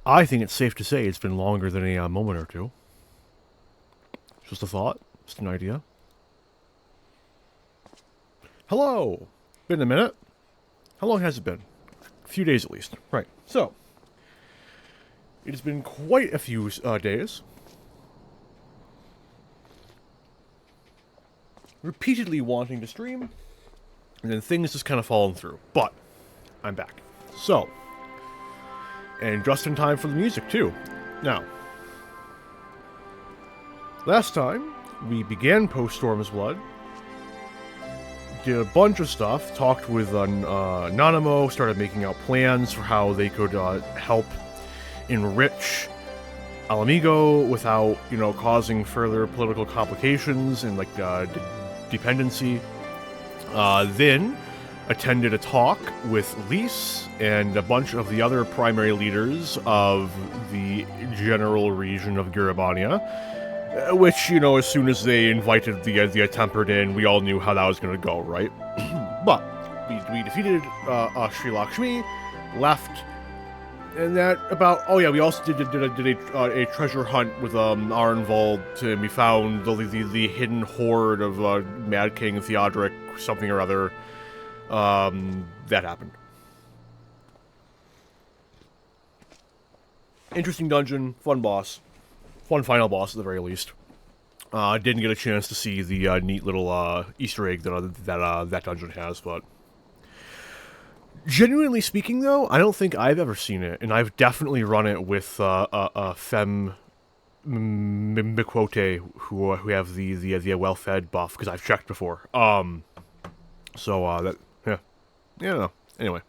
I think it's safe to say it's been longer than a moment or two. Just a thought. Just an idea. Hello! Been a minute. How long has it been? A few days at least. Right. So, it has been quite a few days. Repeatedly wanting to stream, and then things just kind of fallen through. But, I'm back. So, and just in time for the music, too. Now, last time, we began Post Stormblood, did a bunch of stuff, talked with Nanamo, started making out plans for how they could help enrich Alamigo without, causing further political complications and, dependency. Then attended a talk with Lise and a bunch of the other primary leaders of the general region of Garibania, which, as soon as they invited the Tempered in, we all knew how that was going to go, right? But we defeated Sri Lakshmi, left, and that about... Oh yeah, we also did a treasure hunt with Arnvold, and we found the hidden hoard of Mad King Theodoric, something or other. That happened. Interesting dungeon, fun boss. Fun final boss at the very least. Didn't get a chance to see the neat little Easter egg that dungeon has, but... Genuinely speaking, though, I don't think I've ever seen it, and I've definitely run it with Femme Miquote, who have the well-fed buff, because I've checked before. So, yeah, I don't know. Anyway.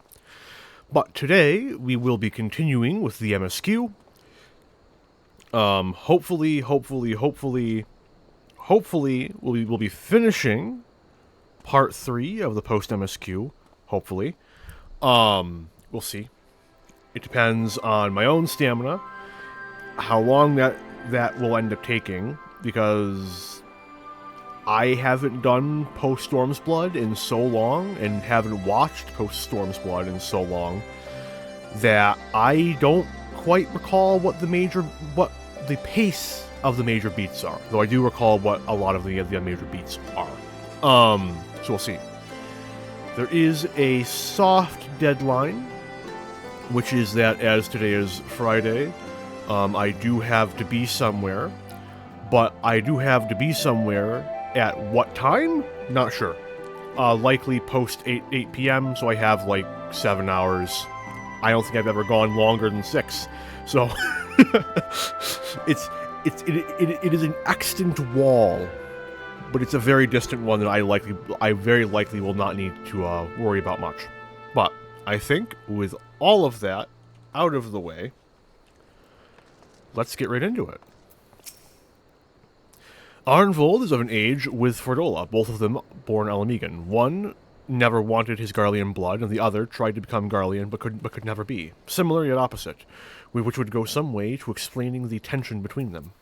But today, we will be continuing with the MSQ. Hopefully, we'll be finishing part 3 of the post-MSQ, hopefully. We'll see. It depends on my own stamina, how long that will end up taking, because I haven't done Post Stormblood in so long, and haven't watched Post Stormblood in so long, that I don't quite recall what the pace of the major beats are, though I do recall what a lot of the major beats are. So we'll see. There is a soft deadline, which is that as today is Friday, I do have to be somewhere, but I do have to be somewhere at what time? Not sure. Likely post 8 p.m., so I have 7 hours. I don't think I've ever gone longer than 6, so it is an extant wall, but it's a very distant one that I very likely will not need to worry about much. But I think with all of that out of the way, let's get right into it. Arnvold is of an age with Fordola, both of them born Alamigan. One never wanted his Garlean blood, and the other tried to become Garlean but could never be. Similar yet opposite, which would go some way to explaining the tension between them.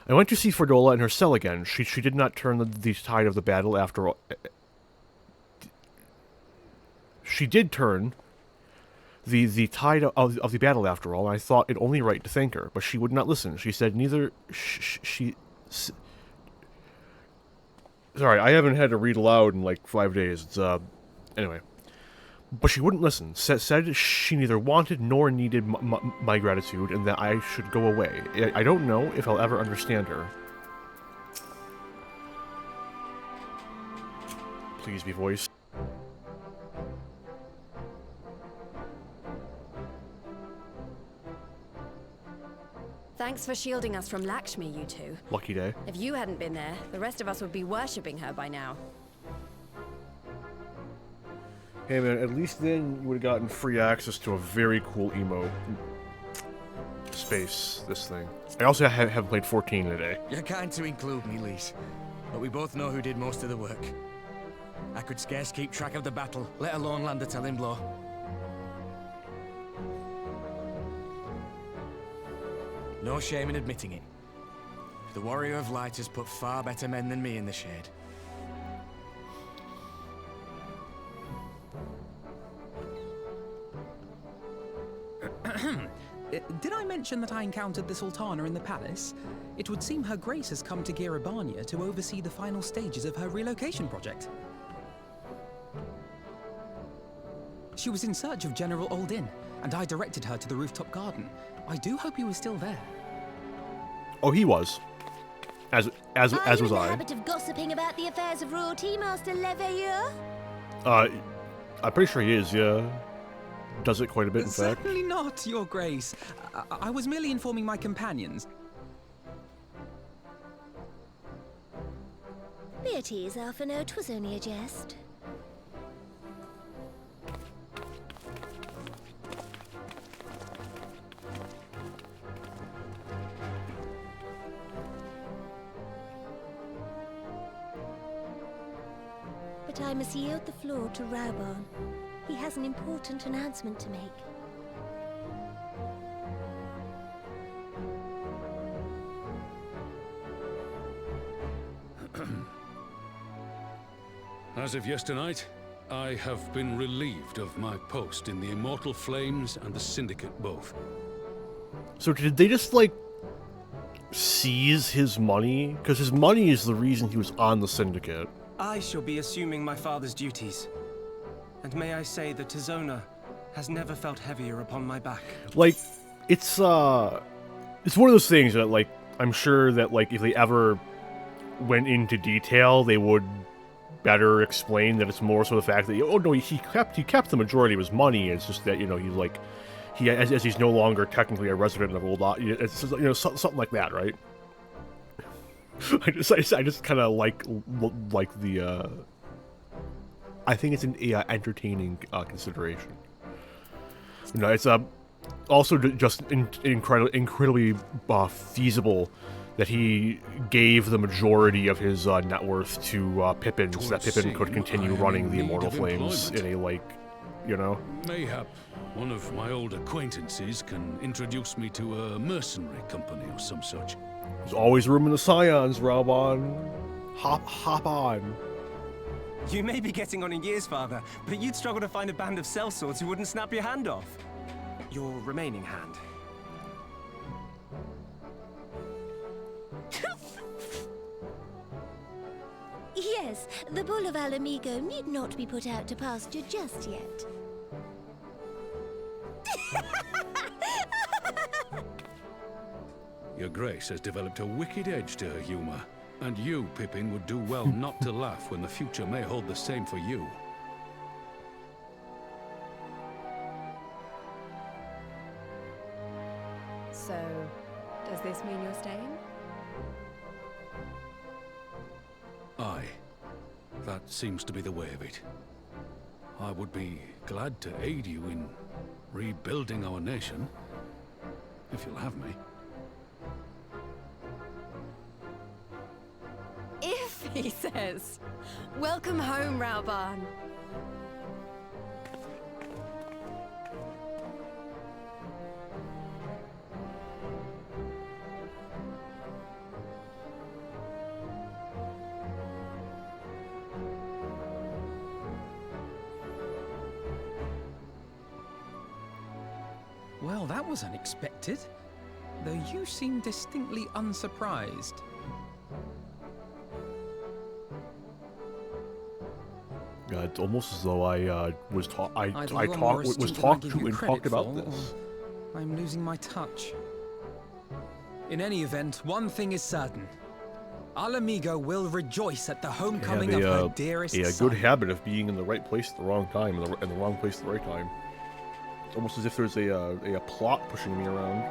I went to see Fordola in her cell again. She did not turn the tide of the battle after all. She did turn the tide of the battle after all, and I thought it only right to thank her, but she would not listen. She said neither... Sorry, I haven't had to read aloud in 5 days. It's, anyway. But she wouldn't listen. Said she neither wanted nor needed my gratitude, and that I should go away. I don't know if I'll ever understand her. Please be voiced. Thanks for shielding us from Lakshmi, you two. Lucky day. If you hadn't been there, the rest of us would be worshipping her by now. Hey man, at least then you would have gotten free access to a very cool emo space, this thing. I also haven't played 14 today. You're kind to include me, Lise, but we both know who did most of the work. I could scarce keep track of the battle, let alone land a telling blow. No shame in admitting it. The Warrior of Light has put far better men than me in the shade. Did I mention that I encountered the Sultana in the palace? It would seem Her Grace has come to Girabania to oversee the final stages of her relocation project. She was in search of General Oldin, and I directed her to the rooftop garden. I do hope he was still there. Oh, he was. As was Are you in the I. habit of gossiping about the affairs of royalty, Master Leveilleur? I'm pretty sure he is, yeah. Does it quite a bit, in fact. Certainly not, Your Grace. I was merely informing my companions. Be at ease, Alphino. 'Twas only a jest. But I must yield the floor to Raubon. He has an important announcement to make. As of yesternight, I have been relieved of my post in the Immortal Flames and the Syndicate both. So did they just, like, seize his money? Because his money is the reason he was on the Syndicate. I shall be assuming my father's duties. And may I say that Tizona has never felt heavier upon my back. Like, it's one of those things that, like, I'm sure that, like, if they ever went into detail, they would better explain that it's more so the fact that, oh no, he kept the majority of his money. It's just that, you know, he's like, as he's no longer technically a resident of Old, it's just, you know, something like that, right? I just kind of like the. I think it's an entertaining consideration. You know, it's also just incredibly feasible that he gave the majority of his net worth to Pippin, so that Pippin could continue running the Immortal Flames in a, like, you know. Mayhap one of my old acquaintances can introduce me to a mercenary company or some such. There's always room in the Scions, Raubon. Hop on. You may be getting on in years, father, but you'd struggle to find a band of sellswords who wouldn't snap your hand off. Your remaining hand. Yes, the bull of Alamigo need not be put out to pasture just yet. Your Grace has developed a wicked edge to her humor, and you, Pippin, would do well not to laugh when the future may hold the same for you. So, does this mean you're staying? Aye. That seems to be the way of it. I would be glad to aid you in rebuilding our nation, if you'll have me. If, he says. Welcome home, Raubon. Well, that was unexpected. Though you seem distinctly unsurprised. Yeah, it's almost as though I was talked to and talked about this. I'm losing my touch. In any event, one thing is certain. Alamigo will rejoice at the homecoming of her dearest son. A good habit of being in the right place at the wrong time, and the wrong place at the right time. It's almost as if there's a plot pushing me around.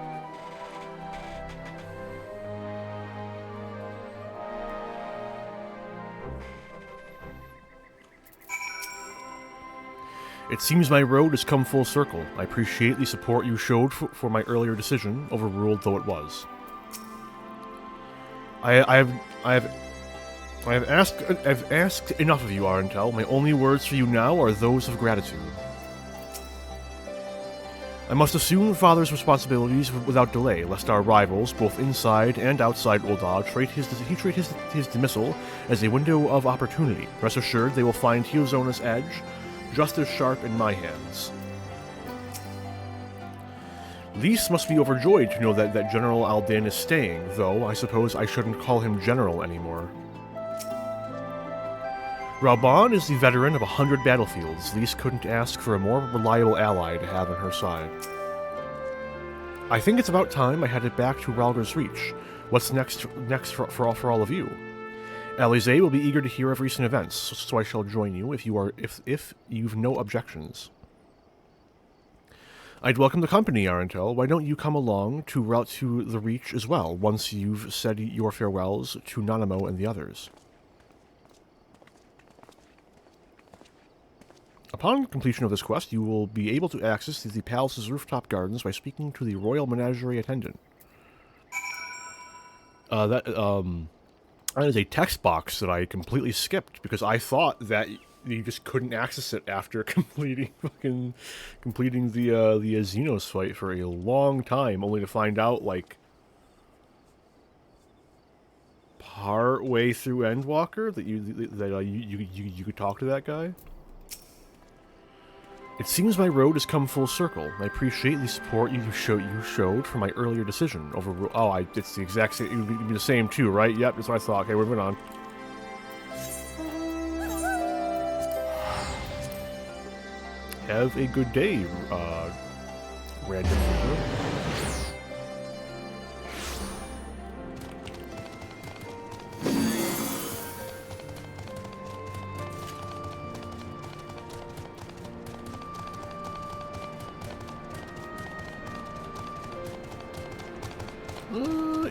It seems my road has come full circle. I appreciate the support you showed for my earlier decision, overruled though it was. I've asked enough of you, Arentel. My only words for you now are those of gratitude. I must assume Father's responsibilities without delay, lest our rivals, both inside and outside Ul'dah, treat his dismissal as a window of opportunity. Rest assured, they will find Tiozona's edge just as sharp in my hands. Lys must be overjoyed to know that General Aldan is staying, though I suppose I shouldn't call him General anymore. Rauban is the veteran of 100 battlefields. Lys couldn't ask for a more reliable ally to have on her side. I think it's about time I headed back to Ralgar's Reach. What's next for all of you? Alize will be eager to hear of recent events, so I shall join you if you've no objections. I'd welcome the company, Arentel. Why don't you come along to route to the Reach as well, once you've said your farewells to Nanamo and the others? Upon completion of this quest, you will be able to access the palace's rooftop gardens by speaking to the Royal Menagerie attendant. That is a text box that I completely skipped because I thought that you just couldn't access it after completing the Xenos fight for a long time, only to find out like part way through Endwalker that you could talk to that guy. It seems my road has come full circle. I appreciate the support you showed for my earlier decision over. Oh, it's the exact same. It would be the same too, right? Yep, that's what I thought. Okay, we're moving on. Have a good day, random user.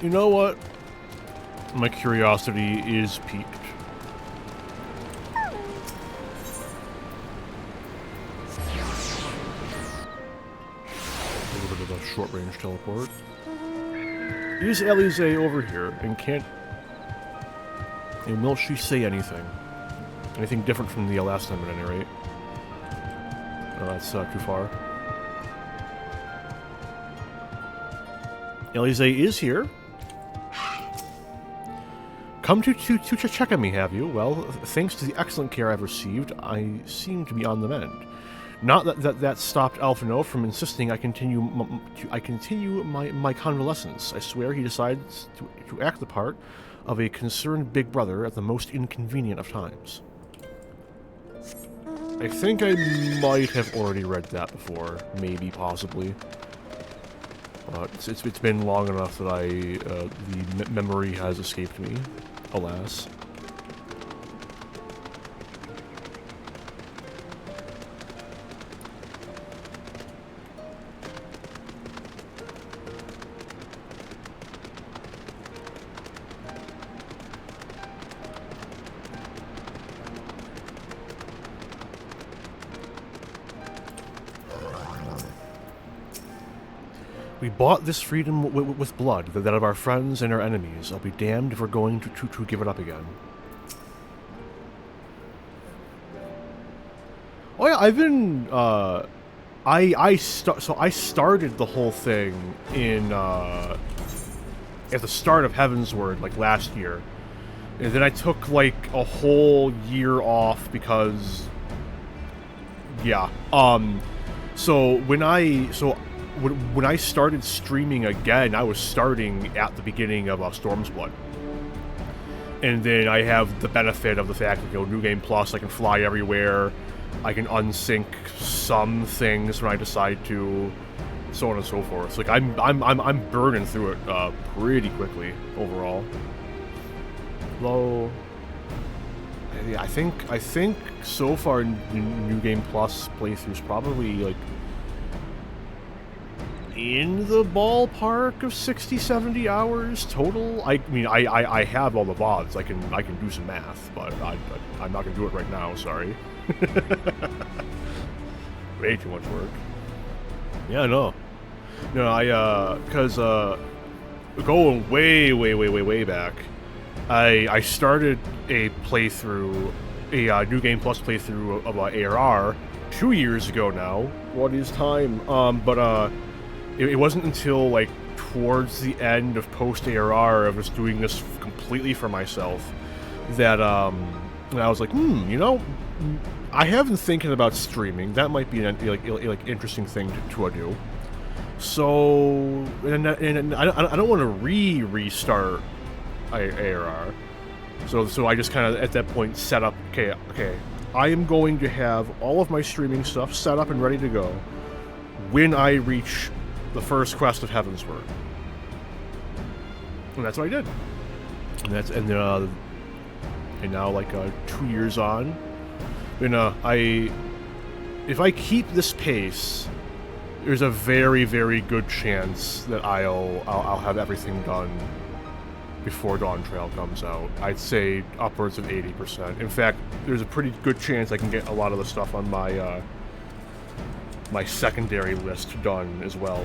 You know what? My curiosity is piqued. A little bit of a short-range teleport. Is Alize over here, and will she say anything? Anything different from the last time at any rate? No, that's too far. Alize is here. Come to check on me, have you? Well, thanks to the excellent care I've received, I seem to be on the mend. Not that stopped Alphino from insisting I continue my convalescence. I swear he decides to act the part of a concerned big brother at the most inconvenient of times. I think I might have already read that before, maybe, possibly. It's been long enough that the memory has escaped me, alas. We bought this freedom with blood, that of our friends and our enemies. I'll be damned if we're going to give it up again. Oh yeah, I've been, I started the whole thing in, at the start of Heavensward, like, last year. And then I took, like, a whole year off because, yeah. So when I started streaming again, I was starting at the beginning of Stormblood. And then I have the benefit of the fact that, New Game Plus, I can fly everywhere, I can unsync some things when I decide to, so on and so forth. So, like, I'm burning through it pretty quickly overall. Though, I think so far New Game Plus playthroughs probably like in the ballpark of 60-70 hours total. I mean, I have all the VODs. I can do some math, but I'm not gonna do it right now. Sorry. Way too much work. Yeah, no, because going way back, I started a playthrough, a New Game Plus playthrough of ARR 2 years ago now. What is time? It wasn't until, like, towards the end of Post ARR, I was doing this completely for myself, that, I was like, I have been thinking about streaming. That might be an, like interesting thing to do. So, and I don't want to restart ARR. So I just kind of, at that point, set up, okay, I am going to have all of my streaming stuff set up and ready to go when I reach the first quest of Heavensward. And that's what I did. And now, like, 2 years on, if I keep this pace, there's a very, very good chance that I'll have everything done before Dawn Trail comes out. I'd say upwards of 80%. In fact, there's a pretty good chance I can get a lot of the stuff on my my secondary list done as well.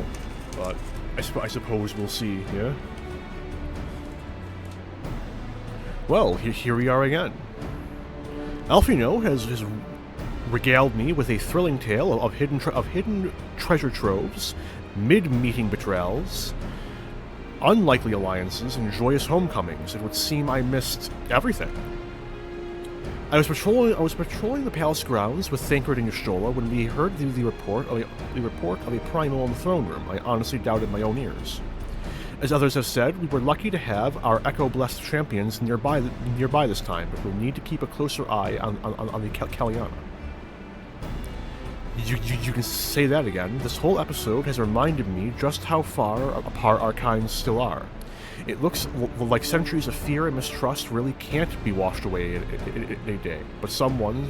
But I suppose we'll see, yeah? Well, here we are again. Alfino has regaled me with a thrilling tale of hidden treasure troves, mid-meeting betrayals, unlikely alliances, and joyous homecomings. It would seem I missed everything. I was patrolling the palace grounds with Thancred and Y'shtola when we heard the report of a primal in the throne room. I honestly doubted my own ears. As others have said, we were lucky to have our Echo-blessed champions nearby this time, but we'll need to keep a closer eye on the Caliana. You can say that again. This whole episode has reminded me just how far apart our kinds still are. It looks like centuries of fear and mistrust really can't be washed away in a day, but someone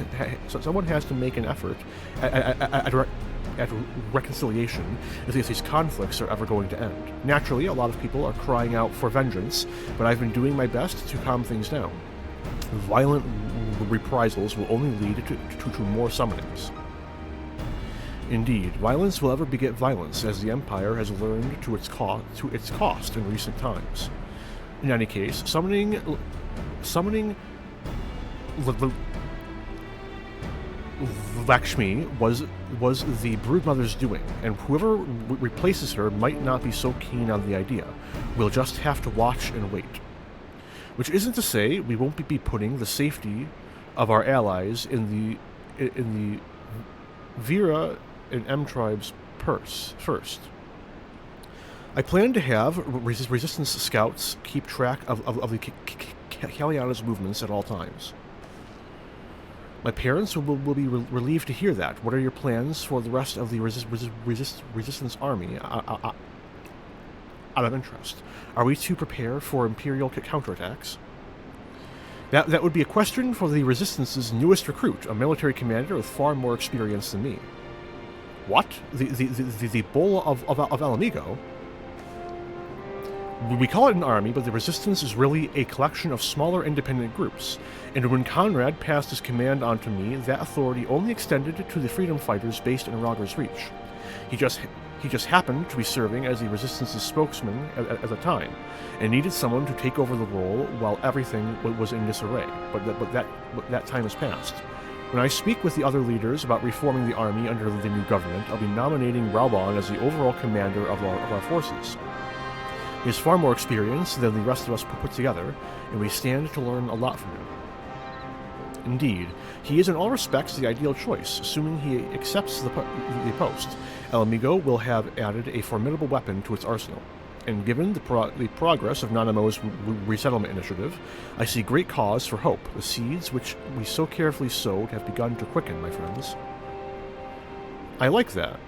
has to make an effort at reconciliation if these conflicts are ever going to end. Naturally, a lot of people are crying out for vengeance, but I've been doing my best to calm things down. Violent reprisals will only lead to more summonings. Indeed, violence will ever beget violence, as the Empire has learned to its cost in recent times. In any case, summoning Lakshmi was the Broodmother's doing, and whoever replaces her might not be so keen on the idea. We'll just have to watch and wait. Which isn't to say we won't be putting the safety of our allies in the Vera and M tribes first. I plan to have resistance scouts keep track of the Caliana's movements at all times. My parents will be relieved to hear that. What are your plans for the rest of the resistance army? Out of interest, are we to prepare for Imperial counterattacks? That would be a question for the Resistance's newest recruit, a military commander with far more experience than me. What? The Bull of Alamigo? We call it an army, but the Resistance is really a collection of smaller independent groups, and when Conrad passed his command on to me, that authority only extended to the freedom fighters based in Rogger's Reach. He just happened to be serving as the Resistance's spokesman at the time, and needed someone to take over the role while everything was in disarray, but that time has passed. When I speak with the other leaders about reforming the army under the new government, I'll be nominating Raubon as the overall commander of our forces. He has far more experience than the rest of us put together, and we stand to learn a lot from him. Indeed, he is in all respects the ideal choice, assuming he accepts the post. Alamigo will have added a formidable weapon to its arsenal, and given the progress of Nanamo's resettlement initiative, I see great cause for hope. The seeds which we so carefully sowed have begun to quicken, my friends. I like that.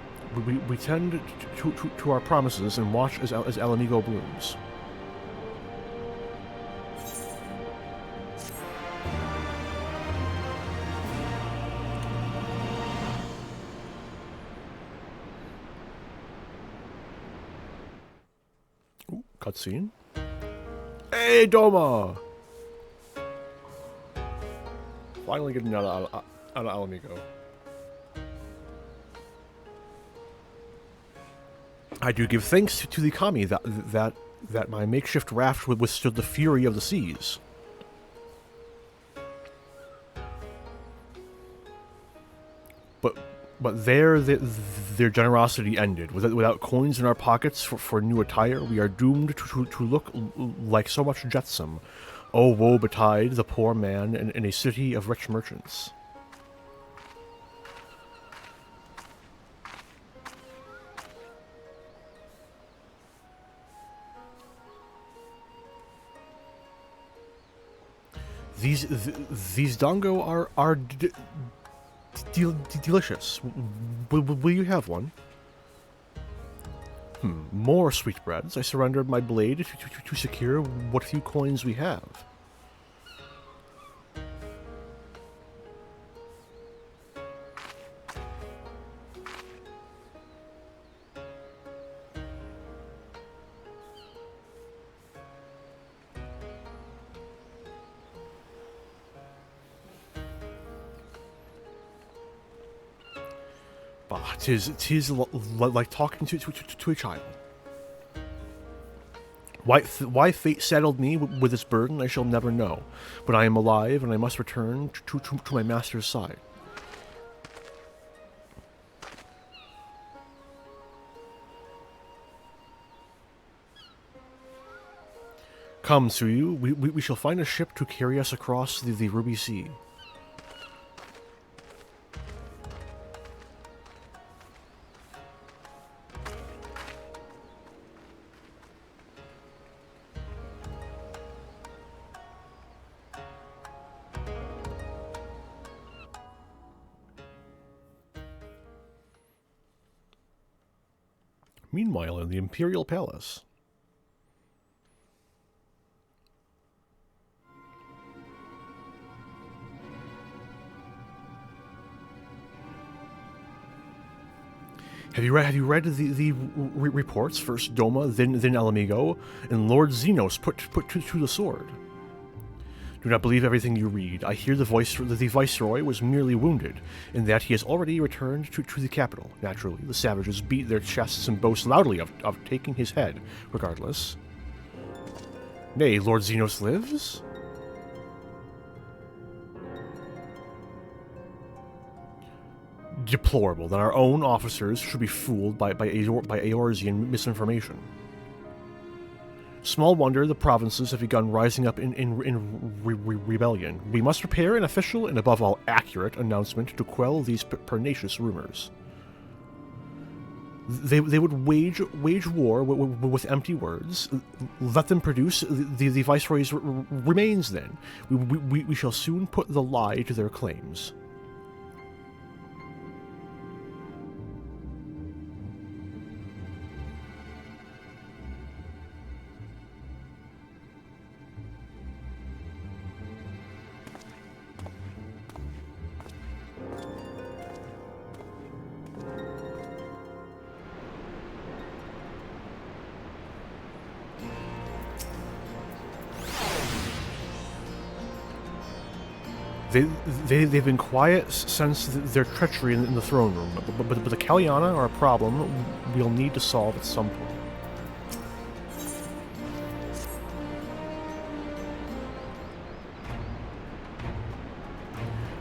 We tend to our promises and watch as Alamigo blooms. Ooh, cutscene. Hey, Doma! Finally getting out of Alamigo. I do give thanks to the kami that my makeshift raft withstood the fury of the seas. But there their generosity ended. Without coins in our pockets for new attire, we are doomed to look like so much jetsam. Oh, woe betide the poor man in a city of rich merchants. These dango are delicious. Will you have one? More sweetbreads. I surrendered my blade to secure what few coins we have. Tis like talking to a child. Why fate saddled me with this burden, I shall never know. But I am alive, and I must return to my master's side. Come, Tsuyu, we shall find a ship to carry us across the Ruby Sea. Meanwhile, in the Imperial Palace. Have you read the reports? First Doma, then Alamigo, and Lord Xenos put to the sword. Do not believe everything you read. I hear the Viceroy was merely wounded, and that he has already returned to the capital. Naturally, the savages beat their chests and boast loudly of taking his head. Regardless. Nay, Lord Xenos lives? Deplorable that our own officers should be fooled by Eorzean misinformation. Small wonder the provinces have begun rising up in rebellion. We must prepare an official and above all accurate announcement to quell these pernicious rumors. They would wage war with empty words. Let them produce the Viceroy's remains then. We shall soon put the lie to their claims. They've been quiet since their treachery in the throne room, but the Kaliana are a problem we'll need to solve at some point.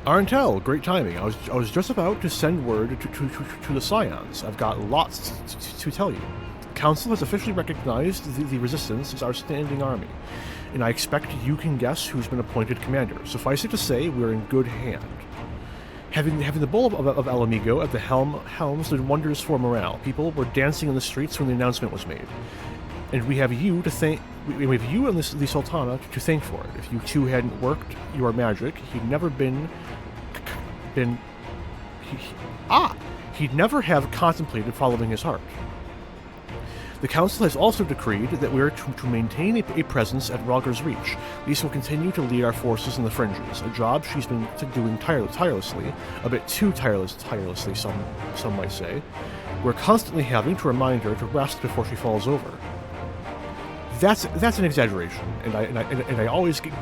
Arentel, great timing. I was just about to send word to the Scions. I've got lots to tell you. The Council has officially recognized the Resistance as our standing army, and I expect you can guess who's been appointed commander. Suffice it to say, we're in good hand. Having the Bull of Alamigo at the helms did wonders for morale. People were dancing in the streets when the announcement was made, and we have you to thank. We have you and the Sultana to thank for it. If you two hadn't worked your magic, he'd never he'd never have contemplated following his heart. The Council has also decreed that we are to maintain a presence at Rogger's Reach. Lisa will continue to lead our forces in the fringes, a job she's been doing tirelessly, a bit too tirelessly, some might say. We're constantly having to remind her to rest before she falls over. That's an exaggeration, and I always get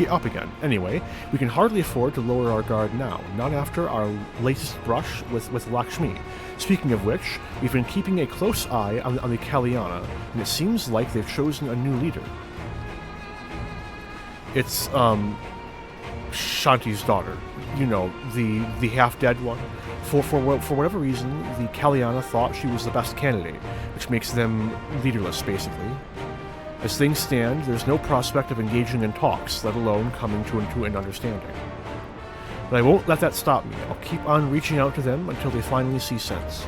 up again. Anyway, we can hardly afford to lower our guard now, not after our latest brush with Lakshmi. Speaking of which, we've been keeping a close eye on the Kaliana, and it seems like they've chosen a new leader. It's, Shanti's daughter. You know, the half-dead one. For whatever reason, the Kaliana thought she was the best candidate, which makes them leaderless, basically. As things stand, there's no prospect of engaging in talks, let alone coming to an understanding. But I won't let that stop me. I'll keep on reaching out to them until they finally see sense.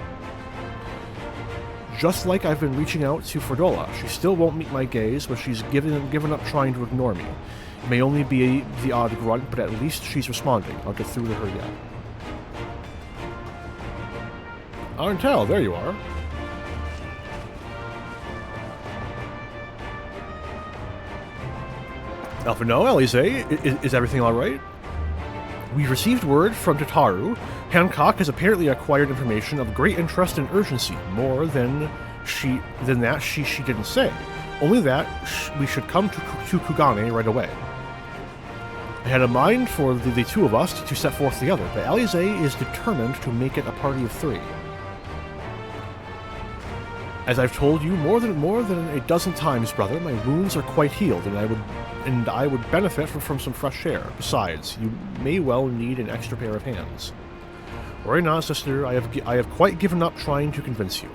just like I've been reaching out to Ferdola. She still won't meet my gaze, but she's given up trying to ignore me. It may only be the odd grunt, but at least she's responding. I'll get through to her yet. Arntel, there you are. Elfino, Elise, is everything alright? We received word from Tataru. Hancock has apparently acquired information of great interest and urgency, more than she didn't say. Only that we should come to Kugane right away. I had a mind for the two of us to set forth together, but Alize is determined to make it a party of 3. As I've told you more than a dozen times, brother, my wounds are quite healed, and I would benefit from some fresh air. Besides, you may well need an extra pair of hands. Worry not, sister. I have quite given up trying to convince you.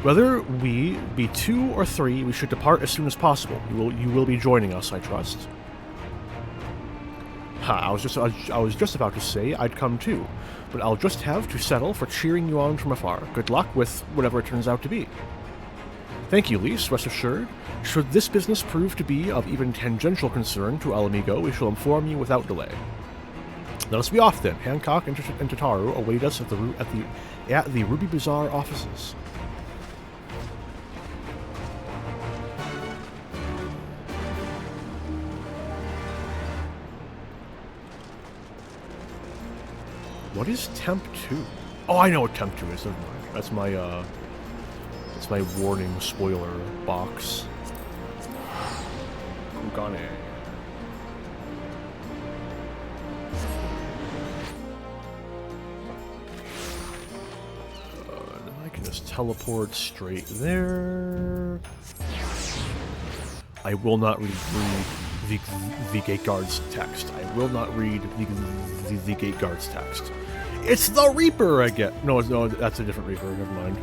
Whether we be 2 or 3, we should depart as soon as possible. You will be joining us, I trust. I was just about to say I'd come too, but I'll just have to settle for cheering you on from afar. Good luck with whatever it turns out to be. Thank you, Lise. Rest assured, should this business prove to be of even tangential concern to Alamigo, we shall inform you without delay. Let us be off then. Hancock and Tataru await us at the Ruby Bazaar offices. What is Temp 2? Oh, I know what Temp 2 is. Never mind. That's my warning spoiler box. Kugane. I can just teleport straight there. I will not read the gate guard's text. I will not read the gate guard's text. It's the Reaper again. No, that's a different Reaper. Never mind.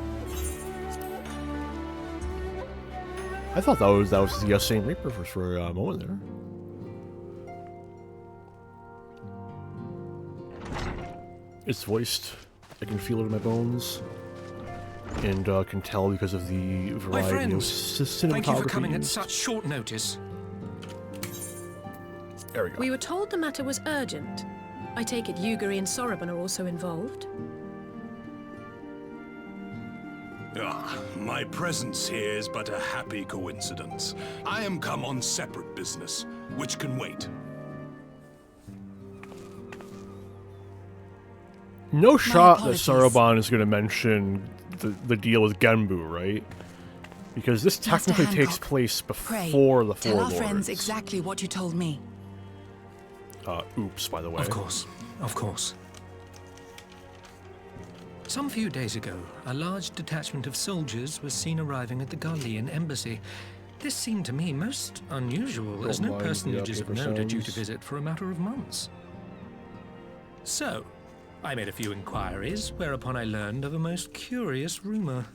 I thought that was the same Reaper for a moment there. It's voiced. I can feel it in my bones, and can tell because of the variety of cinematography. Thank you for coming at such short notice. There we go. We were told the matter was urgent. I take it Yugiri and Soroban are also involved? My presence here is but a happy coincidence. I am come on separate business, which can wait. No shot that Soroban is going to mention the deal with Genbu, right? Because this technically takes place before the Four Lords. Tell our friends exactly what you told me. Oops, by the way. Of course, of course. Some few days ago, a large detachment of soldiers was seen arriving at the Garlean embassy. This seemed to me most unusual, as no personages of note are due to visit for a matter of months. So, I made a few inquiries, whereupon I learned of a most curious rumor.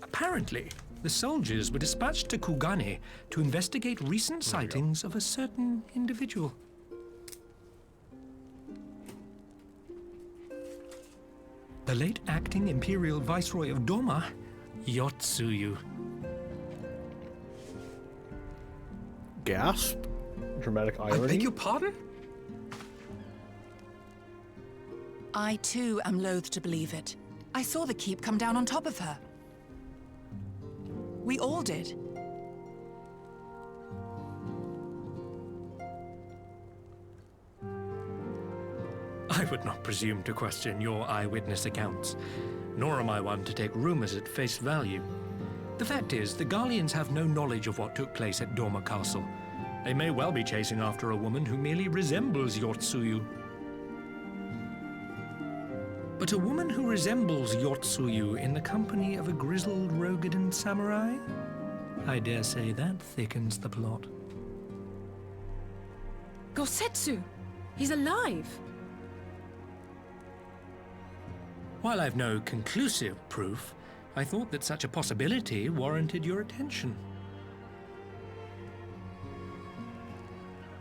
Apparently, the soldiers were dispatched to Kugane to investigate recent sightings of a certain individual. The late acting Imperial Viceroy of Doma, Yotsuyu. Gasp? Dramatic irony? I beg your pardon? I too am loath to believe it. I saw the keep come down on top of her. We all did. I would not presume to question your eyewitness accounts, nor am I one to take rumors at face value. The fact is, the Garleans have no knowledge of what took place at Doma Castle. They may well be chasing after a woman who merely resembles Yotsuyu. But a woman who resembles Yotsuyu in the company of a grizzled Rogadan samurai? I dare say that thickens the plot. Gosetsu! He's alive! While I've no conclusive proof, I thought that such a possibility warranted your attention.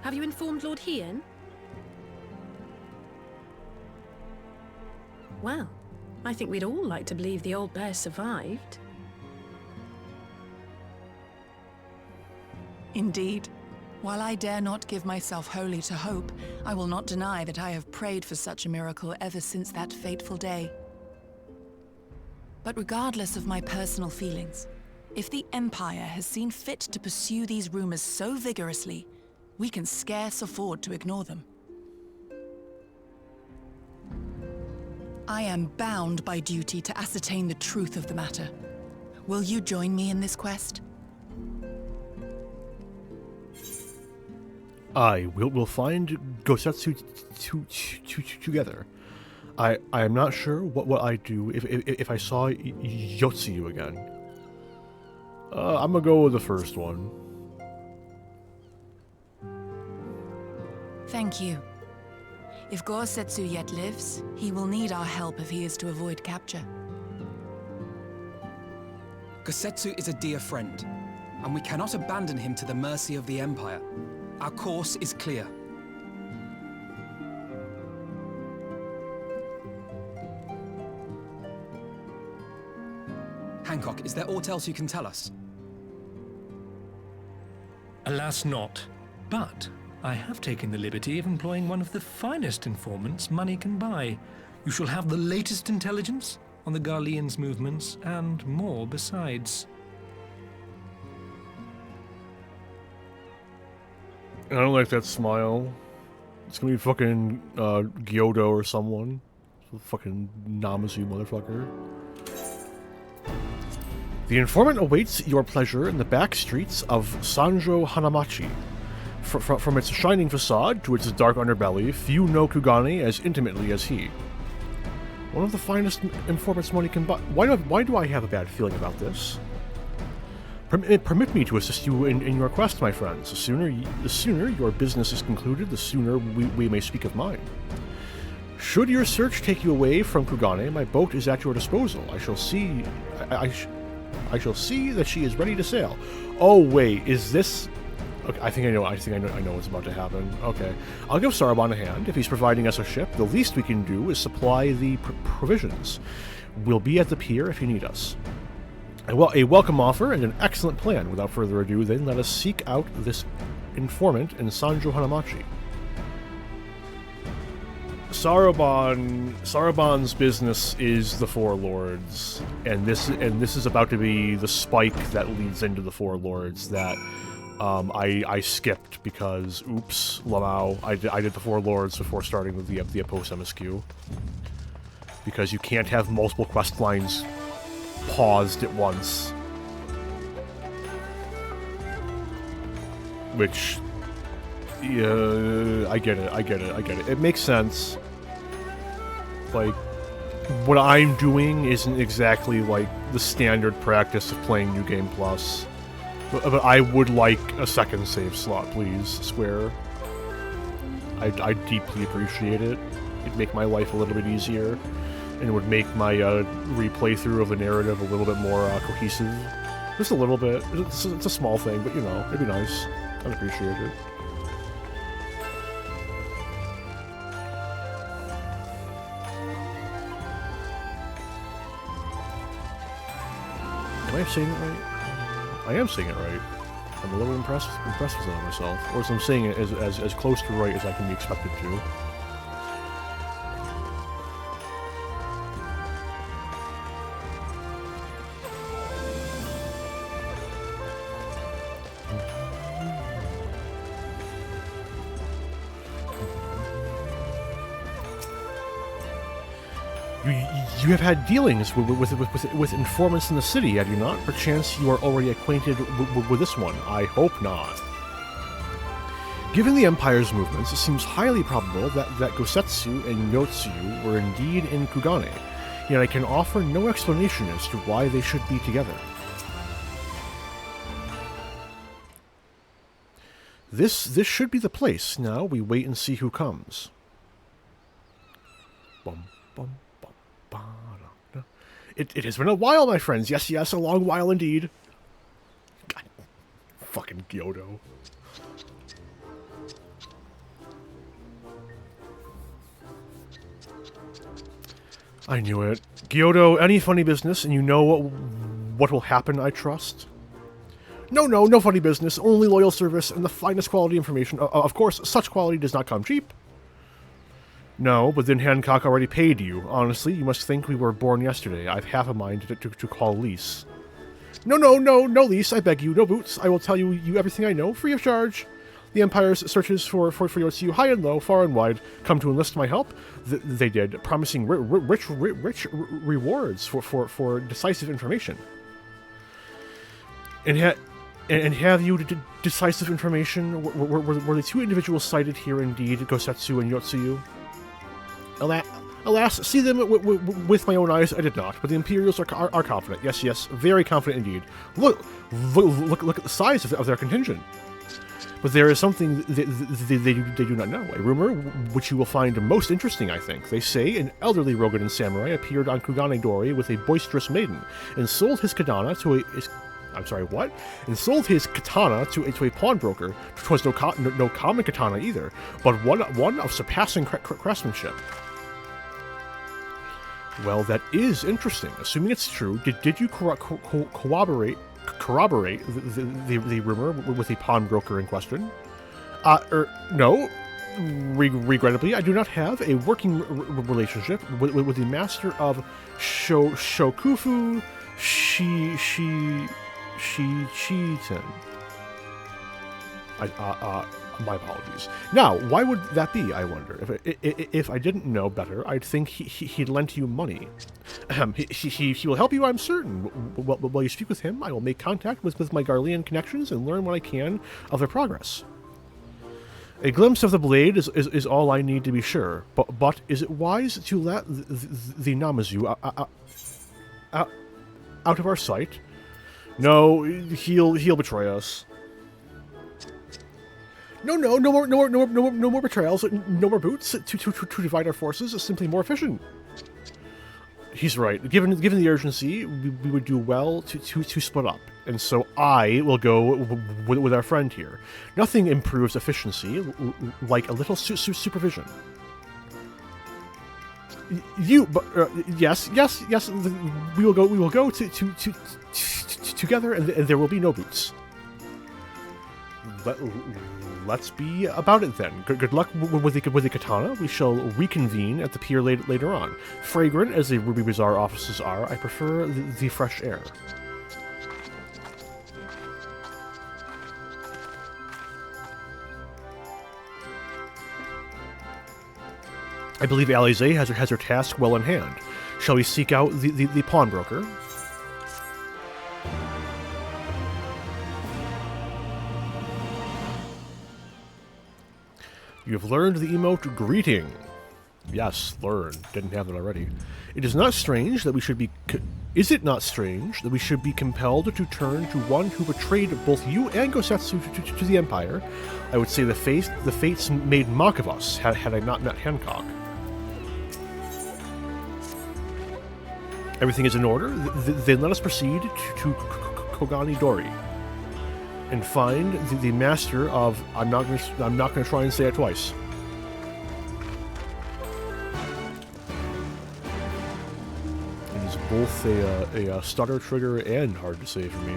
Have you informed Lord Hien? Well, I think we'd all like to believe the old bear survived. Indeed. While I dare not give myself wholly to hope, I will not deny that I have prayed for such a miracle ever since that fateful day. But regardless of my personal feelings, if the Empire has seen fit to pursue these rumors so vigorously, we can scarce afford to ignore them. I am bound by duty to ascertain the truth of the matter. Will you join me in this quest? We'll find Gosetsu together. I am not sure what I'd do if I saw Yotsuyu again. I'm gonna go with the first one. Thank you. If Gosetsu yet lives, he will need our help if he is to avoid capture. Gosetsu is a dear friend, and we cannot abandon him to the mercy of the Empire. Our course is clear. Hancock, is there aught else you can tell us? Alas not. But I have taken the liberty of employing one of the finest informants money can buy. You shall have the latest intelligence on the Garlean's movements, and more besides. I don't like that smile. It's gonna be fucking Gyodo or someone. Fucking Namazu motherfucker. The informant awaits your pleasure in the back streets of Sanjo Hanamachi. From its shining facade to its dark underbelly, few know Kugane as intimately as he. One of the finest informants money can buy. Why do I have a bad feeling about this? Permit me to assist you in your quest, my friends. The sooner your business is concluded, the sooner we may speak of mine. Should your search take you away from Kugane, my boat is at your disposal. I shall see that she is ready to sail. Oh wait, is this? Okay, I think I know what's about to happen. Okay, I'll give Sarabon a hand. If he's providing us a ship, the least we can do is supply the provisions. We'll be at the pier if you need us. A welcome offer and an excellent plan. Without further ado, then, let us seek out this informant in Sanjo Hanamachi. Sarabon's business is the Four Lords, and this is about to be the spike that leads into the Four Lords that I skipped because, oops, Lamau, I did the Four Lords before starting with the Post MSQ. Because you can't have multiple quest lines paused at once. Which, yeah, I get it. It makes sense. Like, what I'm doing isn't exactly like the standard practice of playing New Game Plus. But I would like a second save slot, please, Square. I deeply appreciate it. It'd make my life a little bit easier. And it would make my replay-through of the narrative a little bit more cohesive. Just a little bit. It's a small thing, but, you know, it'd be nice. I'd appreciate it. Am I saying it right? I am saying it right. I'm a little impressed with myself. Or as I'm saying it as close to right as I can be expected to. You have had dealings with informants in the city, have you not? Perchance you are already acquainted with this one. I hope not. Given the Empire's movements, it seems highly probable that Gosetsu and Yotsuyu were indeed in Kugane, yet I can offer no explanation as to why they should be together. This should be the place. Now we wait and see who comes. Bum, bum. It has been a while, my friends. Yes, a long while indeed. God, fucking Gyodo. I knew it. Gyoto, any funny business, and you know what will happen, I trust? No funny business, only loyal service and the finest quality information. Of course, such quality does not come cheap. No, but then Hancock already paid you. Honestly, you must think we were born yesterday. I've half a mind to call Lise. No, Lise, I beg you, no boots. I will tell you everything I know, free of charge. The Empire's searches for Yotsu high and low, far and wide, come to enlist my help. They did, promising rich rewards for decisive information. And have you decisive information? Were the two individuals cited here indeed, Gosetsu and Yotsuyu? Alas, see them with my own eyes, I did not, but the Imperials are confident. Yes, very confident indeed. Look at the size of their contingent. But there is something they do not know. A rumor which you will find most interesting, I think. They say an elderly Rogadan samurai appeared on Kugane Dori with a boisterous maiden and sold his katana to a... I'm sorry, what? And sold his katana to a pawnbroker. 'Twas no common katana either, but one of surpassing craftsmanship. Well, that is interesting. Assuming it's true, did you corroborate the rumor with the pawnbroker in question? No. Regrettably, I do not have a working relationship with the master of Shokufu Shiiten. My apologies. Now, why would that be, I wonder? If I didn't know better, I'd think he'd lent you money. He will help you, I'm certain. While you speak with him, I will make contact with my Garlean connections and learn what I can of their progress. A glimpse of the blade is all I need to be sure. But is it wise to let the Namazu out of our sight? No, he'll betray us. No more betrayals, no more boots. To divide our forces is simply more efficient. He's right. Given the urgency, we would do well to split up. And so I will go with our friend here. Nothing improves efficiency like a little supervision. Yes. We will go together, and there will be no boots. Let's be about it then. Good luck with the katana. We shall reconvene at the pier later on. Fragrant as the Ruby Bazaar offices are, I prefer the fresh air. I believe Alize has her task well in hand. Shall we seek out the pawnbroker? You have learned the emote greeting. Yes, learned. Didn't have it already. It is not strange that we should be... Is it not strange that we should be compelled to turn to one who betrayed both you and Gosetsu to the Empire? I would say the fates made mock of us had I not met Hancock. Everything is in order? Then let us proceed to Kogani Dori and find the master of... I'm not going to try and say it twice. It is both a stutter trigger and hard to say for me.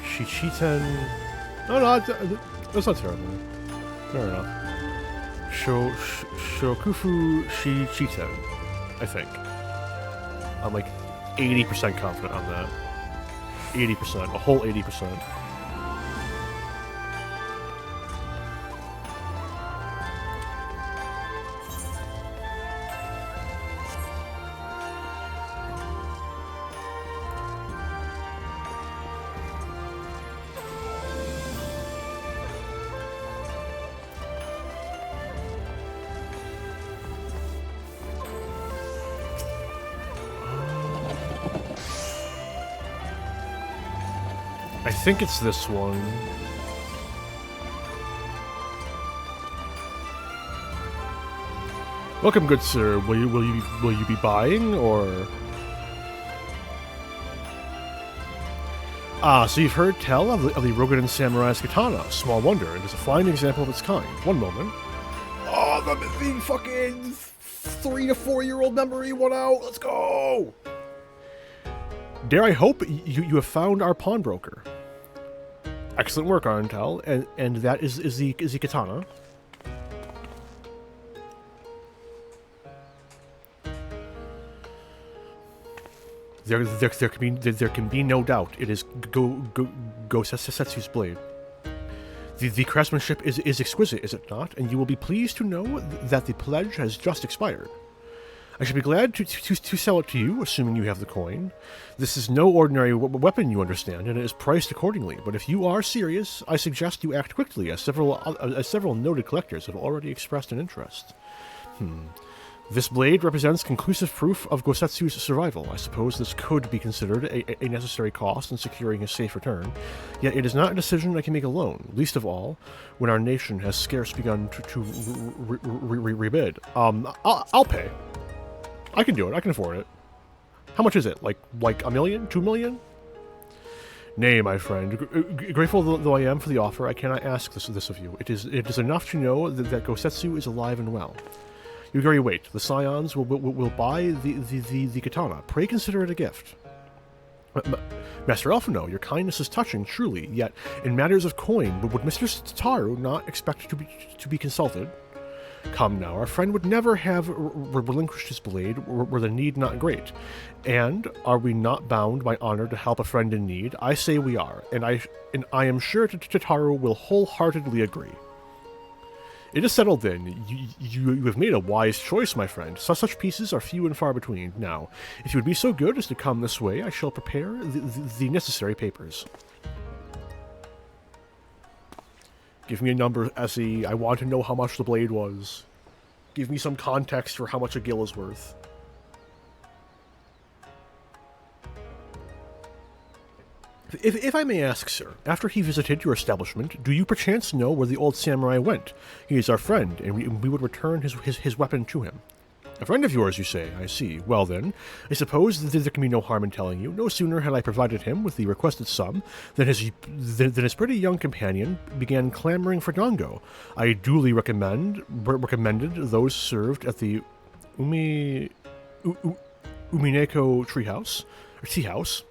Shichiten... No, that's not terrible. Fair enough. Shokufu Shichiten, I think. I'm like 80% confident on that. 80%, a whole 80%. I think it's this one. Welcome, good sir. Will you be buying, or? Ah, so you've heard tell of the Rogadan Samurai's katana. Small wonder, it is a fine example of its kind. One moment. Oh, the fucking 3 to 4 year old memory, one out. Let's go. Dare I hope you have found our pawnbroker. Excellent work, Arntel, and that is the katana. There can be no doubt. It is Gosetsu's blade. The craftsmanship is exquisite, is it not? And you will be pleased to know that the pledge has just expired. I should be glad to sell it to you, assuming you have the coin. This is no ordinary weapon, you understand, and it is priced accordingly. But if you are serious, I suggest you act quickly, as several noted collectors have already expressed an interest. This blade represents conclusive proof of Gosetsu's survival. I suppose this could be considered a necessary cost in securing his safe return, yet it is not a decision I can make alone, least of all when our nation has scarce begun to rebid. I'll pay. I can do it. I can afford it. How much is it? Like $1 million? $2 million? Nay, my friend. Grateful though I am for the offer, I cannot ask this of you. It is enough to know that Gosetsu is alive and well. Yugari, wait. The Scions will buy the katana. Pray consider it a gift. Master Elfino, your kindness is touching, truly. Yet, in matters of coin, would Mr. Tataru not expect to be consulted? Come now, our friend would never have relinquished his blade were the need not great. And are we not bound by honor to help a friend in need? I say we are, and I am sure Tataru will wholeheartedly agree. It is settled then. You have made a wise choice, my friend. Such pieces are few and far between. Now, if you would be so good as to come this way, I shall prepare the necessary papers. Give me a number, Essie. I want to know how much the blade was. Give me some context for how much a gil is worth. If I may ask, sir, after he visited your establishment, do you perchance know where the old samurai went? He is our friend, and we would return his weapon to him. A friend of yours, you say? I see. Well then, I suppose that there can be no harm in telling you. No sooner had I provided him with the requested sum than his pretty young companion began clamoring for dango. I duly recommended those served at the Umineko treehouse, or tea house,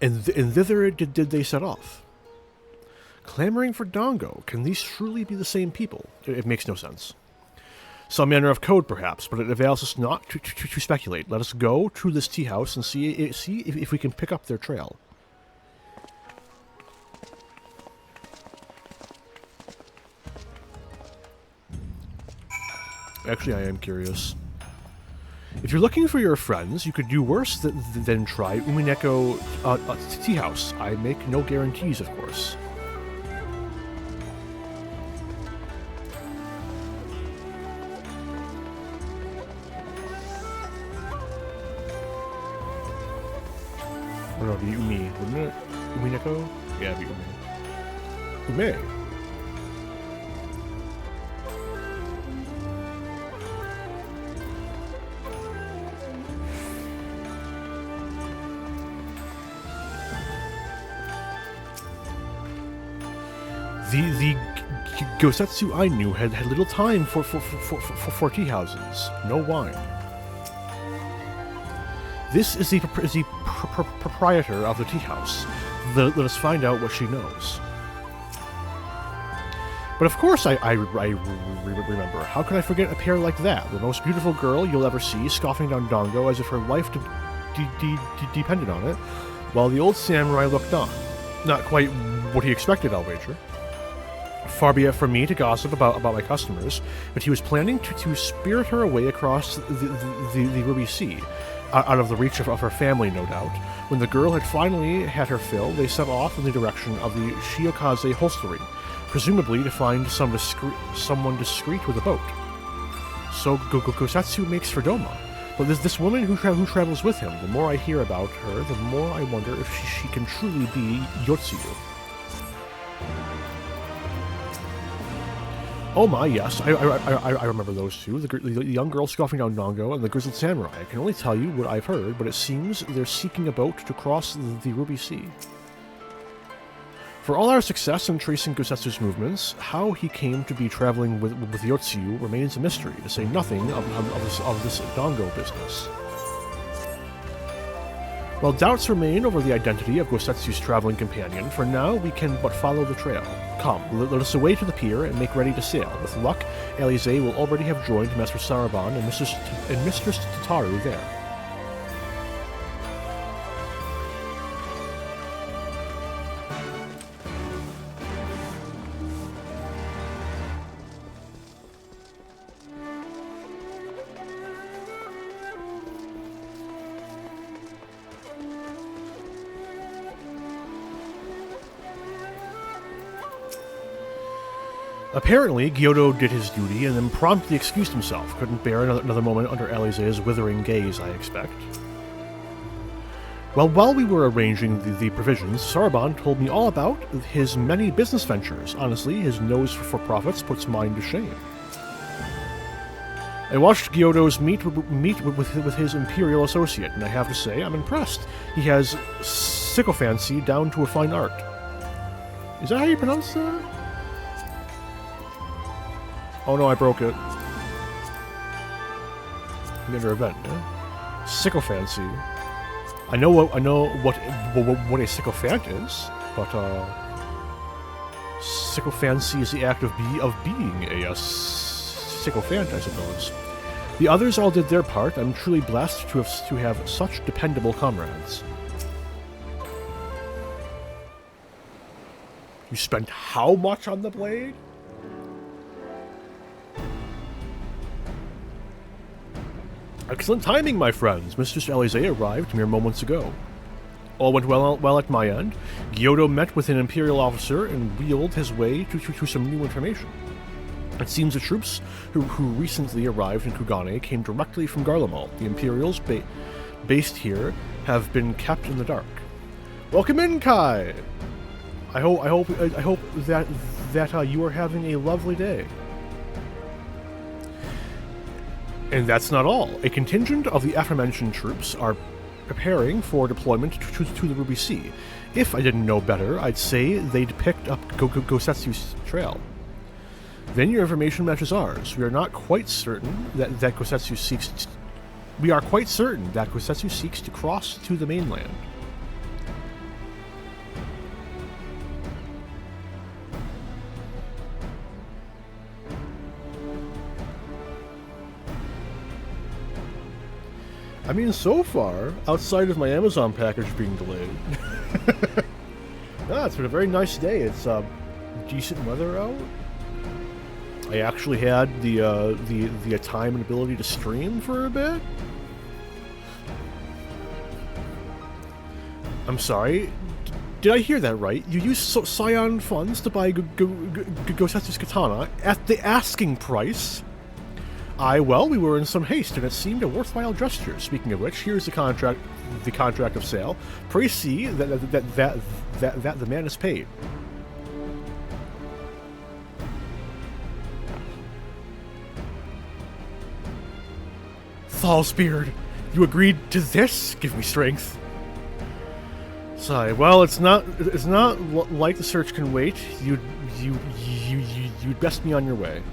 and thither did they set off. Clamoring for dango. Can these truly be the same people? It makes no sense. Some manner of code, perhaps, but it avails us not to speculate. Let us go to this tea house and see if we can pick up their trail. Actually, I am curious. If you're looking for your friends, you could do worse than try Umineko tea house. I make no guarantees, of course. Or no, it'd be Umi, wouldn't it? Umineko? Yeah, it'd be Umi. Ume. The Gosetsu I knew had little time for tea houses. No wine. This is the proprietor of the tea house. Let us find out what she knows. But of course I remember. How could I forget a pair like that? The most beautiful girl you'll ever see, scoffing down dango as if her life depended on it, while the old samurai looked on. Not quite what he expected, I'll wager. Far be it from me to gossip about my customers, but he was planning to spirit her away across the Ruby Sea, out of the reach of her family, no doubt. When the girl had finally had her fill, they set off in the direction of the Shiokaze hostelry, presumably to find someone discreet with a boat. So Gosetsu makes for Doma, but this woman who travels with him, the more I hear about her, the more I wonder if she can truly be Yotsuyu. Oh my, yes, I remember those two. The young girl scoffing down dango and the grizzled samurai. I can only tell you what I've heard, but it seems they're seeking a boat to cross the Ruby Sea. For all our success in tracing Gosetsu's movements, how he came to be traveling with Yotsuyu remains a mystery, to say nothing of this Dongo business. While doubts remain over the identity of Gosetsu's traveling companion, for now we can but follow the trail. Come, let us away to the pier and make ready to sail. With luck, Alize will already have joined Master Saraban and Mistress Tataru there. Apparently, Gyoto did his duty and then promptly excused himself. Couldn't bear another moment under Alize's withering gaze, I expect. Well, while we were arranging the provisions, Saraban told me all about his many business ventures. Honestly, his nose for profits puts mine to shame. I watched Gyoto's meet with his Imperial associate, and I have to say, I'm impressed. He has sycophancy down to a fine art. Is that how you pronounce that? Oh no, I broke it. Another event, yeah? Sycophancy. I know what a sycophant is, but sycophancy is the act of being a sycophant, I suppose. The others all did their part. I'm truly blessed to have such dependable comrades. You spent how much on the blade? Excellent timing, my friends. Mistress Alize arrived mere moments ago. All went well at my end. Gyoto met with an Imperial officer and wheeled his way to some new information. It seems the troops who recently arrived in Kugane came directly from Garlemald. The Imperials based here have been kept in the dark. Welcome in, Kai. I hope that you are having a lovely day. And that's not all. A contingent of the aforementioned troops are preparing for deployment to the Ruby Sea. If I didn't know better, I'd say they'd picked up Gosetsu's trail. Then your information matches ours. We are quite certain that Gosetsu seeks to cross to the mainland. I mean, so far, outside of my Amazon package being delayed, it's been a very nice day. It's decent weather out. I actually had the time and ability to stream for a bit. I'm sorry, did I hear that right? You used Scion funds to buy Gosetsu's katana at the asking price? Well, we were in some haste, and it seemed a worthwhile gesture. Speaking of which, here's the contract of sale. Pray see that the man is paid. Thalsbeard, you agreed to this? Give me strength. Sigh. Well, it's not like the search can wait. You'd best be on your way.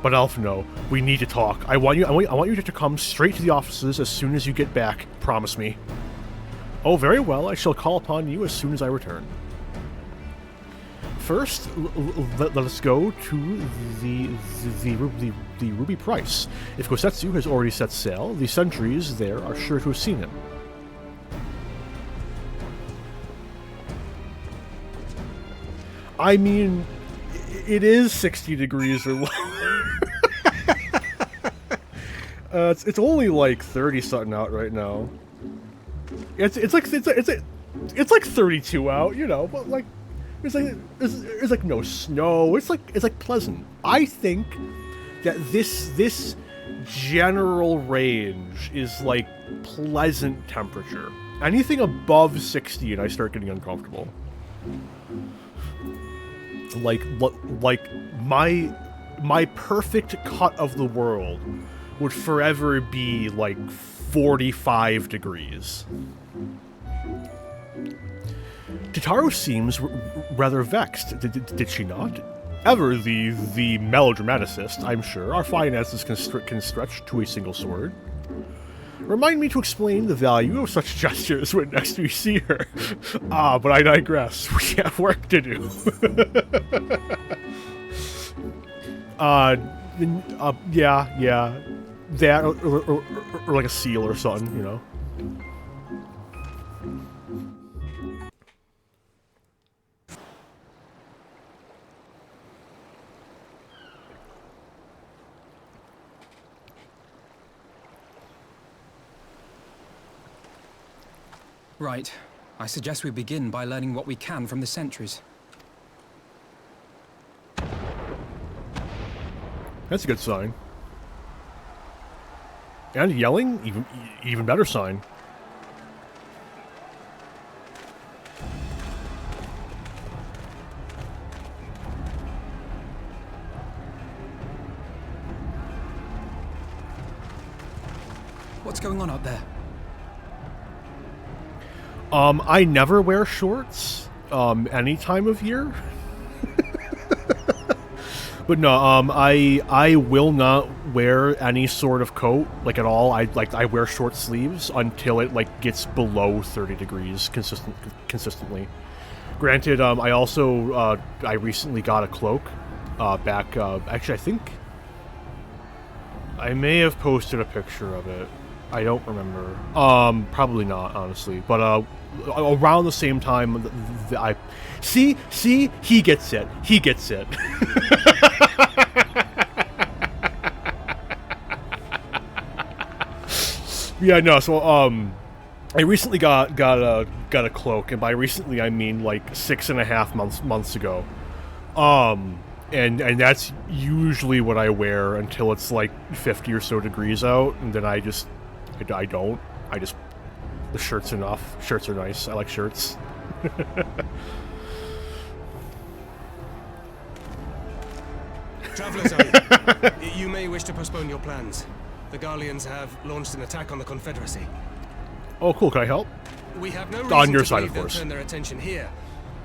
But Elf, no. We need to talk. I want you to come straight to the offices as soon as you get back. Promise me. Oh, very well. I shall call upon you as soon as I return. First, let us go to the Ruby Price. If Gosetsu has already set sail, the sentries there are sure to have seen him. I mean, it is 60 degrees or it's only like 30 something out right now. It's like 32 out, you know, but like it's like no snow. It's like pleasant. I think that this general range is like pleasant temperature. Anything above 60 and I start getting uncomfortable. Like my perfect cut of the world would forever be like 45 degrees. Tataru seems rather vexed, did she not? Ever the melodramaticist, I'm sure. Our finances can stretch to a single sword. Remind me to explain the value of such gestures when next we see her. But I digress. We have work to do. Yeah. That, or like a seal or something, you know. Right. I suggest we begin by learning what we can from the sentries. That's a good sign. And yelling, even better sign. What's going on out there? I never wear shorts, any time of year. But no, I will not wear any sort of coat, like, at all. I wear short sleeves until it, like, gets below 30 degrees consistently. Granted, I also, I recently got a cloak, actually, I think I may have posted a picture of it. I don't remember. Probably not, honestly. But, around the same time, See? He gets it. He gets it. Yeah, no, so, I recently got a cloak, and by recently I mean, like, 6.5 months ago. And that's usually what I wear until it's, like, 50 or so degrees out, and then I don't. The shirt's enough. Shirts are nice. I like shirts. Travelers, you may wish to postpone your plans. The Garleans have launched an attack on the Confederacy. Oh, cool. Can I help? We have no On reason your to side, believe of they'll course. turn their attention here.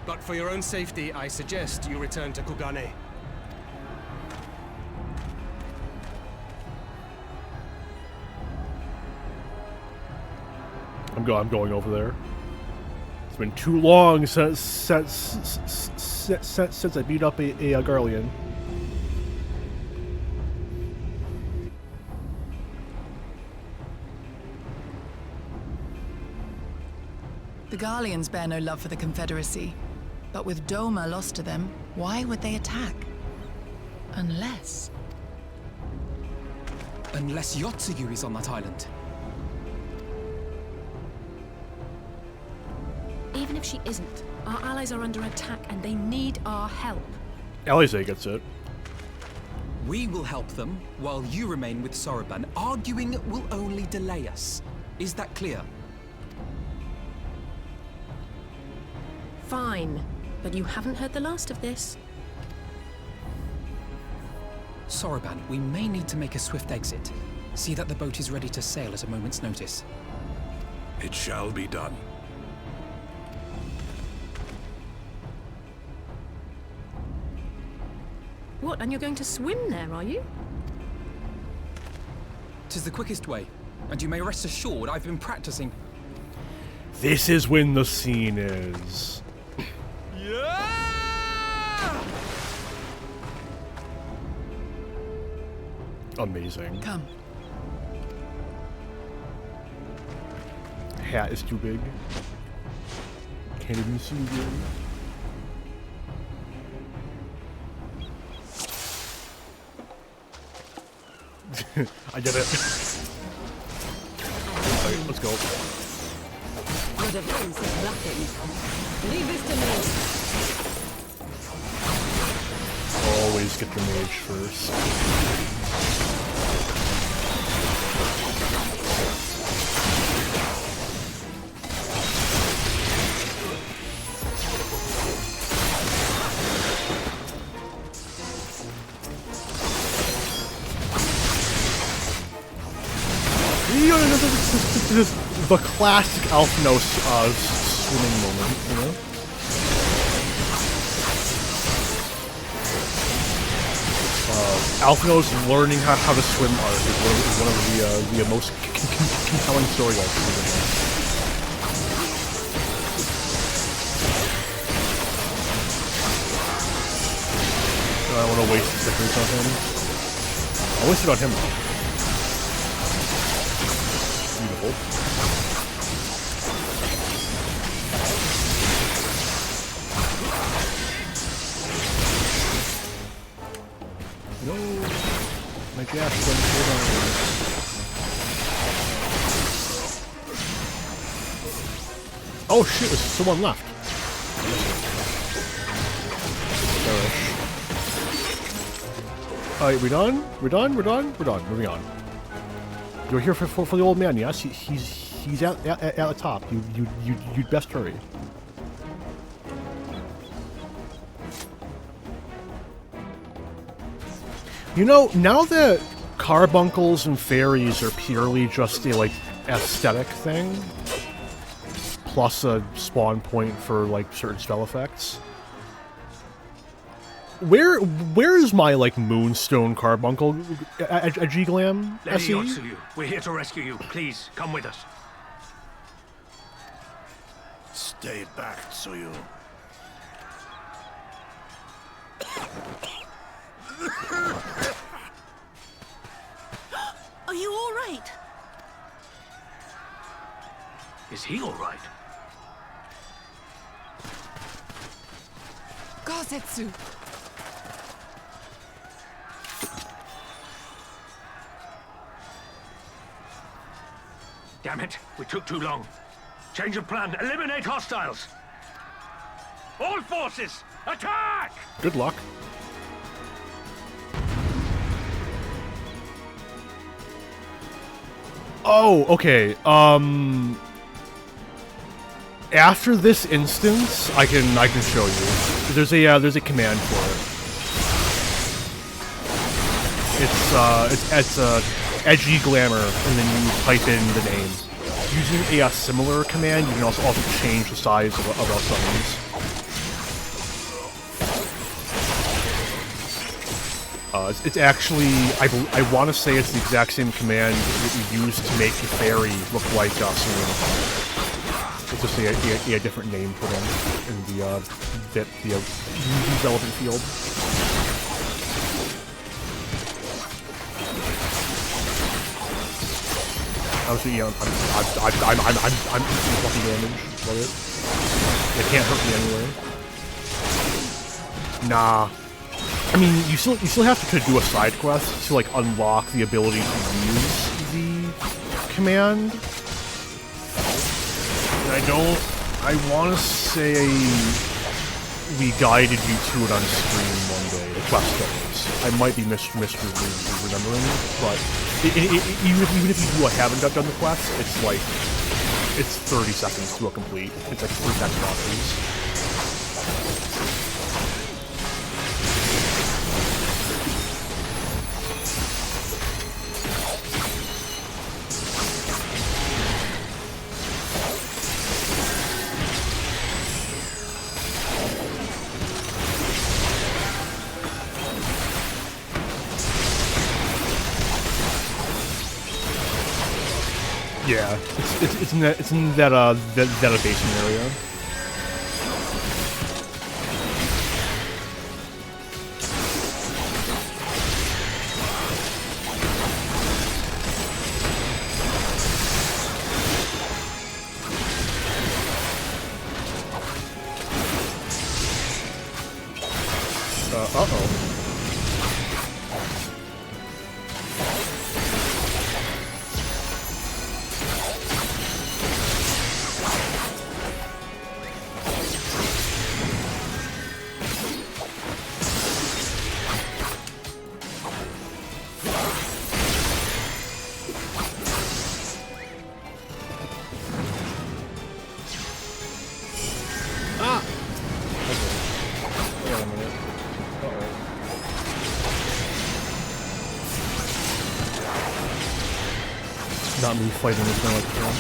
But for your own safety, I suggest you return to Kugane. I'm going over there. It's been too long since I beat up a Garlean. The Garleans bear no love for the Confederacy. But with Doma lost to them, why would they attack? Unless Yotsuyu is on that island. Even if she isn't, our allies are under attack and they need our help. Alize gets it. We will help them while you remain with Soroban. Arguing will only delay us. Is that clear? Fine, but you haven't heard the last of this. Soroban, we may need to make a swift exit. See that the boat is ready to sail at a moment's notice. It shall be done. What, and you're going to swim there, are you? 'Tis the quickest way, and you may rest assured I've been practicing. This is when the scene is. Yeah! Amazing. come. Hat is too big. Can't even see you. I did it. Alright, let's go. Your defense is lacking. Leave this to me. Always get the mage first. This is the classic Alphnos swimming moment, you know? Alphino's learning how to swim art is one of the most compelling story arcs. I don't want to waste stickers on him. I'll waste it on him though. Beautiful. No, my gas went down. Oh shit, there's someone left. Alright, we done? We're done? We're done? We're done. Moving on. You're here for the old man, yes? He's at the top. You'd best hurry. You know, now that carbuncles and fairies are purely just a, like, aesthetic thing, plus a spawn point for, like, certain spell effects, where is my, like, moonstone carbuncle, a G-Glam? Lady Yotsuyu, we're here to rescue you. Please, come with us. Stay back, Tsuyu. Are you all right? Is he all right? Gazetsu! Damn it, we took too long. Change of plan, eliminate hostiles! All forces, attack! Good luck. Oh, okay. After this instance, I can show you. There's a command for it. It's edgy glamour, and then you type in the name. Using a similar command, you can also change the size of our summons. It's actually, I want to say it's the exact same command that you use to make a fairy look like Serena. It's just a different name for them in the relevant field. Obviously, yeah, I'm fucking damage. Love it. It can't hurt me anyway. Nah. I mean, you still have to do a side quest to, like, unlock the ability to use the command. And I want to say we guided you to it on stream one day, the quest does. I might be misremembering, but even if you haven't done the quest, it's like, it's 30 seconds to a complete. It's like 3 text boxes. Yeah, it's in that basement area. Uh-oh. Not me fighting this one like before.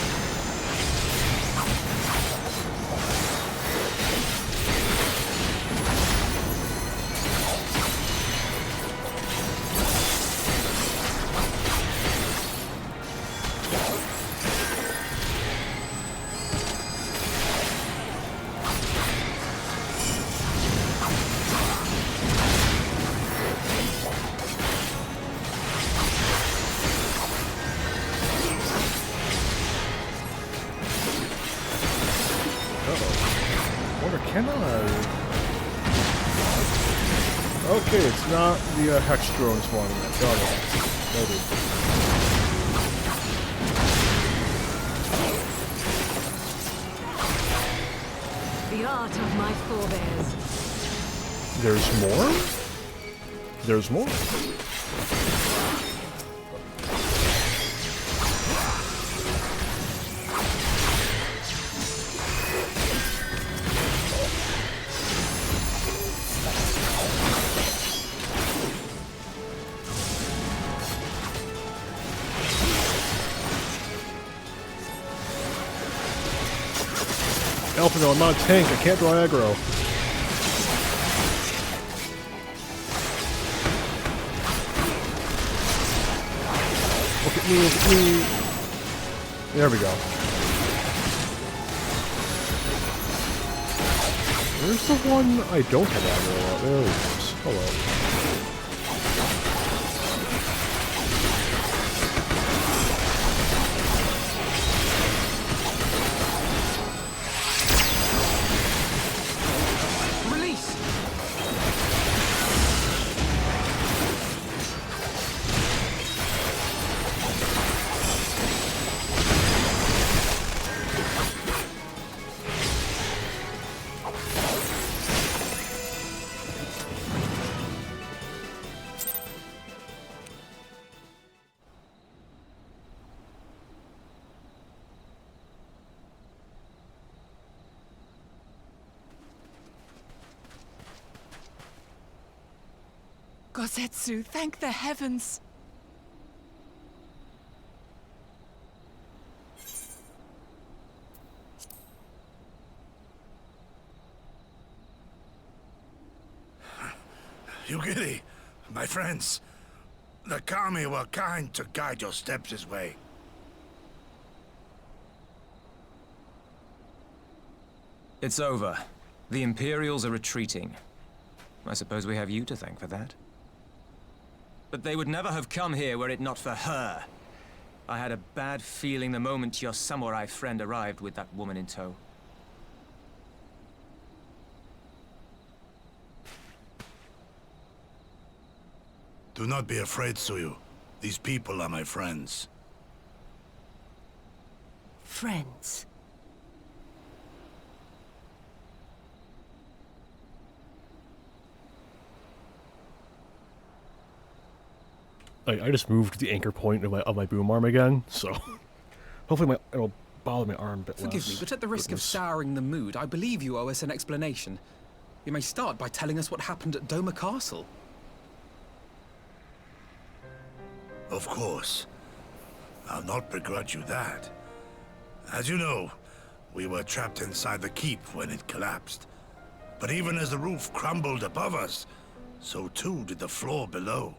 Okay, it's not the hex drone spawning that. Got it. Noted. The art of my forebears. There's more? There's more. Elfino, I'm not a tank. I can't draw aggro. Look at me, look at me. There we go. Where's the one I don't have aggro on? There he is. Hello. Gosetsu, thank the heavens! Yugiri, my friends, the Kami were kind to guide your steps this way. It's over. The Imperials are retreating. I suppose we have you to thank for that. But they would never have come here were it not for her. I had a bad feeling the moment your samurai friend arrived with that woman in tow. Do not be afraid, Suyu. These people are my friends. Friends. I just moved the anchor point of my boom arm again, so hopefully it'll bother my arm a bit less. Forgive me, but at the risk of souring the mood, I believe you owe us an explanation. You may start by telling us what happened at Doma Castle. Of course. I'll not begrudge you that. As you know, we were trapped inside the keep when it collapsed. But even as the roof crumbled above us, so too did the floor below.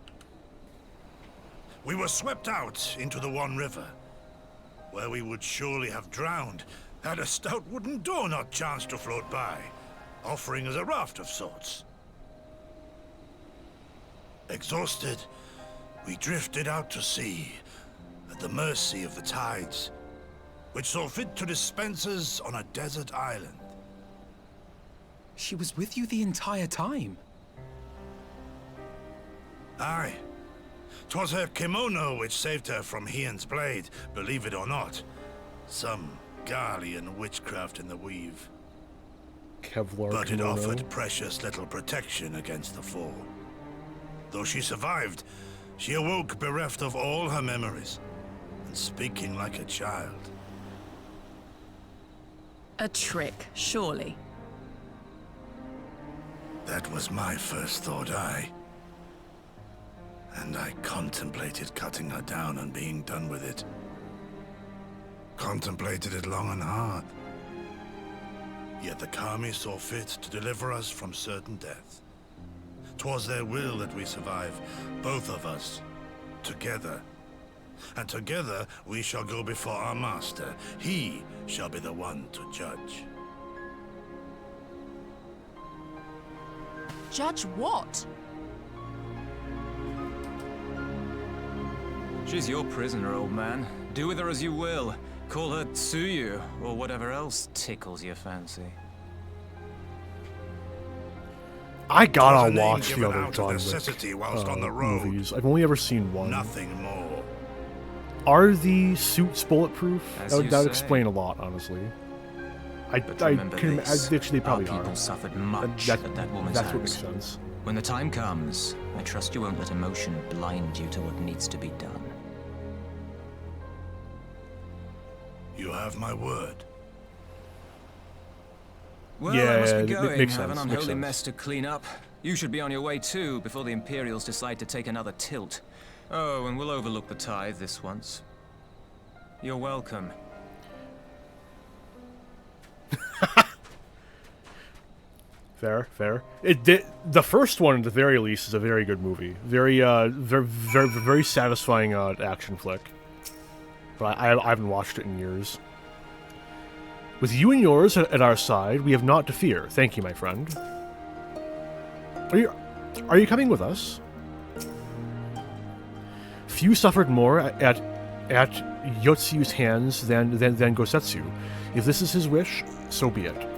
We were swept out into the One River, where we would surely have drowned had a stout wooden door not chanced to float by, offering us a raft of sorts. Exhausted, we drifted out to sea, at the mercy of the tides, which saw fit to dispense us on a desert island. She was with you the entire time? Aye. 'Twas her kimono which saved her from Hien's blade, believe it or not. Some Garlean witchcraft in the weave. Kevlar but it kimono. offered precious little protection against the fall. Though she survived, she awoke bereft of all her memories, and speaking like a child. A trick, surely. That was my first thought, aye. And I contemplated cutting her down and being done with it. Contemplated it long and hard. Yet the Kami saw fit to deliver us from certain death. 'Twas their will that we survive, both of us, together. And together we shall go before our master. He shall be the one to judge. Judge what? She's your prisoner, old man. Do with her as you will. Call her Tsuyu, or whatever else tickles your fancy. I gotta a name watch the given other out of John Wick necessity whilst on the road. movies. I've only ever seen one. Nothing more. Are the suits bulletproof? As That you would, that would say. explain a lot, honestly. But remember this, Actually, they our probably people are. suffered much That- at that woman's that's what hands. makes sense. When the time comes, I trust you won't let emotion blind you to what needs to be done. You have my word. Well, Yeah, I must be it going. makes I have an sense, makes unholy sense. mess to clean up. You should be on your way too, before the Imperials decide to take another tilt. Oh, and we'll overlook the tithe this once. You're welcome. Fair, fair. The first one, at the very least, is a very good movie. Very, very satisfying action flick. But I haven't watched it in years. With you and yours at our side, we have naught to fear. Thank you, my friend. Are you coming with us? Few suffered more at Yotsu's hands than Gosetsu. If this is his wish, so be it.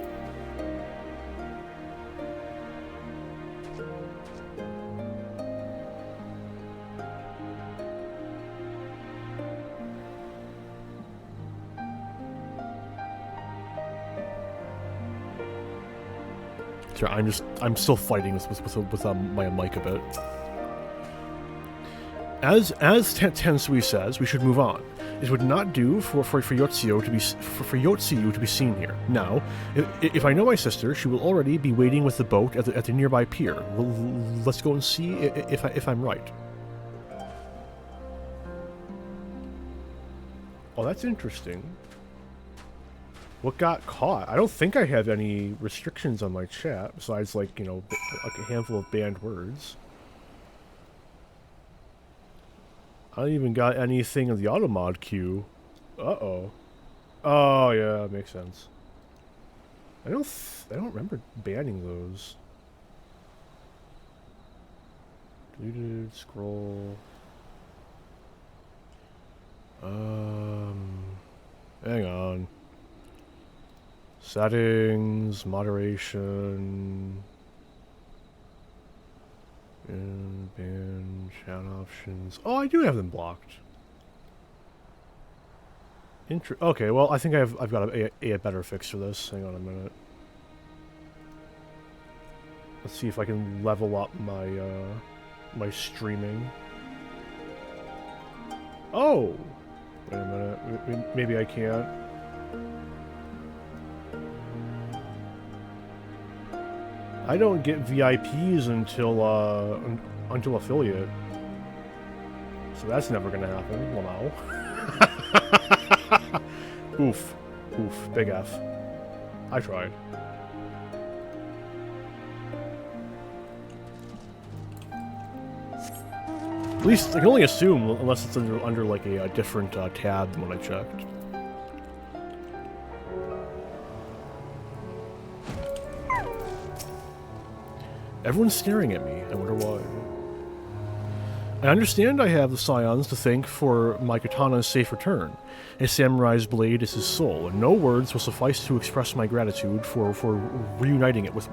Sure, I'm still fighting with my mic a bit. As Tensui says, we should move on. It would not do for Yotsuyo to be seen here. Now, if I know my sister, she will already be waiting with the boat at the nearby pier. Let's go and see if I'm right. Oh, that's interesting. What got caught? I don't think I have any restrictions on my chat, besides, like, you know, a handful of banned words. I don't even got anything in the automod queue. Uh-oh. Oh, yeah, makes sense. I don't remember banning those. Deleted, scroll. Hang on. Settings, moderation, and ban, chat options. Oh, I do have them blocked. Okay, well, I think I've got a better fix for this. Hang on a minute. Let's see if I can level up my my streaming. Oh, wait a minute. Maybe I can't. I don't get VIPs until affiliate, so that's never gonna happen. Well, now. Oof, big F. I tried. At least I can only assume, unless it's under like a different tab than when I checked. Everyone's staring at me. I wonder why. I understand I have the Scions to thank for my katana's safe return. A samurai's blade is his soul, and no words will suffice to express my gratitude for reuniting it with...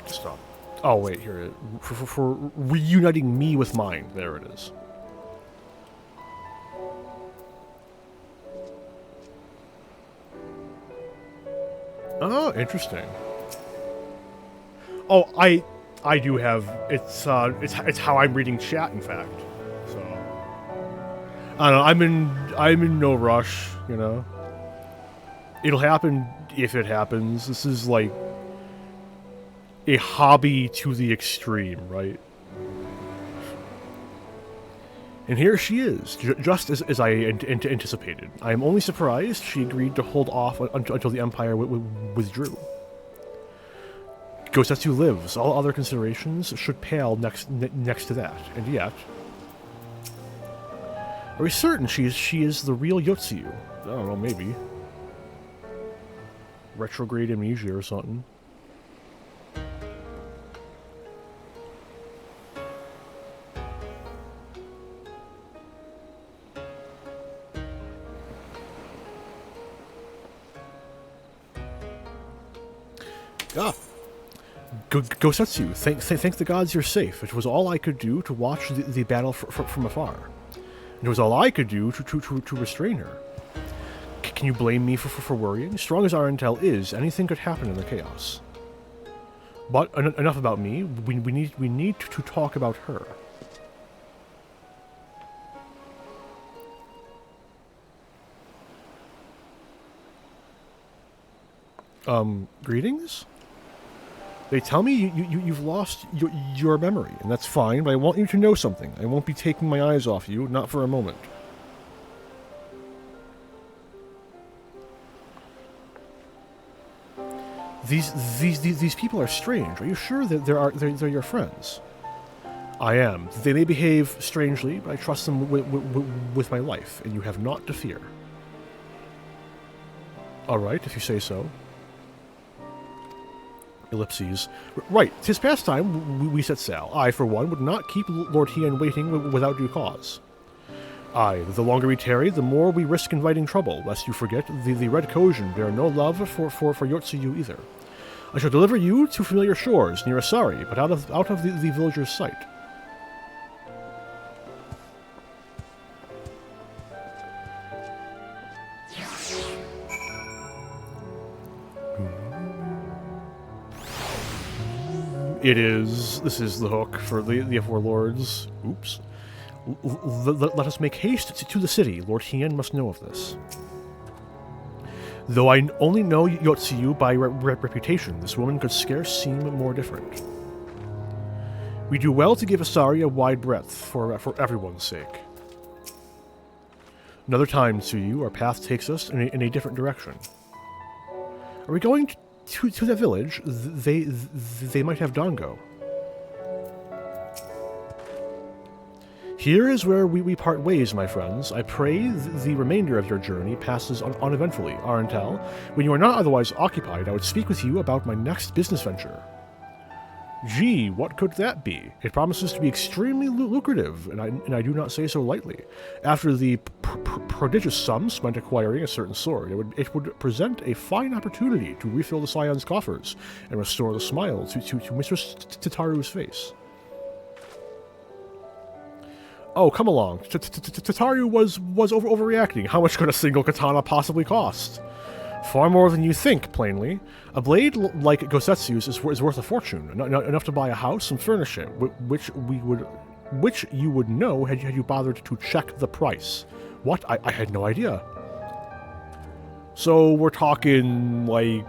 Stop. Oh, wait, here it is. For reuniting me with mine. There it is. Oh, interesting. Oh, I do have it's how I'm reading chat, in fact. So I don't know. I'm in no rush, you know. It'll happen if it happens. This is like a hobby to the extreme, right? And here she is, just as I anticipated. I am only surprised she agreed to hold off until the Empire withdrew. Gosetsu lives. All other considerations should pale next to that. And yet... Are we certain she is the real Yotsuyu? I don't know, maybe. Retrograde amnesia or something. Ah. Gosetsu, thank the gods you're safe. It was all I could do to watch the battle from afar. It was all I could do to restrain her. Can you blame me for worrying? Strong as our intel is, anything could happen in the chaos. But enough about me. We need to talk about her. Greetings? They tell me you've lost your memory, and that's fine, but I want you to know something. I won't be taking my eyes off you, not for a moment. These people are strange. Are you sure that they're your friends? I am. They may behave strangely, but I trust them with my life, and you have naught to fear. All right, if you say so. Ellipses. Right, 'tis past time we set sail. I, for one, would not keep Lord Hien waiting without due cause. Aye, the longer we tarry, the more we risk inviting trouble, lest you forget the Red Kojin bear no love for Yotsuyu either. I shall deliver you to familiar shores near Asari, but out of the villager's sight. This is the hook for the Four Lords. Oops. Let us make haste to the city. Lord Hien must know of this. Though I only know Yotsuyu by reputation, this woman could scarce seem more different. We do well to give Asari a wide breadth for everyone's sake. Another time, Tsuyu, our path takes us in a different direction. Are we going to the village? They might have Dango. Here is where we part ways, my friends. I pray the remainder of your journey passes uneventfully. Arentel, when you are not otherwise occupied, I would speak with you about my next business venture. Gee, what could that be? It promises to be extremely lucrative, and I do not say so lightly. After the prodigious sum spent acquiring a certain sword, it would present a fine opportunity to refill the Scion's coffers and restore the smile to Mistress Tataru's face. Oh, come along. Tataru was overreacting. How much could a single katana possibly cost? Far more than you think, plainly. A blade like Gosetsu's is worth a fortune, enough to buy a house and furnish it, which you would know had you bothered to check the price. What? I had no idea. So we're talking like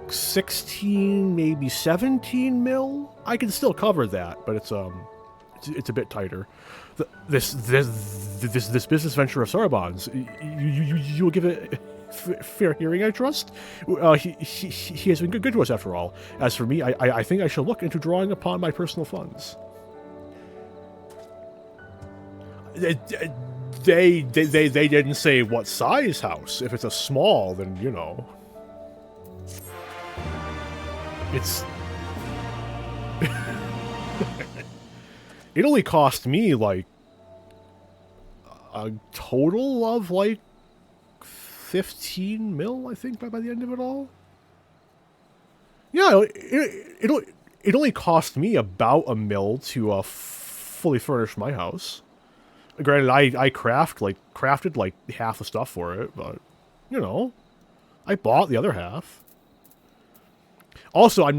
16, maybe 17 mil? I can still cover that, but it's a bit tighter. This business venture of Sarabon's, you will give it fair hearing, I trust? He has been good to us, after all. As for me, I think I shall look into drawing upon my personal funds. They didn't say what size house. If it's a small, then, you know. It's... It only cost me, like, a total of, like, 15 mil, I think, by the end of it all. Yeah, it only cost me about $1 mil to fully furnish my house. Granted, I crafted like half the stuff for it, but you know, I bought the other half. Also, I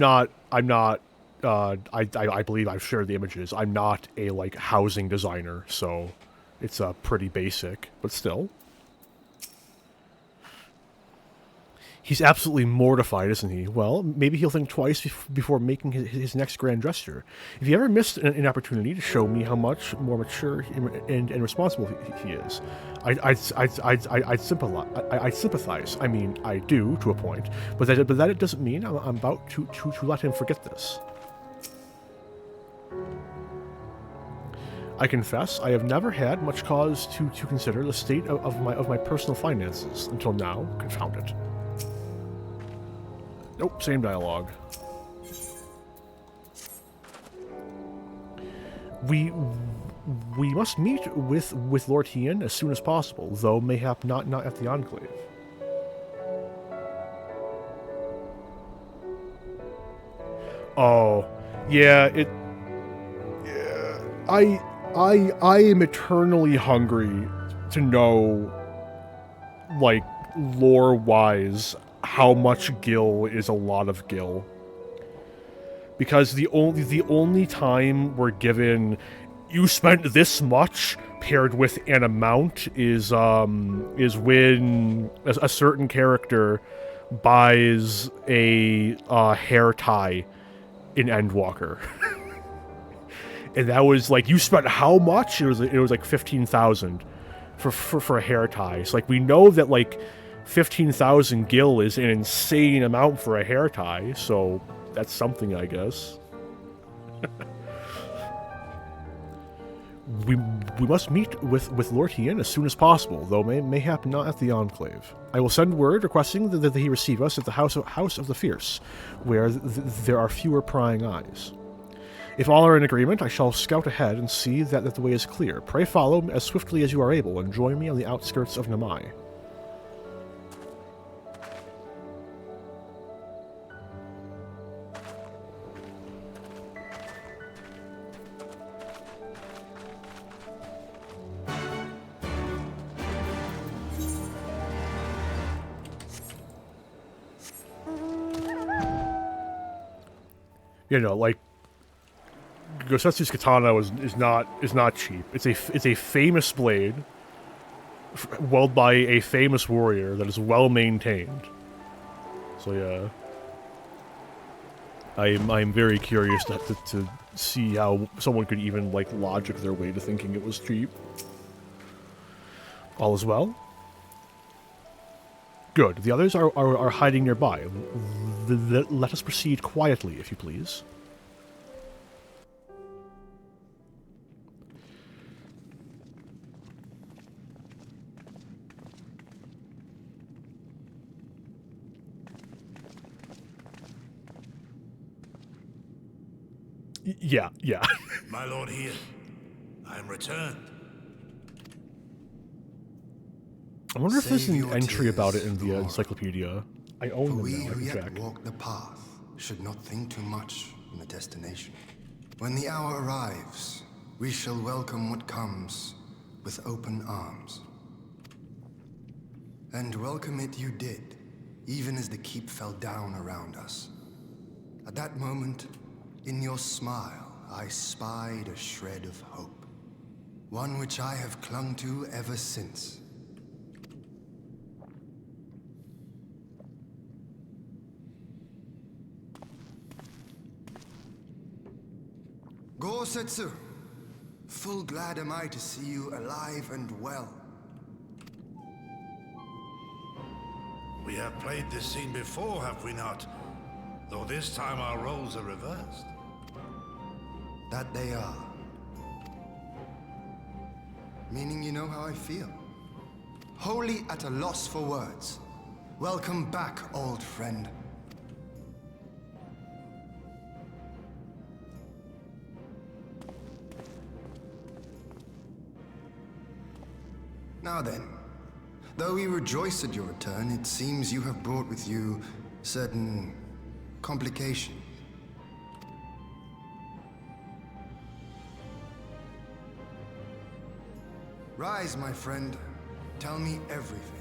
believe I've shared the images. I'm not a like housing designer, so it's pretty basic, but still. He's absolutely mortified, isn't he? Well, maybe he'll think twice before making his next grand gesture. If he ever missed an opportunity to show me how much more mature and responsible he is, I'd sympathize. I mean, I do to a point, but that doesn't mean I'm about to let him forget this. I confess, I have never had much cause to consider the state of my personal finances until now. Confound it. Nope, same dialogue. We must meet with Lord Hien as soon as possible, though mayhap not at the Enclave. Oh, yeah. Yeah, I am eternally hungry to know, like, lore-wise, how much gil is a lot of gil. Because the only time we're given, you spent this much paired with an amount is when a certain character buys a hair tie in Endwalker. And that was like, you spent how much? It was like 15,000 for a hair tie. So like, we know that like 15,000 gil is an insane amount for a hair tie, so that's something, I guess. We must meet with Lord Hien as soon as possible, though mayhap not at the Enclave. I will send word requesting that he receive us at the House of the Fierce, where there are fewer prying eyes. If all are in agreement, I shall scout ahead and see that the way is clear. Pray follow as swiftly as you are able, and join me on the outskirts of Namai. You know, like, Gosetsu's katana is not cheap. It's a famous blade, wielded by a famous warrior that is well maintained. So yeah, I'm very curious to see how someone could even like logic their way to thinking it was cheap. All is well. Good. The others are hiding nearby. Let us proceed quietly, if you please. Yeah. My lord here, I am returned. I wonder if there's an entry about it in the encyclopedia. I own them now, I can check. Walk the path should not think too much on the destination. When the hour arrives, we shall welcome what comes with open arms. And welcome it you did, even as the keep fell down around us. At that moment, in your smile, I spied a shred of hope. One which I have clung to ever since. Gosetsu, full glad am I to see you alive and well. We have played this scene before, have we not? Though this time our roles are reversed. That they are. Meaning you know how I feel. Wholly at a loss for words. Welcome back, old friend. Now then, though we rejoice at your return, it seems you have brought with you certain complications. Rise, my friend. Tell me everything.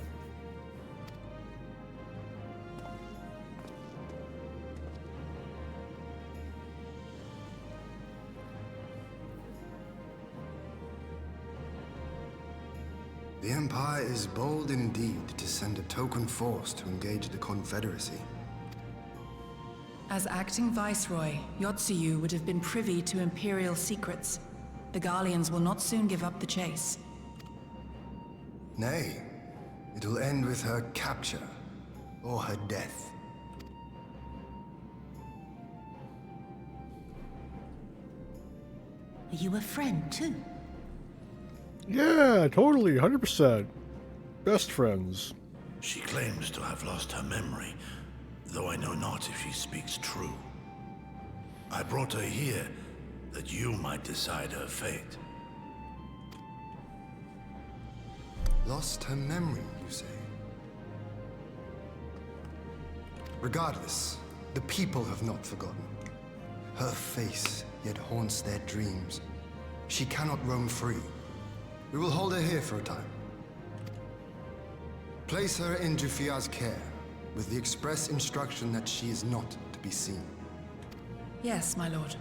The Empire is bold indeed to send a token force to engage the Confederacy. As acting Viceroy, Yotsuyu would have been privy to Imperial secrets. The Garleans will not soon give up the chase. Nay, it will end with her capture, or her death. Are you a friend, too? Yeah, totally, 100%. Best friends. She claims to have lost her memory, though I know not if she speaks true. I brought her here that you might decide her fate. Lost her memory, you say? Regardless, the people have not forgotten. Her face yet haunts their dreams. She cannot roam free. We will hold her here for a time. Place her in Jufia's care, with the express instruction that she is not to be seen. Yes, my lord.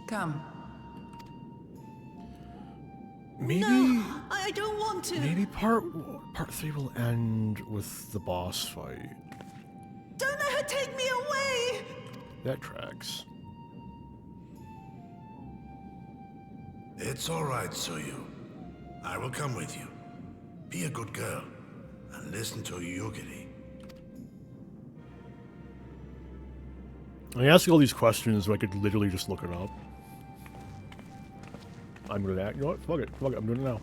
Come. Maybe... No, I don't want to. Maybe part 3 will end with the boss fight. Don't let her take me away! That tracks. It's all right, Soyu. I will come with you. Be a good girl and listen to Yugiri. I ask all these questions so I could literally just look it up. I'm gonna act. You know what? Fuck it. Fuck it. I'm doing it now.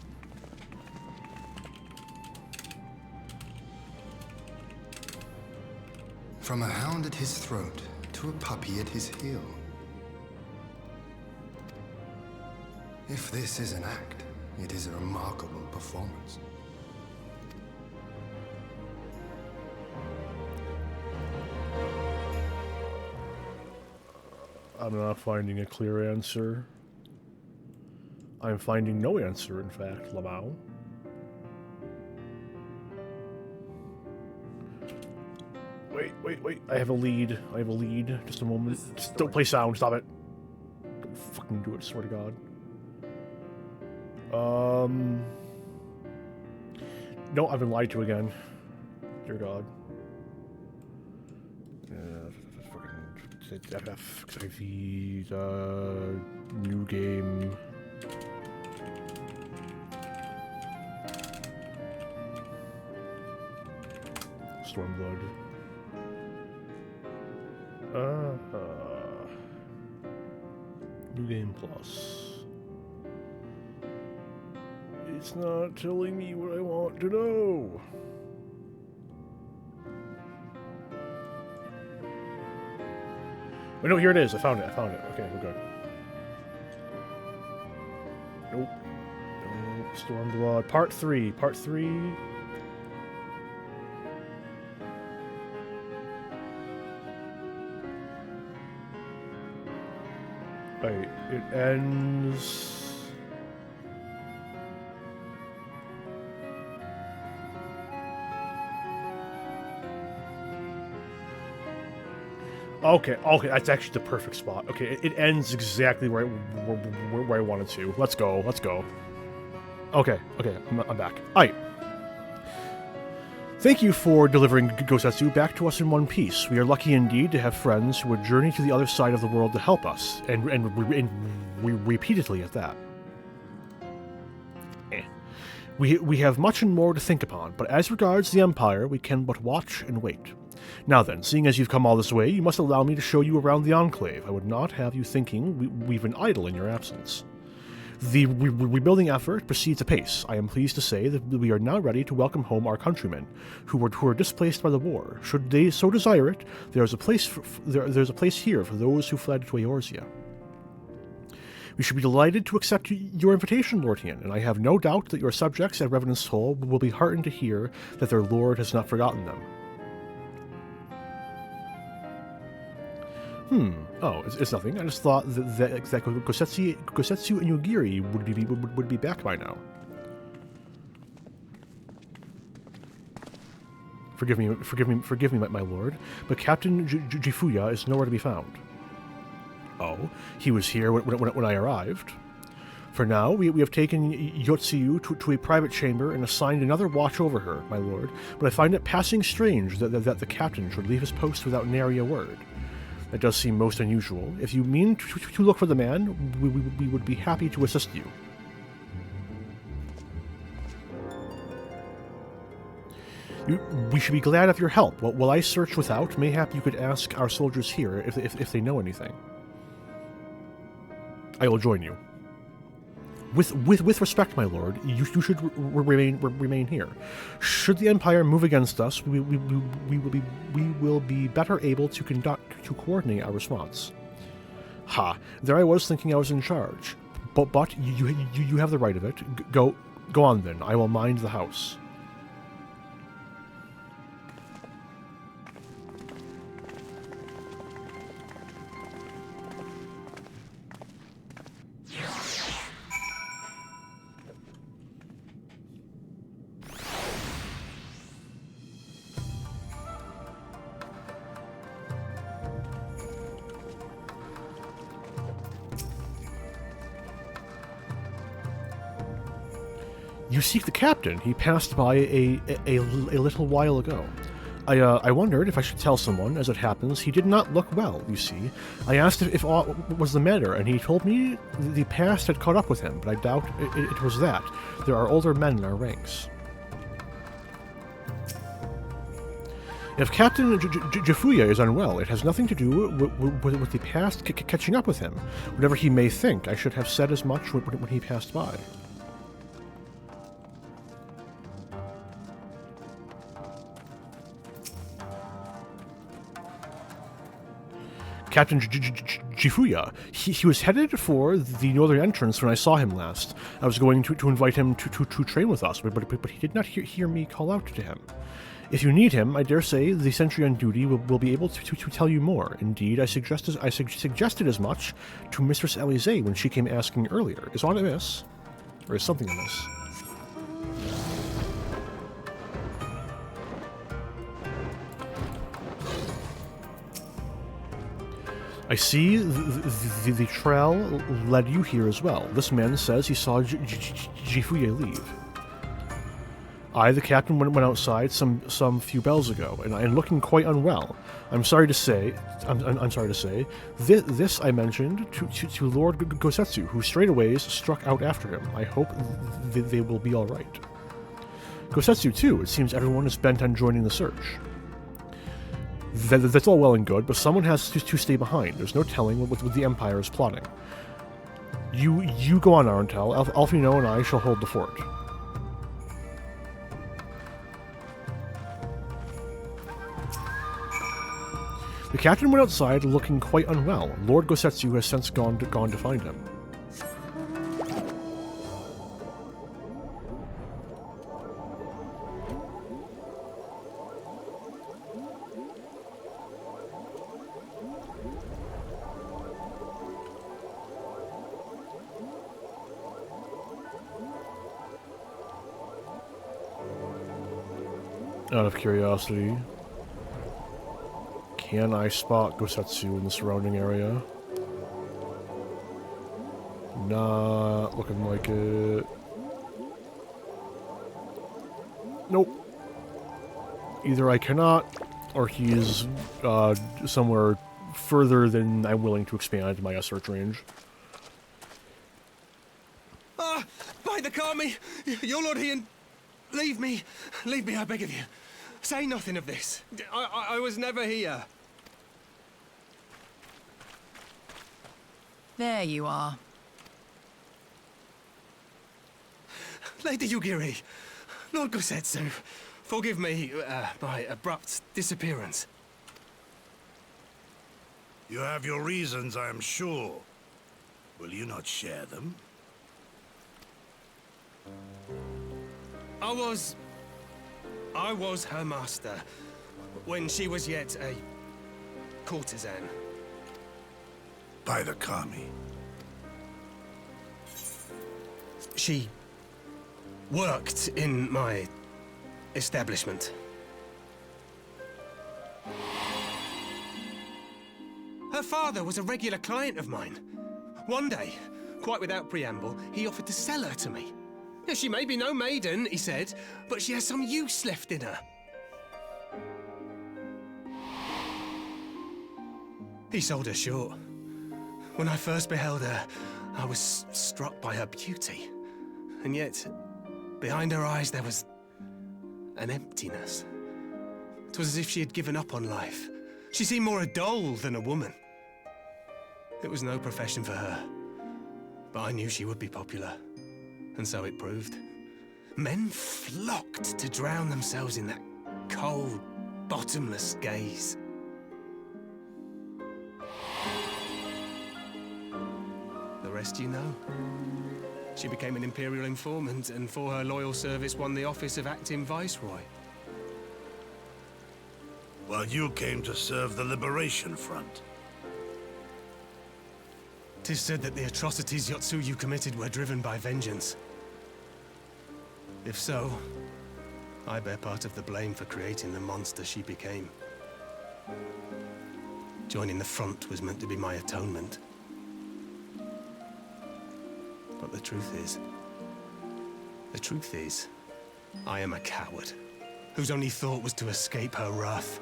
From a hound at his throat to a puppy at his heel. If this is an act, it is a remarkable performance. I'm not finding a clear answer. I'm finding no answer, in fact, Lamau. Wait. I have a lead. Just a moment. Just don't play sound. Stop it. Don't fucking do it, swear to God. No, I've been lied to again. Dear God. New game. Stormblood. New game plus. It's not telling me what I want to know. Wait, no, here it is. I found it. Okay, we're good. Nope. Stormblood. Part 3. Wait, it ends... Okay, that's actually the perfect spot. Okay, it ends exactly where I wanted to. Let's go. Okay, I'm back. Alright. Thank you for delivering Gosetsu back to us in one piece. We are lucky indeed to have friends who would journey to the other side of the world to help us, and repeatedly at that. We have much and more to think upon, but as regards the Empire, we can but watch and wait. Now then, seeing as you've come all this way, you must allow me to show you around the Enclave. I would not have you thinking we've been idle in your absence. The rebuilding effort proceeds apace. I am pleased to say that we are now ready to welcome home our countrymen, who were displaced by the war. Should they so desire it, there's a place here for those who fled to Eorzea. We should be delighted to accept your invitation, Lord Hien, and I have no doubt that your subjects at Revenant's Hall will be heartened to hear that their lord has not forgotten them. Oh, it's nothing. I just thought that Gosetsu and Yugiri would be back by now. Forgive me, my lord, but Captain Jifuya is nowhere to be found. Oh, he was here when I arrived. For now, we have taken Yotsuyu to a private chamber and assigned another watch over her, my lord, but I find it passing strange that the captain should leave his post without nary a word. That does seem most unusual. If you mean to look for the man, we would be happy to assist you. We should be glad of your help. While I search without, mayhap you could ask our soldiers here if they know anything. I will join you. With respect, my lord, you should remain here. Should the Empire move against us, we will be better able to coordinate our response. Ha! There I was thinking I was in charge, but you have the right of it. Go on then. I will mind the house. You seek the captain. He passed by a little while ago. I wondered if I should tell someone. As it happens, he did not look well, you see. I asked if aught was the matter, and he told me the past had caught up with him, but I doubt it was that. There are older men in our ranks. If Captain Jifuya is unwell, it has nothing to do with the past catching up with him. Whatever he may think, I should have said as much when he passed by. Captain Jifuya. He was headed for the northern entrance when I saw him last. I was going to invite him to train with us, but he did not hear me call out to him. If you need him, I dare say the sentry on duty will be able to tell you more. Indeed, I suggested as much to Mistress Alize when she came asking earlier. Is aught amiss? Or is something amiss? I see the trail led you here as well. This man says he saw Jifuye leave. I, the captain, went outside some few bells ago, and looking quite unwell. I'm sorry to say, this I mentioned to Lord Gosetsu, who straightways struck out after him. I hope they will be all right. Gosetsu too. It seems everyone is bent on joining the search. That's all well and good, but someone has to stay behind. There's no telling what the Empire is plotting. You go on, Arentel. Alfino and I shall hold the fort. The captain went outside looking quite unwell. Lord Gosetsu has since gone to find him. Out of curiosity, can I spot Gosetsu in the surrounding area? Not looking like it. Nope. Either I cannot, or he's somewhere further than I'm willing to expand my search range. Ah! By the Kami! Your Lord Ian! Leave me, I beg of you. Say nothing of this. I was never here. There you are. Lady Yugiri, Lord Gosetsu, forgive me my abrupt disappearance. You have your reasons, I am sure. Will you not share them? I was her master when she was yet a courtesan. By the Kami. She worked in my establishment. Her father was a regular client of mine. One day, quite without preamble, he offered to sell her to me. Yeah, she may be no maiden, he said, but she has some use left in her. He sold her short. When I first beheld her, I was struck by her beauty. And yet, behind her eyes there was an emptiness. It was as if she had given up on life. She seemed more a doll than a woman. It was no profession for her, but I knew she would be popular. And so it proved. Men flocked to drown themselves in that cold, bottomless gaze. The rest you know. She became an Imperial informant, and for her loyal service won the office of acting Viceroy. While you came to serve the Liberation Front. 'Tis said that the atrocities Yotsuyu committed were driven by vengeance. If so, I bear part of the blame for creating the monster she became. Joining the front was meant to be my atonement. But the truth is, The truth is, I am a coward, whose only thought was to escape her wrath.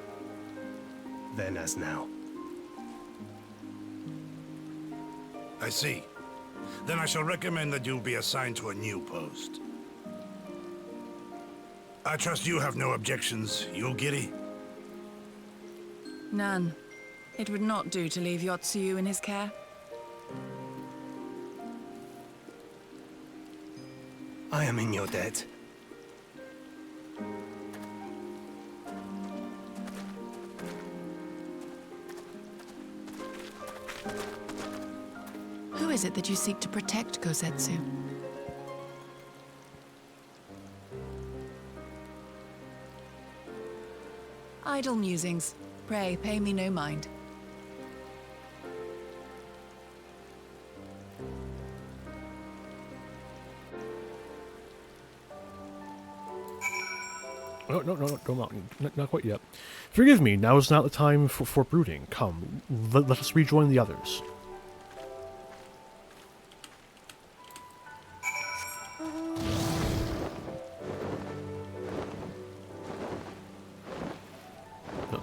Then as now. I see. Then I shall recommend that you be assigned to a new post. I trust you have no objections, Yulgiri? None. It would not do to leave Yotsuyu in his care. I am in your debt. Who is it that you seek to protect, Kosetsu? Idle musings. Pray, pay me no mind. No, not quite yet. Forgive me, now is not the time for brooding. Come, let us rejoin the others.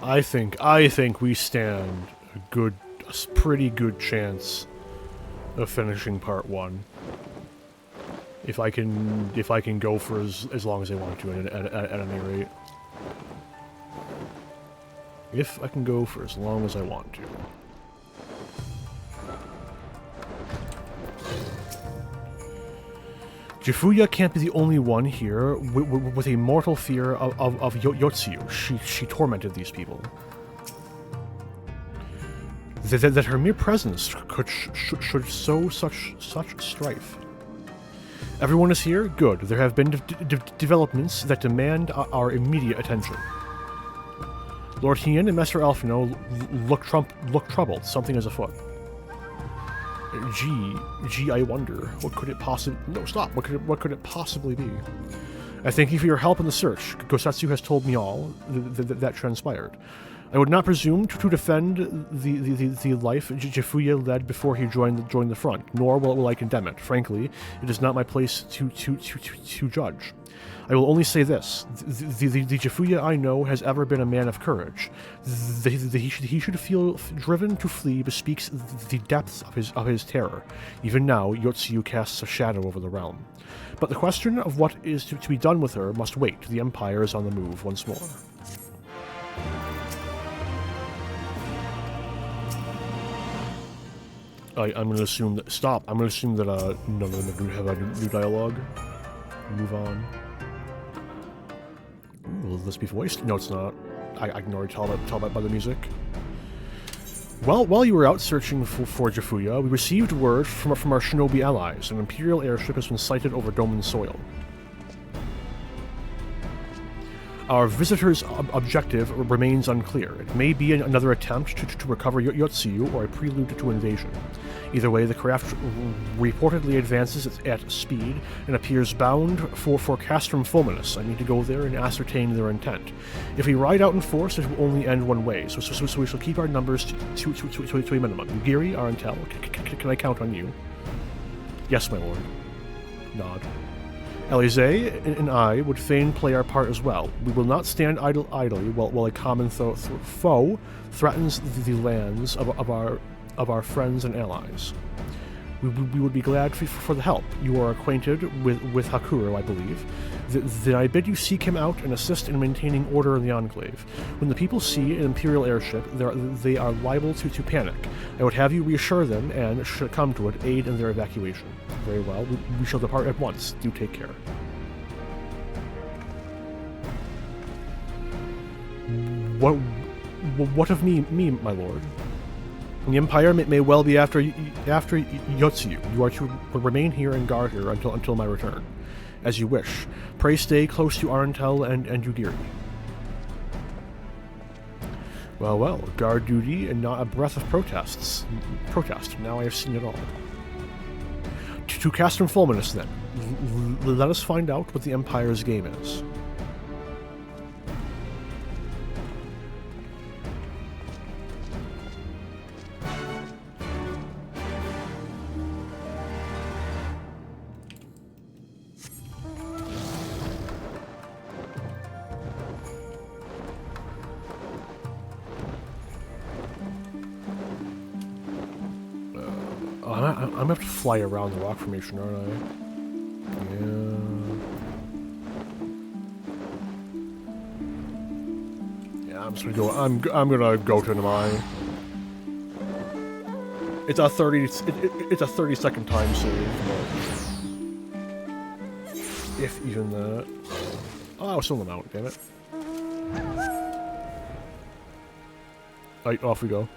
I think we stand a pretty good chance of finishing part 1. If I can go for as long as I want to at any rate. If I can go for as long as I want to. Jifuya can't be the only one here with a mortal fear of Yotsuyu. She tormented these people. That her mere presence should sow such strife. Everyone is here? Good. There have been developments that demand our immediate attention. Lord Hien and Master Alphino look troubled. Something is afoot. Gee, I wonder, what could it possibly... No, stop! What could it possibly be? I thank you for your help in the search. Gosetsu has told me all that transpired. I would not presume to defend the life Jifuya led before he joined the front, nor will I condemn it. Frankly, it is not my place to judge. I will only say this: the Jifuya I know has ever been a man of courage. He should feel driven to flee bespeaks the depths of his terror. Even now, Yotsuyu casts a shadow over the realm. But the question of what is to be done with her must wait. The Empire is on the move once more. I'm going to assume that... Stop. I'm going to assume that none of them are going to have a new dialogue. Move on. Ooh, will this be voiced? No, it's not. I can already tell that by the music. Well, while you were out searching for Jifuya, we received word from our shinobi allies. An Imperial airship has been sighted over Doman soil. Our visitor's objective remains unclear. It may be another attempt to recover Yotsuyu or a prelude to invasion. Either way, the craft reportedly advances at speed and appears bound for Castrum Fulminus. I need to go there and ascertain their intent. If we ride out in force, it will only end one way, so we shall keep our numbers to a minimum. Yugiri, our intel, can I count on you? Yes, my lord. Nod. Elise and I would fain play our part as well. We will not stand idly while a common foe threatens the lands of our friends and allies. We would be glad for the help. You are acquainted with Hakuro, I believe. Then I bid you seek him out and assist in maintaining order in the Enclave. When the people see an Imperial airship, they are liable to panic. I would have you reassure them and, should it come to it, aid in their evacuation. Very well. We shall depart at once. Do take care. What of me, my lord? The Empire may well be after Yotsuyu. You are to remain here and guard her until my return. As you wish. Pray stay close to Arentel and Yugiri. Well, guard duty and not a breath of protest. Now I have seen it all. To Castrum Fulminus, then. Let us find out what the Empire's game is. I'm gonna have to fly around the rock formation, aren't I? Yeah. Yeah, I'm just gonna go. I'm gonna go to the mine. It's a 30. It's a 30-second time save, but if even that. Oh, I was still in the mountain. Damn it! Right, off we go.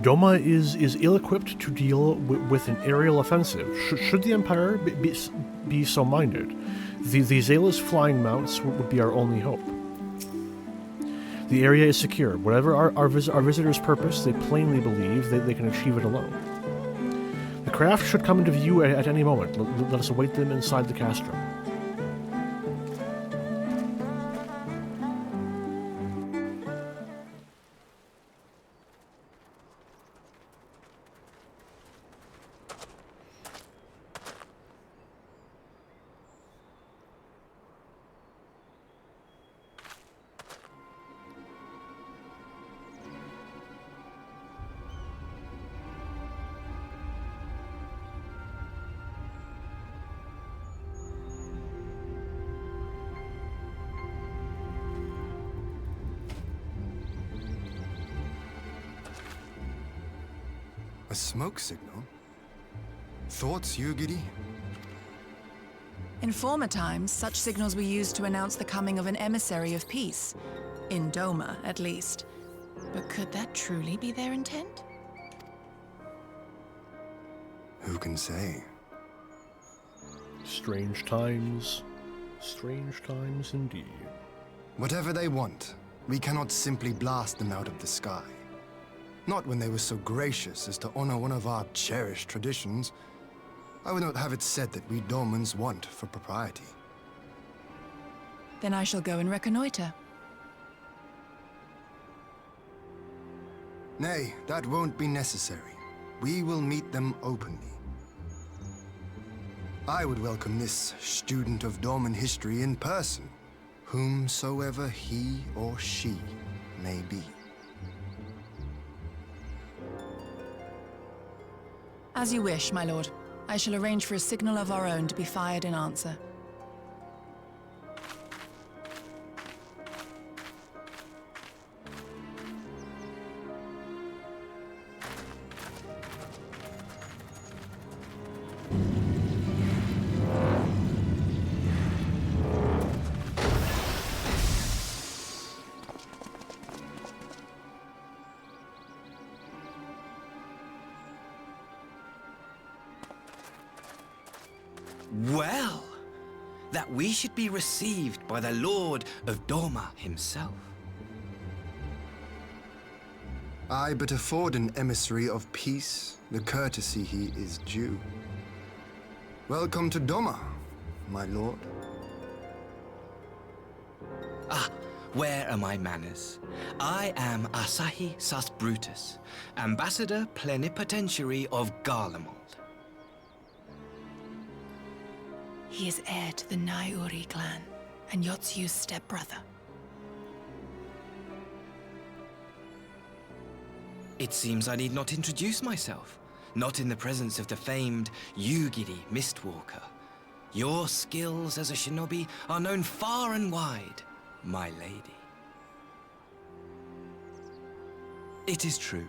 Doma is ill-equipped to deal with an aerial offensive, should the Empire be so minded. The Zayla's flying mounts would be our only hope. The area is secure. Whatever our visitors' purpose, they plainly believe they can achieve it alone. The craft should come into view at any moment. Let us await them inside the castrum. A smoke signal? Thoughts, Yugiri? In former times, such signals were used to announce the coming of an emissary of peace. In Doma, at least. But could that truly be their intent? Who can say? Strange times indeed. Whatever they want, we cannot simply blast them out of the sky. Not when they were so gracious as to honor one of our cherished traditions. I would not have it said that we Domans want for propriety. Then I shall go and reconnoiter. Nay, that won't be necessary. We will meet them openly. I would welcome this student of Doman history in person, whomsoever he or she may be. As you wish, my lord. I shall arrange for a signal of our own to be fired in answer. Well, that we should be received by the Lord of Doma himself. I but afford an emissary of peace the courtesy he is due. Welcome to Doma, my lord. Ah, where are my manners? I am Asahi Sus Brutus, Ambassador Plenipotentiary of Garlemald. He is heir to the Naiuri clan, and Yotsu's stepbrother. It seems I need not introduce myself, not in the presence of the famed Yugiri Mistwalker. Your skills as a shinobi are known far and wide, my lady. It is true.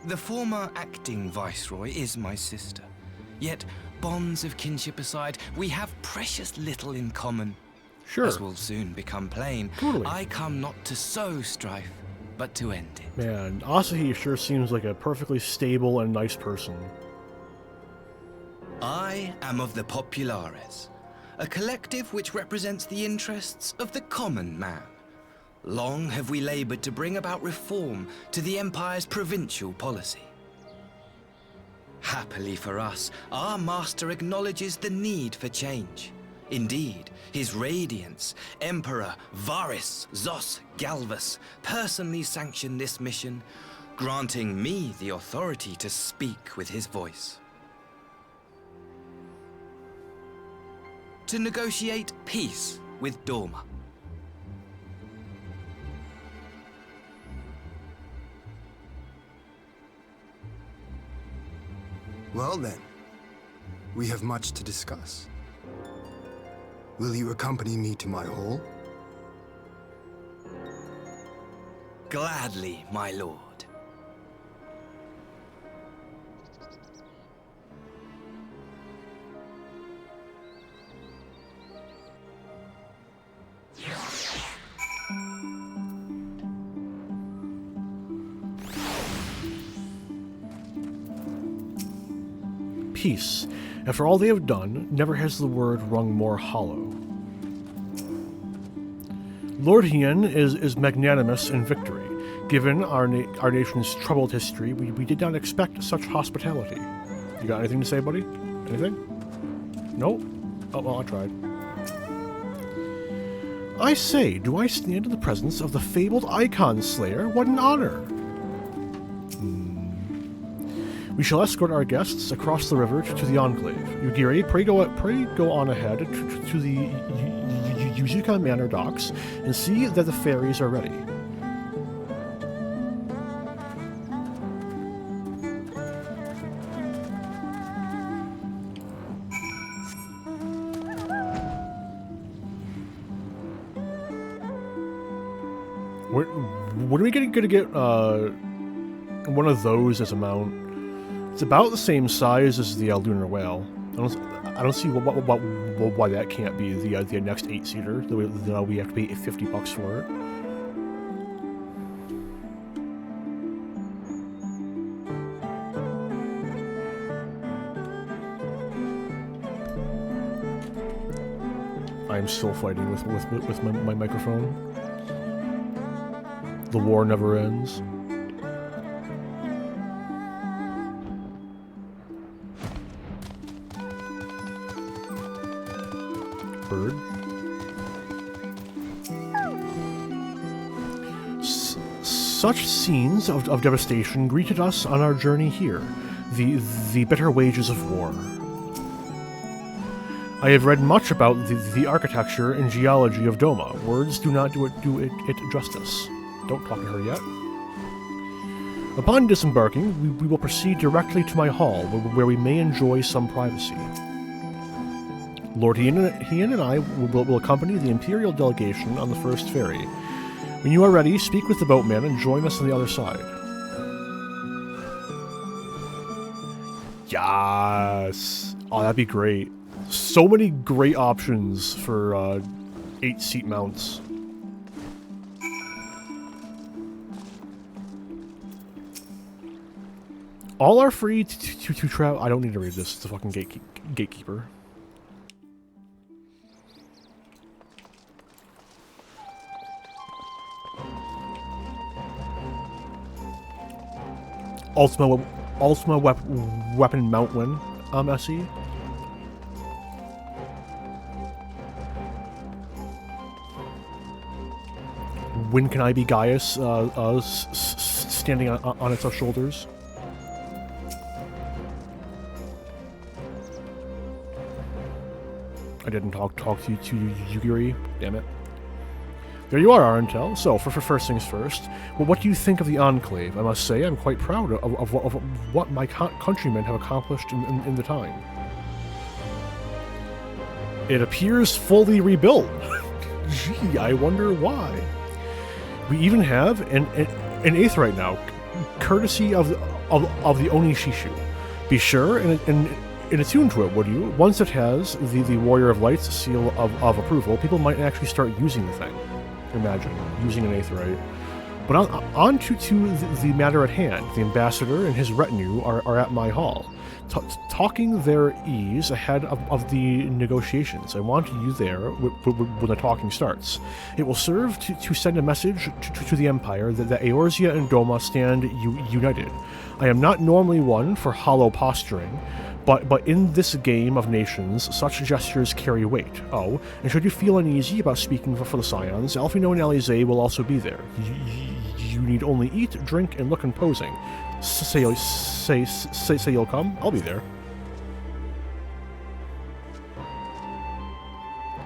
The former acting viceroy is my sister. Yet, bonds of kinship aside, we have precious little in common. Sure. As will soon become plain, Totally. I come not to sow strife, but to end it. Man, Asahi sure seems like a perfectly stable and nice person. I am of the Populares. a collective which represents the interests of the common man. Long have we labored to bring about reform to the Empire's provincial policy. Happily for us, our master acknowledges the need for change. Indeed, His Radiance, Emperor Varys Zos Galvus, personally sanctioned this mission, granting me the authority to speak with his voice. To negotiate peace with Dorma. Well then, we have much to discuss. Will you accompany me to my hall? Gladly, my lord. Peace. After all they have done, never has the word rung more hollow. Lord Hien is magnanimous in victory. Given our nation's troubled history, we did not expect such hospitality. You got anything to say, buddy? Anything? Nope? Oh, well, I tried. I say, do I stand in the presence of the fabled Icon Slayer? What an honor! We shall escort our guests across the river to the Enclave. Yugiri, pray go on ahead to the Yuzuka Manor docks and see that the ferries are ready. When are we going to get one of those as a mount? It's about the same size as the Lunar Whale. I don't see why that can't be the next 8-seater. That we have to pay $50 for it. I'm still fighting with my microphone. The war never ends. Bird. Such scenes of devastation greeted us on our journey here, the bitter wages of war. I have read much about the architecture and geology of Doma. Words do not do it justice. Don't talk to her yet. Upon disembarking, we will proceed directly to my hall, where we may enjoy some privacy. Lord Hien and I will accompany the Imperial delegation on the first ferry. When you are ready, speak with the boatman and join us on the other side. Yes! Oh, that'd be great. So many great options for 8-seat mounts. All are free to travel. I don't need to read this. It's a fucking gatekeeper. Ultima weapon mount win, SE. When can I be Gaius standing on its shoulders? I didn't talk to Yugiri. Damn it. There you are, Arentel. So, for first things first, well, what do you think of the Enclave? I must say, I'm quite proud of what my countrymen have accomplished in the time. It appears fully rebuilt. Gee, I wonder why. We even have an Aetheryte now, courtesy of the Onishishu. Be sure and attune to it, would you? Once it has the Warrior of Light's seal of approval, people might actually start using the thing. Imagine, using an Aetheryte. But on to the matter at hand. The ambassador and his retinue are at my hall. talking their ease ahead of the negotiations. I want you there when the talking starts. It will serve to send a message to the Empire that Eorzea and Doma stand united. I am not normally one for hollow posturing, but in this game of nations, such gestures carry weight. Oh, and should you feel uneasy about speaking for the Scions, Alphino and Alize will also be there. You need only eat, drink, and look imposing. Say you'll come, I'll be there.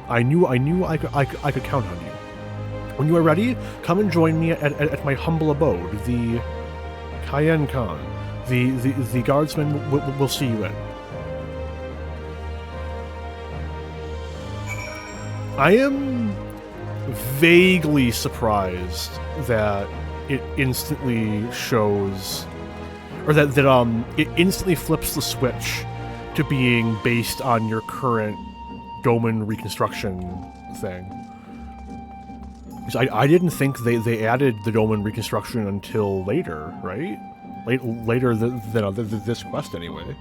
I knew I could count on you. When you are ready, come and join me at my humble abode, the Cayenne Khan. The guardsmen will see you in. I am vaguely surprised that it instantly shows, or that it instantly flips the switch to being based on your current Doman reconstruction thing. Because I didn't think they added the Doman reconstruction until later, right? Later than this quest, anyway.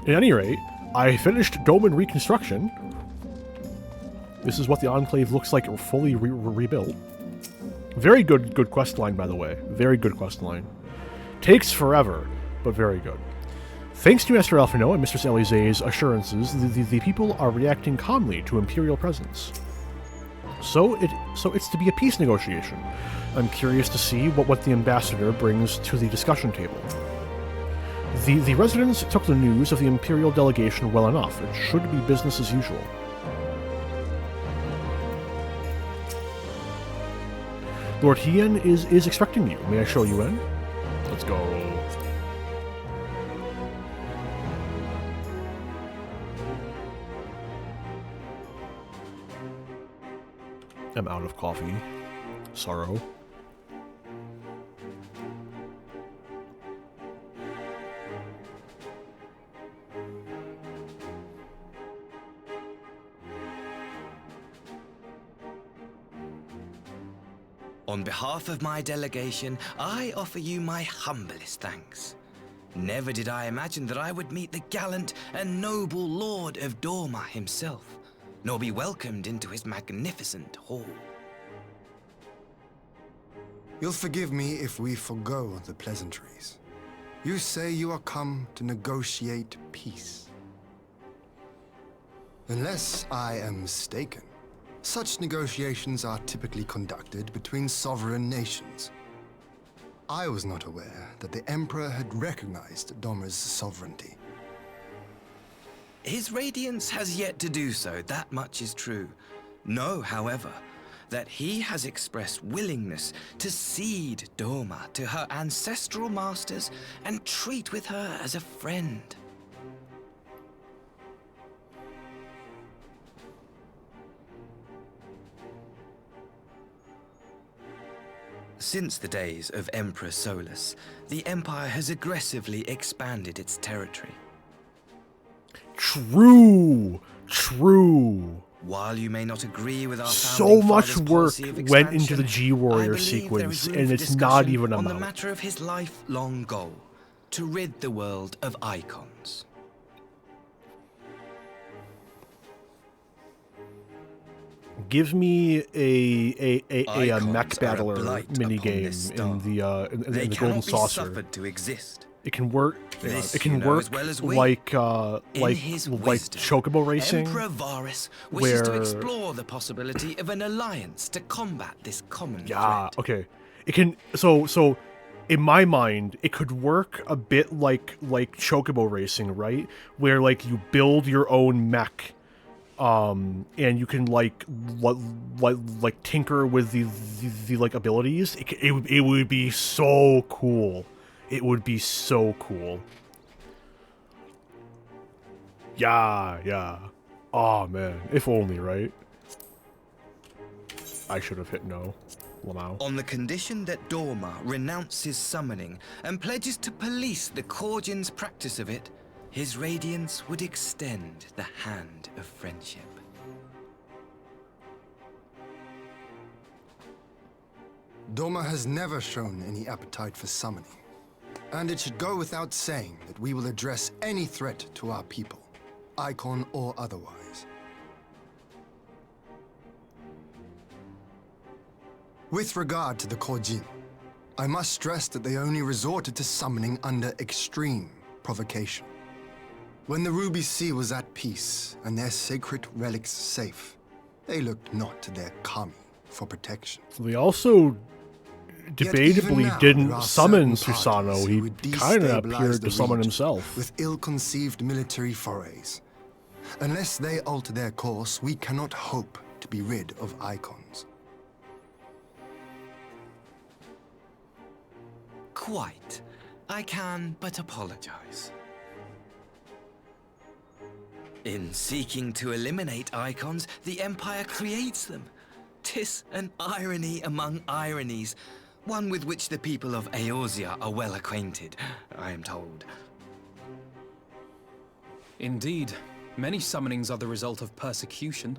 At any rate, I finished Doman reconstruction. This is what the Enclave looks like fully rebuilt. Very good quest line, by the way. Very good quest line. Takes forever, but very good. Thanks to Master Alphino and Mistress Alize's assurances, the people are reacting calmly to Imperial presence. So it's to be a peace negotiation. I'm curious to see what the ambassador brings to the discussion table. The residents took the news of the Imperial delegation well enough. It should be business as usual. Lord Hien is expecting you. May I show you in? Let's go. I'm out of coffee. Sorrow. On behalf of my delegation, I offer you my humblest thanks. Never did I imagine that I would meet the gallant and noble Lord of Dorma himself, nor be welcomed into his magnificent hall. You'll forgive me if we forgo the pleasantries. You say you are come to negotiate peace. Unless I am mistaken, such negotiations are typically conducted between sovereign nations. I was not aware that the Emperor had recognized Doma's sovereignty. His Radiance has yet to do so, that much is true. Know, however, that he has expressed willingness to cede Doma to her ancestral masters and treat with her as a friend. Since the days of Emperor Solus, the Empire has aggressively expanded its territory. True. While you may not agree with our so much work went went into the G-Warrior sequence, and it's not even on about the matter of his lifelong goal, to rid the world of icons. Give me a Icons mech are a battler blight minigame in the Golden Saucer. Suffered to exist. It can work. This, it can you know, work as well as we. like his like wisdom, Chocobo racing, Emperor Varus wishes to where explore the possibility of an alliance to combat this common yeah. threat. Okay. It can so. In my mind, it could work a bit like Chocobo racing, right? Where like you build your own mech. And you can like tinker with the like abilities. It would be so cool. It would be so cool. Yeah. Oh man, if only, right? I should have hit no. Lamau. On the condition that Dorma renounces summoning and pledges to police the Korgian's practice of it, his Radiance would extend the hand of friendship. Doma has never shown any appetite for summoning. And it should go without saying that we will address any threat to our people, icon or otherwise. With regard to the Kojin, I must stress that they only resorted to summoning under extreme provocation. When the Ruby Sea was at peace and their sacred relics safe, they looked not to their kami for protection. They also debatably now, didn't there are summon certain Susanoo. parties He who would kind of destabilize appeared the to summon region himself. with ill-conceived military forays. Unless they alter their course, we cannot hope to be rid of icons. Quite. I can but apologize. In seeking to eliminate icons, the Empire creates them. 'Tis an irony among ironies, one with which the people of Eorzea are well acquainted, I am told. Indeed, many summonings are the result of persecution,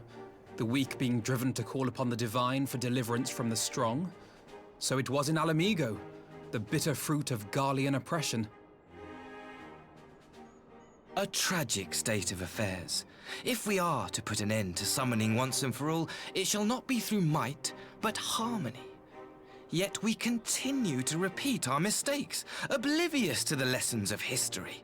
the weak being driven to call upon the divine for deliverance from the strong. So it was in Alamigo, the bitter fruit of Garlean oppression. A tragic state of affairs. If we are to put an end to summoning once and for all, it shall not be through might, but harmony. Yet we continue to repeat our mistakes, oblivious to the lessons of history.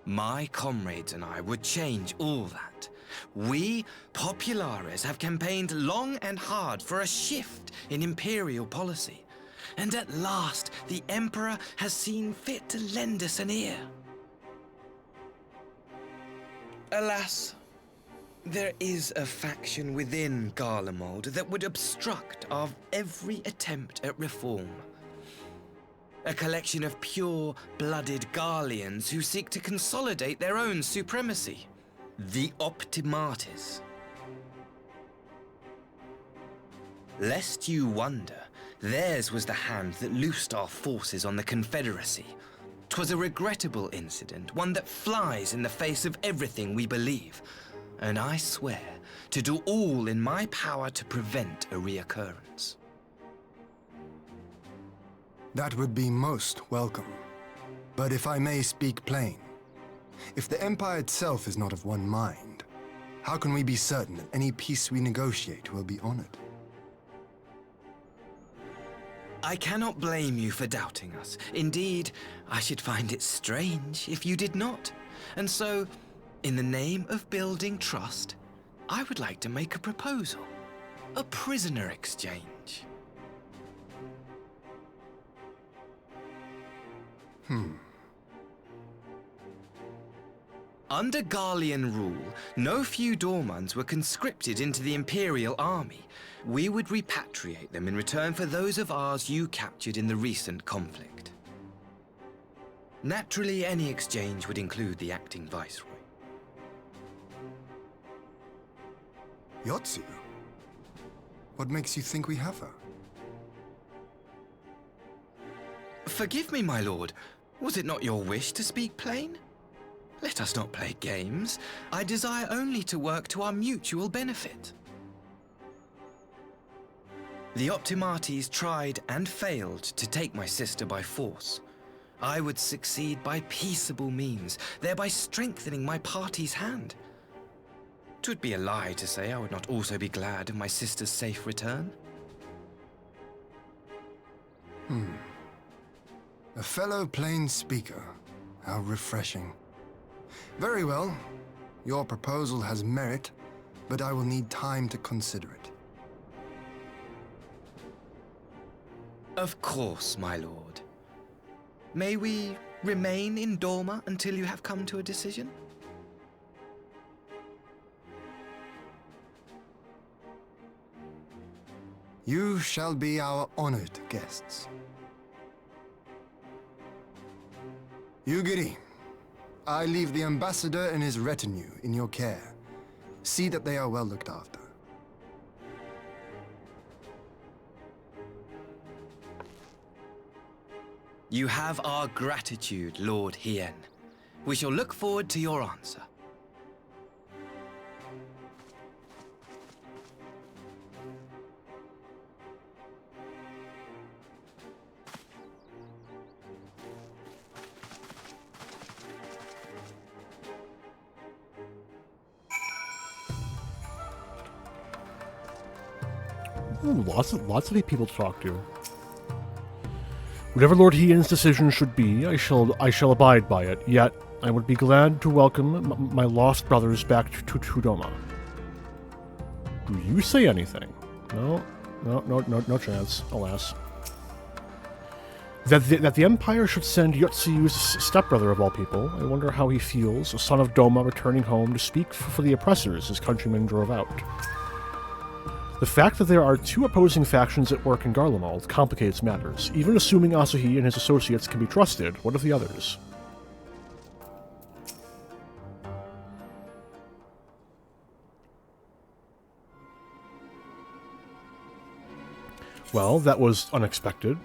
My comrades and I would change all that. We, Populares, have campaigned long and hard for a shift in Imperial policy. And at last, the Emperor has seen fit to lend us an ear. Alas, there is a faction within Garlemald that would obstruct our every attempt at reform. A collection of pure-blooded Garleans who seek to consolidate their own supremacy. The Optimates. Lest you wonder, theirs was the hand that loosed our forces on the Confederacy. 'Twas a regrettable incident, one that flies in the face of everything we believe. And I swear to do all in my power to prevent a reoccurrence. That would be most welcome. But if I may speak plain, if the Empire itself is not of one mind, how can we be certain that any peace we negotiate will be honored? I cannot blame you for doubting us. Indeed, I should find it strange if you did not. And so, in the name of building trust, I would like to make a proposal. A prisoner exchange. Under Garlean rule, no few Dormans were conscripted into the Imperial army. We would repatriate them in return for those of ours you captured in the recent conflict. Naturally, any exchange would include the acting viceroy. Yotsu? What makes you think we have her? Forgive me, my lord. Was it not your wish to speak plain? Let us not play games. I desire only to work to our mutual benefit. The Optimates tried and failed to take my sister by force. I would succeed by peaceable means, thereby strengthening my party's hand. 'Twould be a lie to say I would not also be glad of my sister's safe return. A fellow plain speaker. How refreshing. Very well. Your proposal has merit, but I will need time to consider it. Of course, my lord. May we remain in Dorma until you have come to a decision? You shall be our honored guests. Yugiri, I leave the ambassador and his retinue in your care. See that they are well looked after. You have our gratitude, Lord Hien. We shall look forward to your answer. Ooh, lots of people to talk to. Whatever Lord Hien's decision should be, I shall abide by it. Yet I would be glad to welcome my lost brothers back to Doma. Do you say anything? No chance, alas. That the Empire should send Yotsuyu's stepbrother of all people. I wonder how he feels, a son of Doma returning home to speak for the oppressors his countrymen drove out. The fact that there are two opposing factions at work in Garlemald complicates matters. Even assuming Asahi and his associates can be trusted, what of the others? Well, that was unexpected.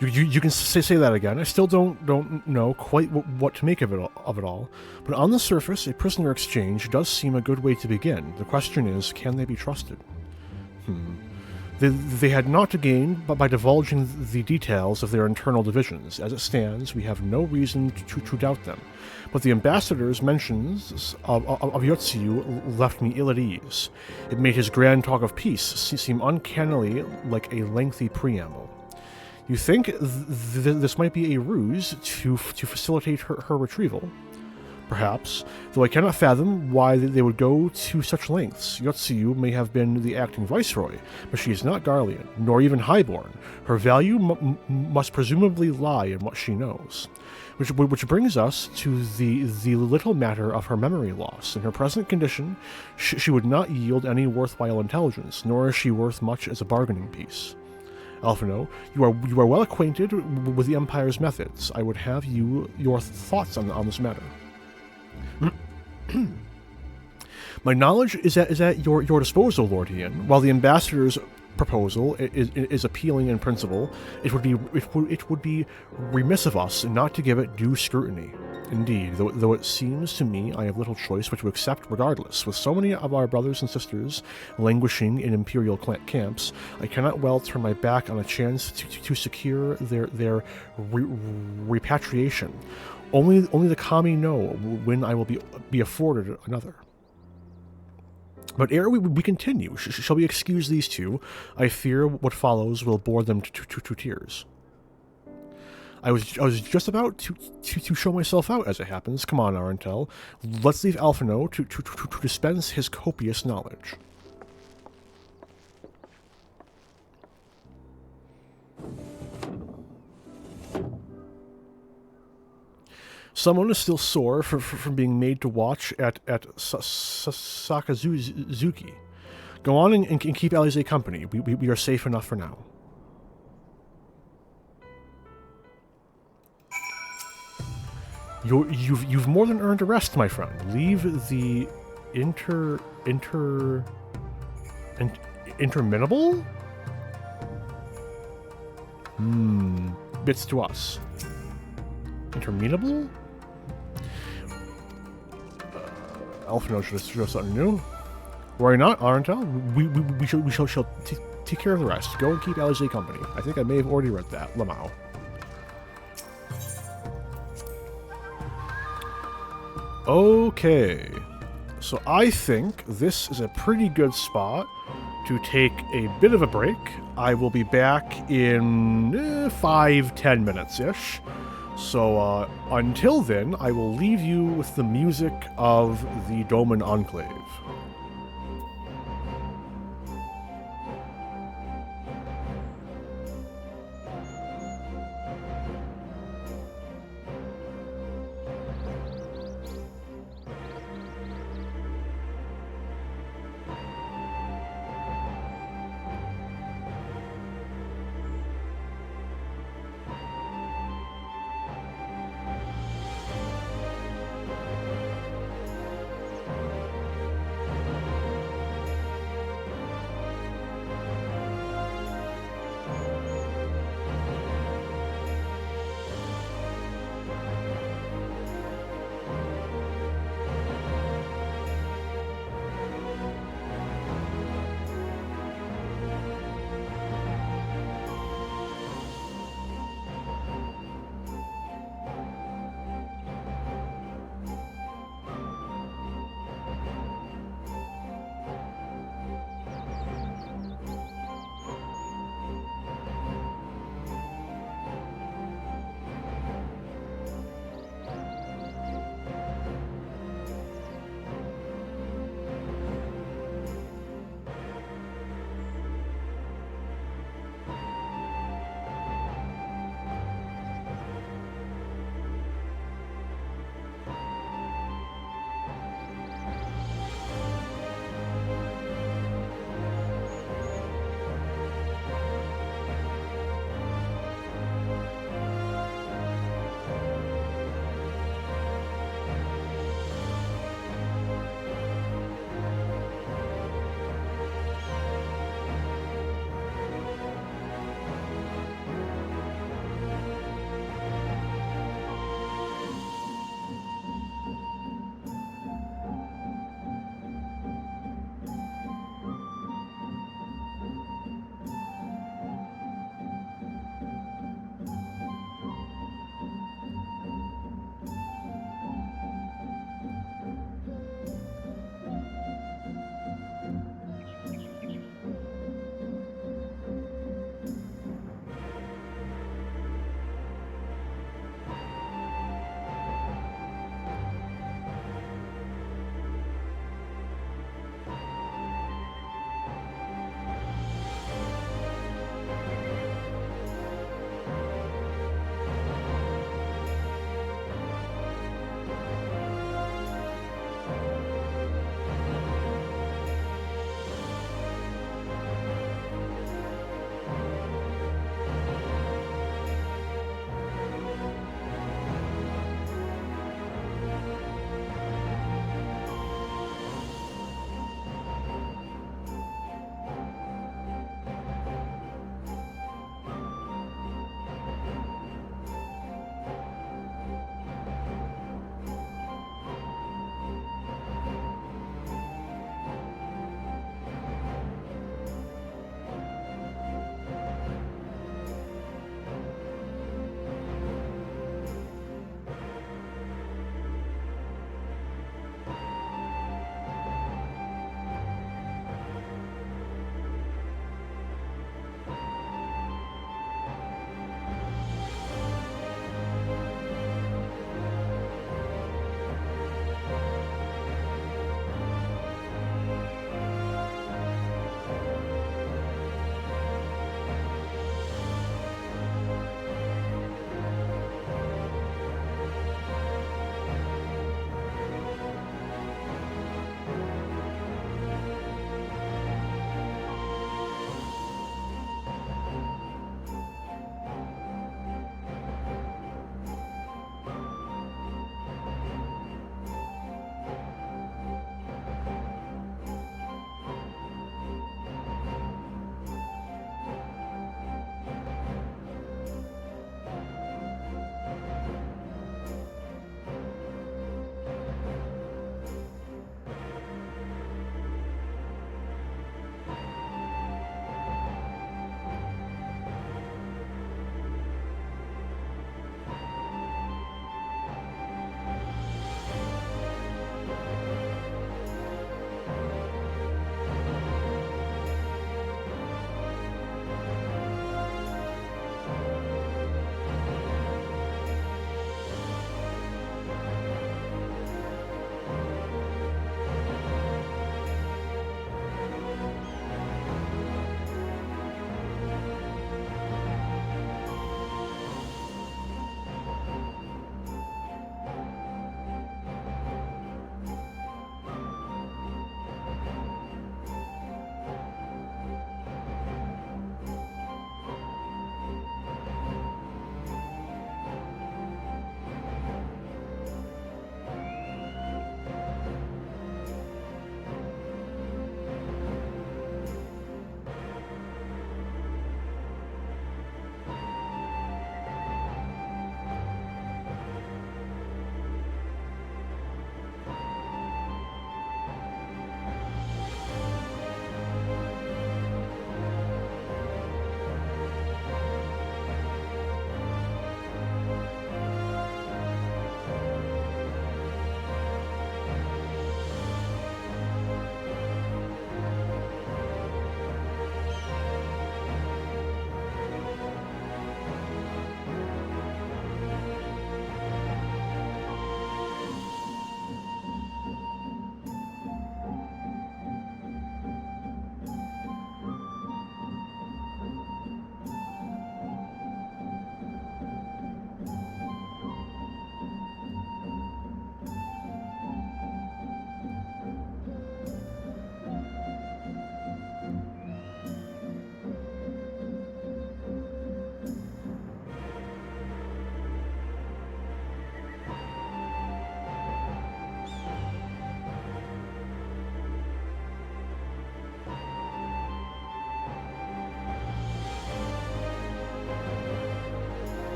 You can say that again. I still don't know quite what to make of it all. But on the surface, a prisoner exchange does seem a good way to begin. The question is, can they be trusted? They had naught to gain by divulging the details of their internal divisions. As it stands, we have no reason to doubt them. But the ambassador's mentions of Yotsuyu left me ill at ease. It made his grand talk of peace seem uncannily like a lengthy preamble. You think this might be a ruse to facilitate her retrieval? Perhaps, though I cannot fathom why they would go to such lengths. Yotsuyu may have been the acting viceroy, but she is not Garlean, nor even highborn. Her value must presumably lie in what she knows. Which brings us to the little matter of her memory loss. In her present condition, she would not yield any worthwhile intelligence, nor is she worth much as a bargaining piece. Alphino, you are well acquainted with the Empire's methods. I would have your thoughts on this matter. My knowledge is at your disposal, Lord Hien. While the ambassador's proposal is appealing in principle, it would be remiss of us not to give it due scrutiny. Indeed, though it seems to me I have little choice but to accept regardless. With so many of our brothers and sisters languishing in Imperial camps, I cannot well turn my back on a chance to secure their repatriation. Only the Kami know when I will be afforded another. But ere we continue, shall we excuse these two? I fear what follows will bore them to tears. I was just about to show myself out, as it happens. Come on, Arentel. Let's leave Alphino to dispense his copious knowledge. Someone is still sore from being made to watch at Sakazuki. Go on and keep Alize company. We are safe enough for now. You've more than earned a rest, my friend. Leave the interminable bits to us. Interminable? Alphino should have something new. Worry not, Arentel. We shall take care of the rest. Go and keep Alize company. I think I may have already read that. Lamau. Okay. So I think this is a pretty good spot to take a bit of a break. I will be back in 5-10 minutes-ish. So until then, I will leave you with the music of the Doman Enclave.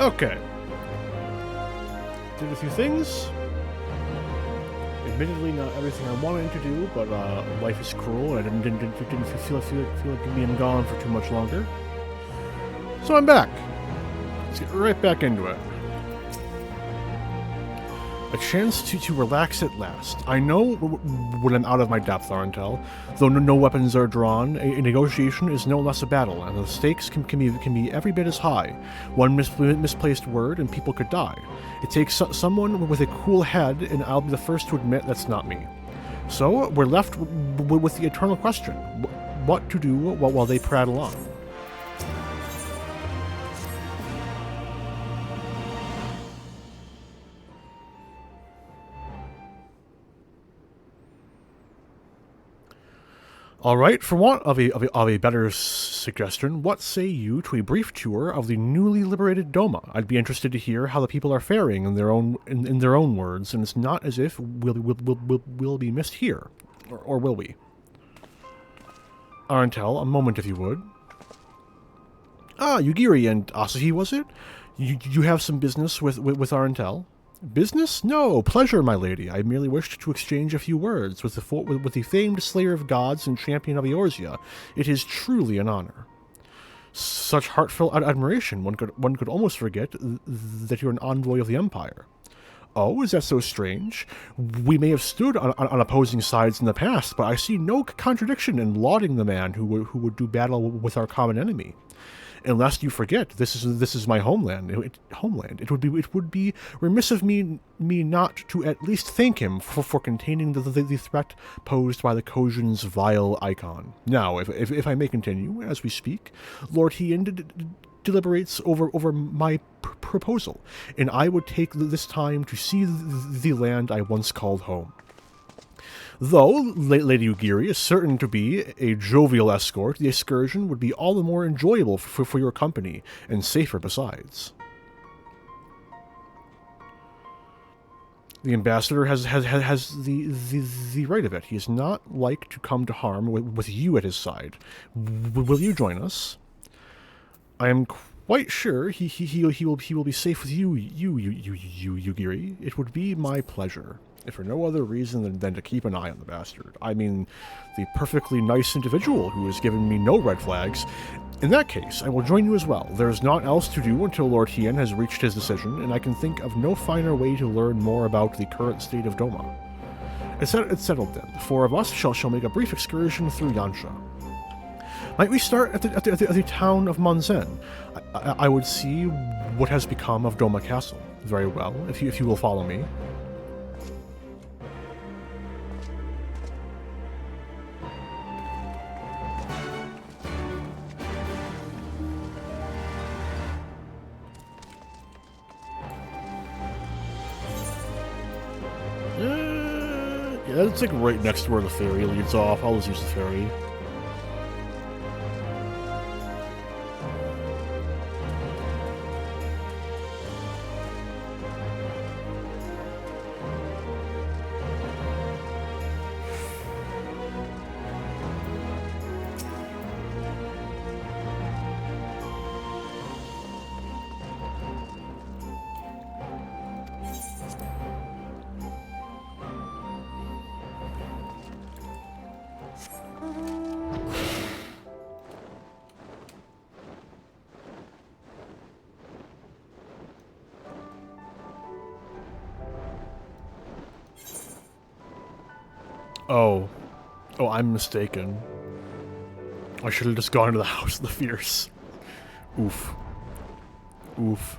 Okay. Did a few things. Admittedly, not everything I wanted to do, but life is cruel, and I didn't feel like being gone for too much longer. So I'm back. Let's get right back into it. A chance to relax at last. I know when I'm out of my depth, Arentel. Though no weapons are drawn, a negotiation is no less a battle, and the stakes can be every bit as high. One misplaced word and people could die. It takes someone with a cool head, and I'll be the first to admit that's not me. So, we're left with the eternal question. What to do while they prattle on? Alright, for want of a better suggestion, what say you to a brief tour of the newly liberated Doma? I'd be interested to hear how the people are faring in their own words, and it's not as if we'll be missed here. Or will we? Arentel, a moment if you would. Ah, Yugiri and Asahi, was it? You have some business with Arentel? Business? No, pleasure, my lady. I merely wished to exchange a few words with the famed slayer of gods and champion of Eorzea. It is truly an honor. Such heartfelt admiration, one could almost forget that you're an envoy of the Empire. Oh, is that so strange? We may have stood on opposing sides in the past, but I see no contradiction in lauding the man who would do battle with our common enemy. Unless you forget, this is my homeland. It would be remiss of me not to at least thank him for containing the threat posed by the Kojin's vile icon. Now, if I may continue, as we speak, Lord Hien deliberates over my proposal, and I would take this time to see the land I once called home. Though Lady Yugiri is certain to be a jovial escort, the excursion would be all the more enjoyable for your company, and safer besides. The ambassador has the right of it. He is not like to come to harm with you at his side. Will you join us? I am quite sure he will be safe with you, Yugiri. It would be my pleasure. If for no other reason than to keep an eye on the bastard. I mean, the perfectly nice individual who has given me no red flags. In that case, I will join you as well. There is naught else to do until Lord Hien has reached his decision, and I can think of no finer way to learn more about the current state of Doma. It's settled then. The four of us shall make a brief excursion through Yansha. Might we start at the town of Monzen? I would see what has become of Doma Castle. Very well, if you will follow me. Yeah, it's like right next to where the ferry leads off. I'll just use the ferry. Oh, I'm mistaken. I should have just gone into the House of the Fierce. Oof. Oof.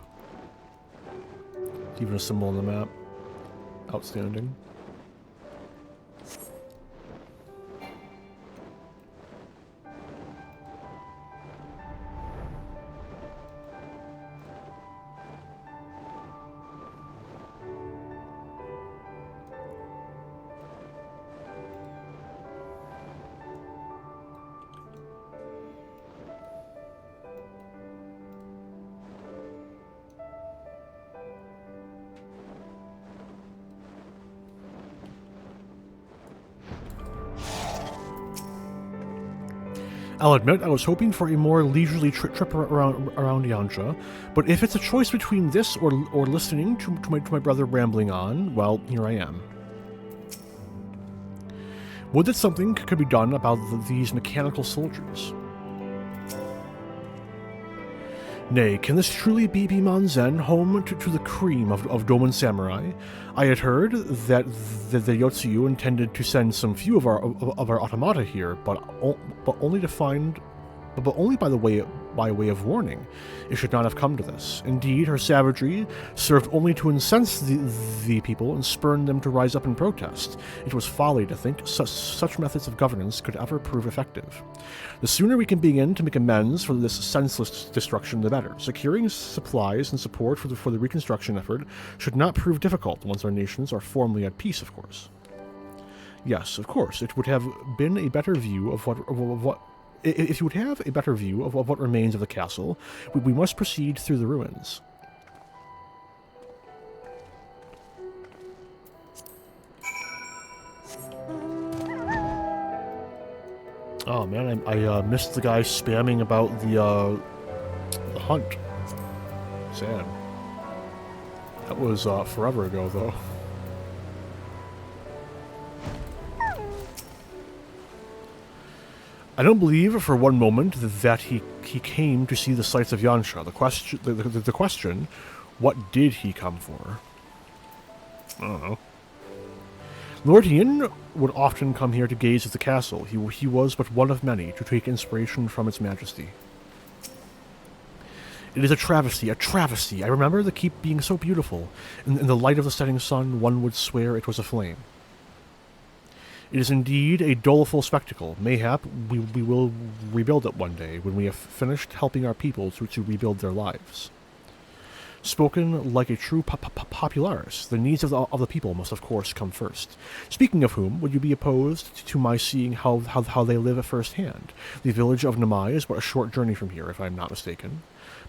Even a symbol on the map. Outstanding. I'll admit I was hoping for a more leisurely trip around Yansha, but if it's a choice between this or listening to my brother rambling on, well, here I am. Would that something could be done about these mechanical soldiers? Nay, can this truly be Manzen, home to the cream of Doman samurai? I had heard that the Yotsuyu intended to send some few of our automata here, but only by way of warning. It should not have come to this. Indeed, her savagery served only to incense the people and spurn them to rise up and protest. It was folly to think such methods of governance could ever prove effective. The sooner we can begin to make amends for this senseless destruction, the better. Securing supplies and support for the reconstruction effort should not prove difficult once our nations are formally at peace, of course. Yes, of course, it would have been a better view of what if you would have a better view of what remains of the castle, we must proceed through the ruins. Oh man, I missed the guy spamming about the hunt. Sad. That was forever ago, though. I don't believe for one moment that he came to see the sights of Yansha. The question, what did he come for? I don't know. Lord Ian would often come here to gaze at the castle. He was but one of many to take inspiration from its majesty. It is a travesty, a travesty. I remember the keep being so beautiful. In the light of the setting sun, one would swear it was aflame. It is indeed a doleful spectacle. Mayhap we will rebuild it one day, when we have finished helping our people to rebuild their lives. Spoken like a true popularis, the needs of the people must of course come first. Speaking of whom, would you be opposed to my seeing how they live at first hand? The village of Namai is but a short journey from here, if I am not mistaken.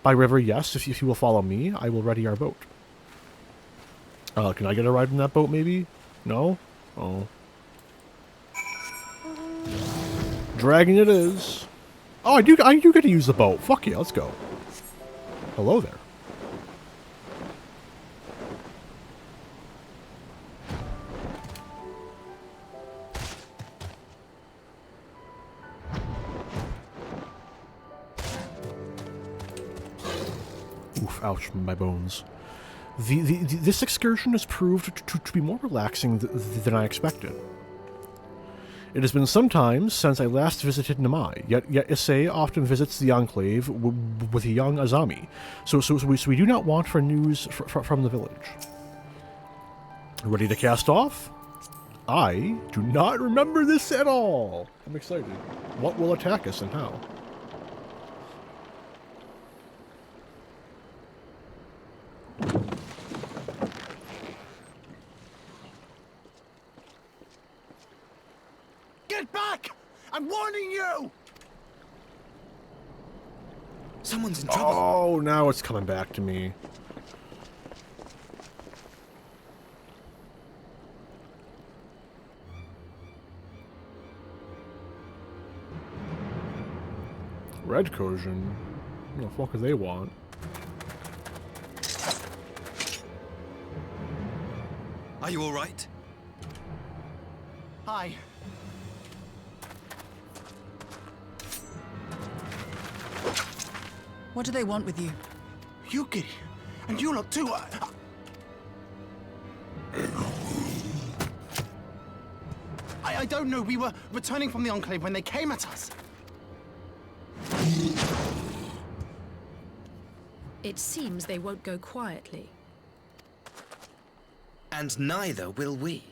By river, yes, if you will follow me, I will ready our boat. Can I get a ride in that boat, maybe? No? Oh. Dragon it is. Oh, I do get to use the boat. Fuck yeah, let's go. Hello there. Oof, ouch, my bones. This excursion has proved to be more relaxing than I expected. It has been some time since I last visited Namai, yet Issei often visits the Enclave with a young Azami, so we do not want for news from the village. Ready to cast off? I do not remember this at all. I'm excited. What will attack us and how? Get back! I'm warning you! Someone's in trouble. Oh, now it's coming back to me. Red Kojin? What the fuck do they want? Are you all right? Hi. What do they want with you? Yuki, and you lot too. I don't know. We were returning from the Enclave when they came at us. It seems they won't go quietly. And neither will we.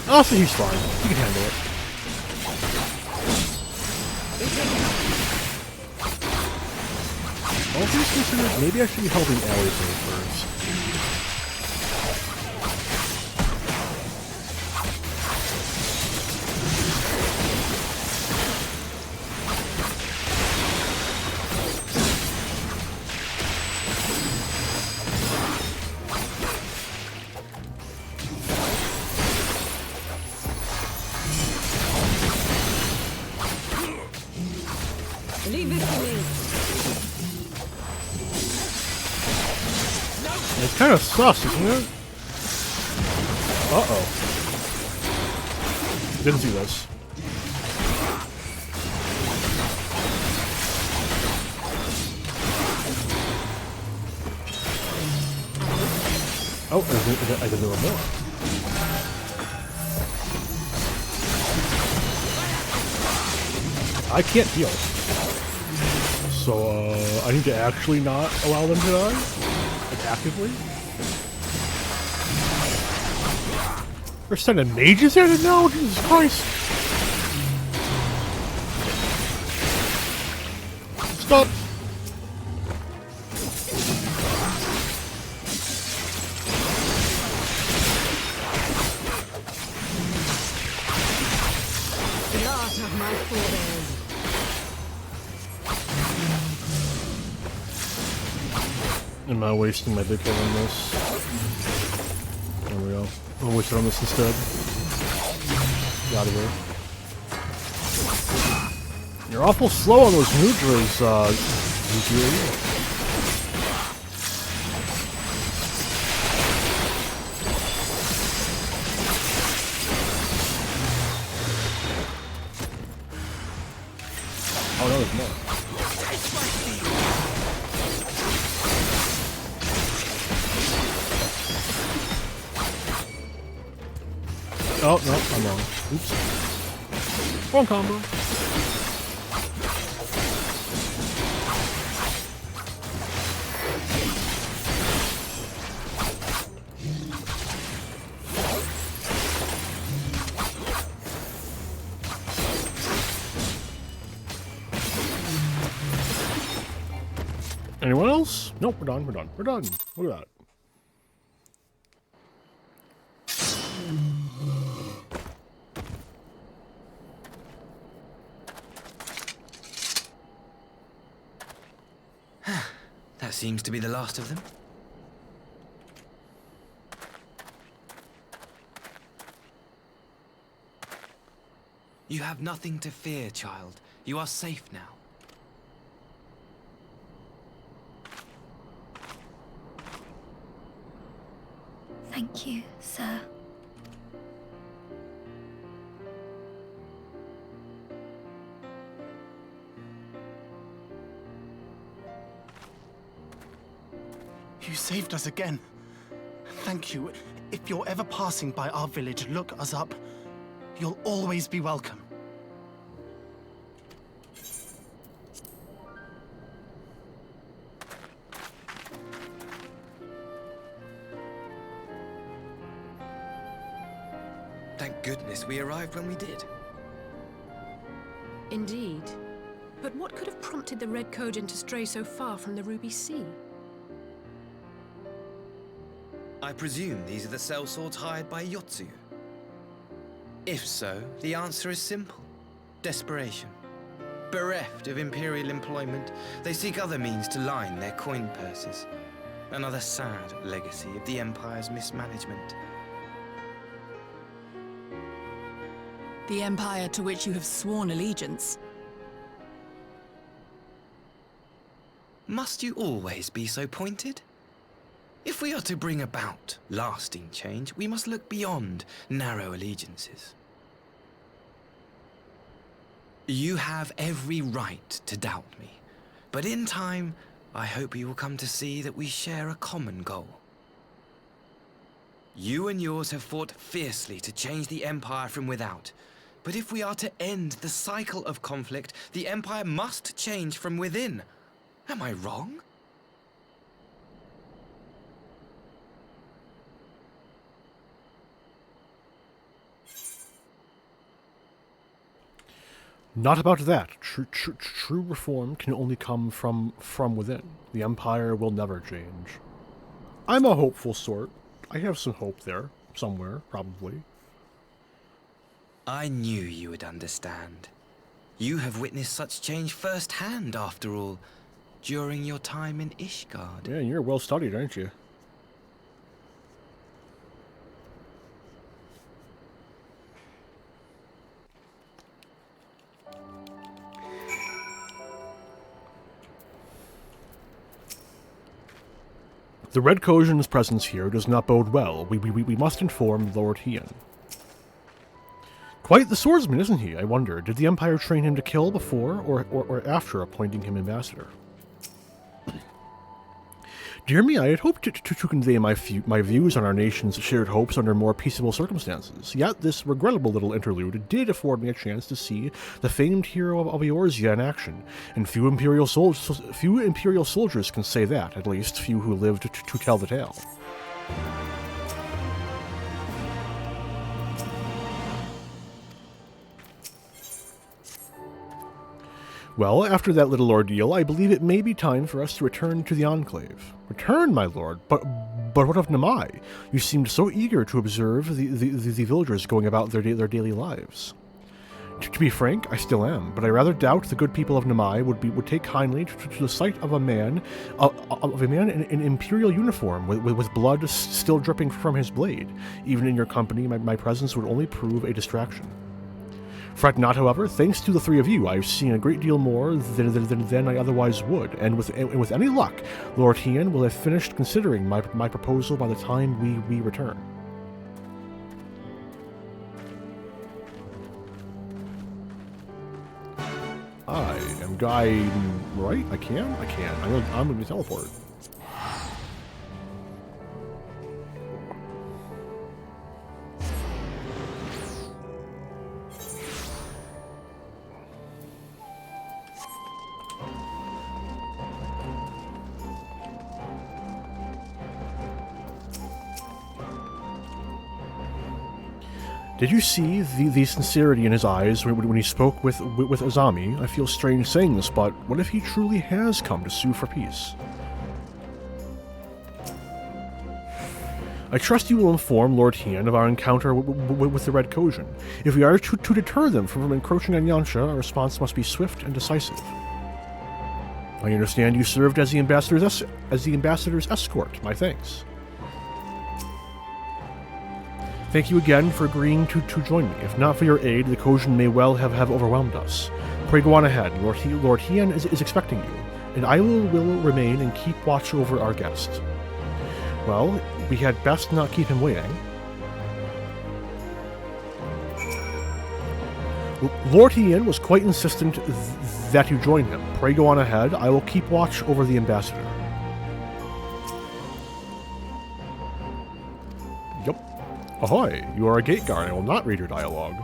Oh, so he's fine. He can handle it. All things considered, maybe I should be helping Allie first. Leave it to me. It's kind of sus, isn't it? Uh-oh. Didn't see this. Oh, I did there were more. I can't heal. So, I need to actually not allow them to die? Like, actively? They're sending mages in it now? Jesus Christ! Stop! The art of my forebears. Am I wasting my big head on this? There we go. I'll waste it on this instead. Get out of here. You're awful slow on those Nudras, Yukiri. Oh no, there's more. Oh, no, I'm wrong. Oops. Wrong combo. Anyone else? Nope, we're done, we're done, we're done. Look at that. That seems to be the last of them. You have nothing to fear, child. You are safe now. Thank you, sir. You saved us again. Thank you. If you're ever passing by our village, look us up. You'll always be welcome. Thank goodness we arrived when we did. Indeed. But what could have prompted the Red Kojin to stray so far from the Ruby Sea? I presume these are the sellswords hired by Yotsu. If so, the answer is simple. Desperation. Bereft of imperial employment, they seek other means to line their coin purses. Another sad legacy of the Empire's mismanagement. The Empire to which you have sworn allegiance. Must you always be so pointed? If we are to bring about lasting change, we must look beyond narrow allegiances. You have every right to doubt me, but in time, I hope you will come to see that we share a common goal. You and yours have fought fiercely to change the Empire from without, but if we are to end the cycle of conflict, the Empire must change from within. Am I wrong? Not about that. True reform can only come from within. The Empire will never change. I'm a hopeful sort. I have some hope there, somewhere, probably. I knew you would understand. You have witnessed such change firsthand, after all, during your time in Ishgard. Yeah, you're well studied, aren't you? The Red Kojin's presence here does not bode well. We must inform Lord Hien. Quite the swordsman, isn't he? I wonder. Did the Empire train him to kill before or after appointing him ambassador? Dear me, I had hoped to convey my views on our nation's shared hopes under more peaceable circumstances. Yet this regrettable little interlude did afford me a chance to see the famed hero of Eorzea in action, and few Imperial soldiers can say that, at least few who lived to tell the tale. Well, after that little ordeal, I believe it may be time for us to return to the Enclave. Return, my lord? But what of Namai? You seemed so eager to observe the villagers going about their daily lives. To be frank, I still am, but I rather doubt the good people of Namai would take kindly to the sight of a man in imperial uniform with blood still dripping from his blade. Even in your company, my presence would only prove a distraction. Fret not, however. Thanks to the three of you, I've seen a great deal more than I otherwise would, and with any luck, Lord Hien will have finished considering my proposal by the time we return. I am guiding right. I can. I'm going to teleport. Did you see the sincerity in his eyes when he spoke with Azami? I feel strange saying this, but what if he truly has come to sue for peace? I trust you will inform Lord Hien of our encounter with the Red Kojin. If we are to deter them from encroaching on Yansha, our response must be swift and decisive. I understand you served as the ambassador's escort. My thanks. Thank you again for agreeing to join me. If not for your aid, the Kojin may well have overwhelmed us. Pray go on ahead. Lord Hien is expecting you, and I will remain and keep watch over our guest. Well, we had best not keep him waiting. Lord Hien was quite insistent that you join him. Pray go on ahead. I will keep watch over the ambassador. Yup. Ahoy, you are a gate guard. I will not read your dialogue.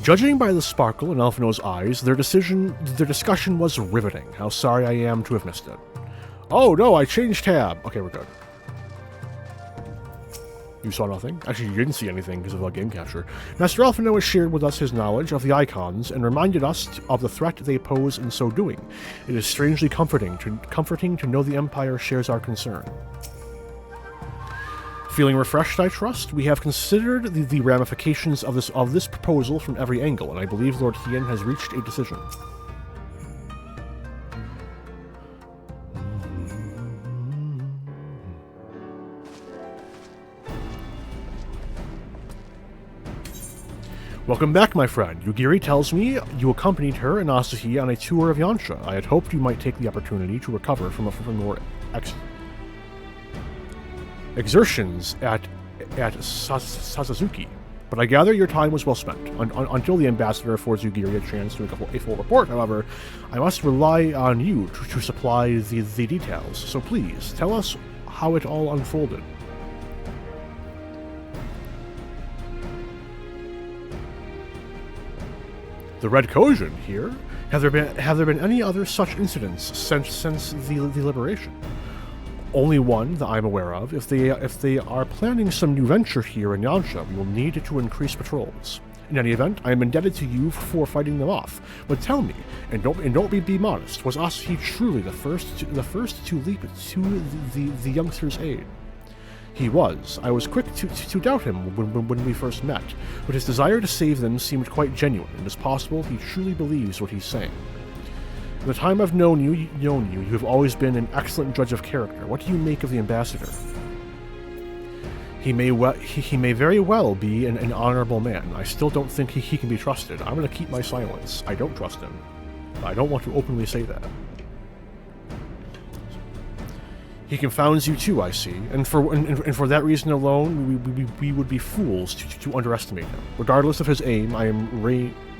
Judging by the sparkle in Alphino's eyes, their discussion was riveting. How sorry I am to have missed it. Oh no, I changed tab. Okay, we're good. You saw nothing? Actually, you didn't see anything because of the game capture. Master Alphino has shared with us his knowledge of the icons and reminded us of the threat they pose in so doing. It is strangely comforting to know the Empire shares our concern. Feeling refreshed, I trust? We have considered the ramifications of this proposal from every angle, and I believe Lord Hien has reached a decision. Welcome back, my friend. Yugiri tells me you accompanied her and Asahi on a tour of Yansha. I had hoped you might take the opportunity to recover from your exertions at Sasazuki, but I gather your time was well spent. Until the ambassador affords Yugiri a chance to make a full report, however, I must rely on you to supply the details. So please, tell us how it all unfolded. The Red Kojin here? Have there been any other such incidents since the liberation? Only one that I'm aware of. If they are planning some new venture here in Yansha, we will need to increase patrols. In any event, I am indebted to you for fighting them off. But tell me, and don't be modest, was Asahi truly the first to leap to the youngster's aid? He was. I was quick to doubt him when we first met, but his desire to save them seemed quite genuine, and it's possible he truly believes what he's saying. In the time I've known you, you have always been an excellent judge of character. What do you make of the ambassador? He may very well be an honorable man. I still don't think he can be trusted. I'm going to keep my silence. I don't trust him. I don't want to openly say that. He confounds you too, I see, and for that reason alone, we would be fools to underestimate him. Regardless of his aim, I am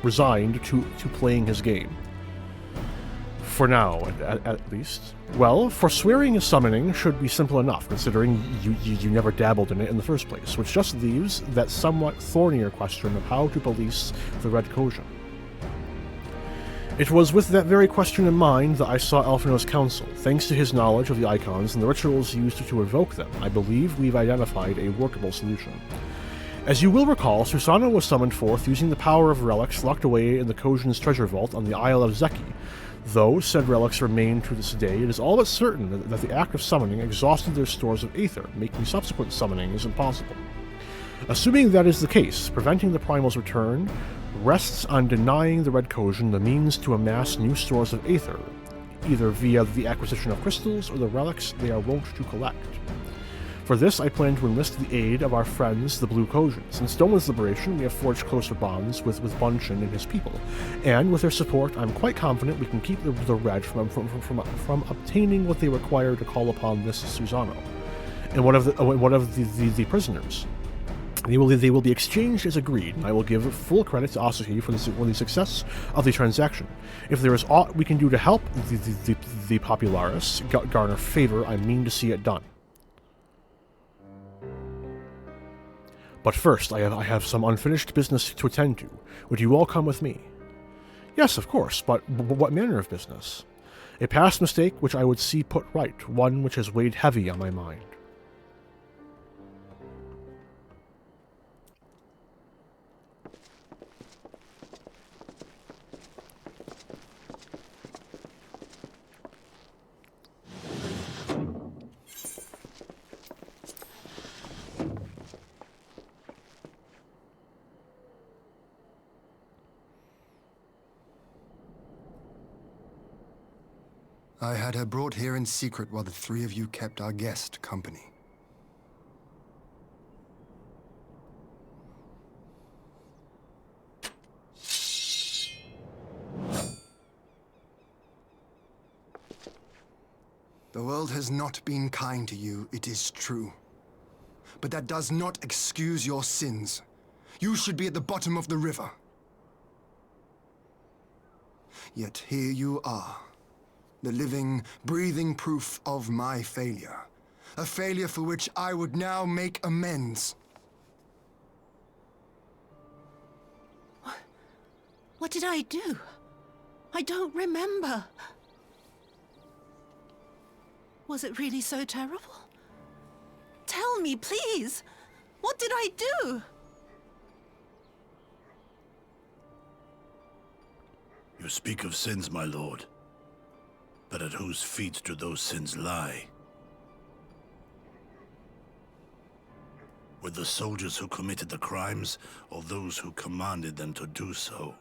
resigned to playing his game. For now, at least. Well, forswearing a summoning should be simple enough, considering you never dabbled in it in the first place, which just leaves that somewhat thornier question of how to police the Red Kojin. It was with that very question in mind that I sought Alphinaud's counsel. Thanks to his knowledge of the icons and the rituals used to invoke them, I believe we've identified a workable solution. As you will recall, Susanoo was summoned forth using the power of relics locked away in the Kojin's treasure vault on the Isle of Zeki. Though said relics remain to this day, it is all but certain that the act of summoning exhausted their stores of aether, making subsequent summonings impossible. Assuming that is the case, preventing the Primal's return rests on denying the Red Kojin the means to amass new stores of aether, either via the acquisition of crystals or the relics they are wont to collect. For this, I plan to enlist the aid of our friends, the Blue Kojin. Since Doma's liberation, we have forged closer bonds with Bunshin and his people, and with their support, I'm quite confident we can keep the Red from obtaining what they require to call upon this Susanoo, and one of the prisoners. They will be exchanged as agreed, and I will give full credit to Asahi for the success of the transaction. If there is aught we can do to help the Popularis garner favor, I mean to see it done. But first, I have some unfinished business to attend to. Would you all come with me? Yes, of course, but what manner of business? A past mistake which I would see put right, one which has weighed heavy on my mind. I had her brought here in secret while the three of you kept our guest company. The world has not been kind to you, it is true. But that does not excuse your sins. You should be at the bottom of the river. Yet here you are. The living, breathing proof of my failure. A failure for which I would now make amends. What did I do? I don't remember. Was it really so terrible? Tell me, please. What did I do? You speak of sins, my lord. But at whose feet do those sins lie? With the soldiers who committed the crimes, or those who commanded them to do so?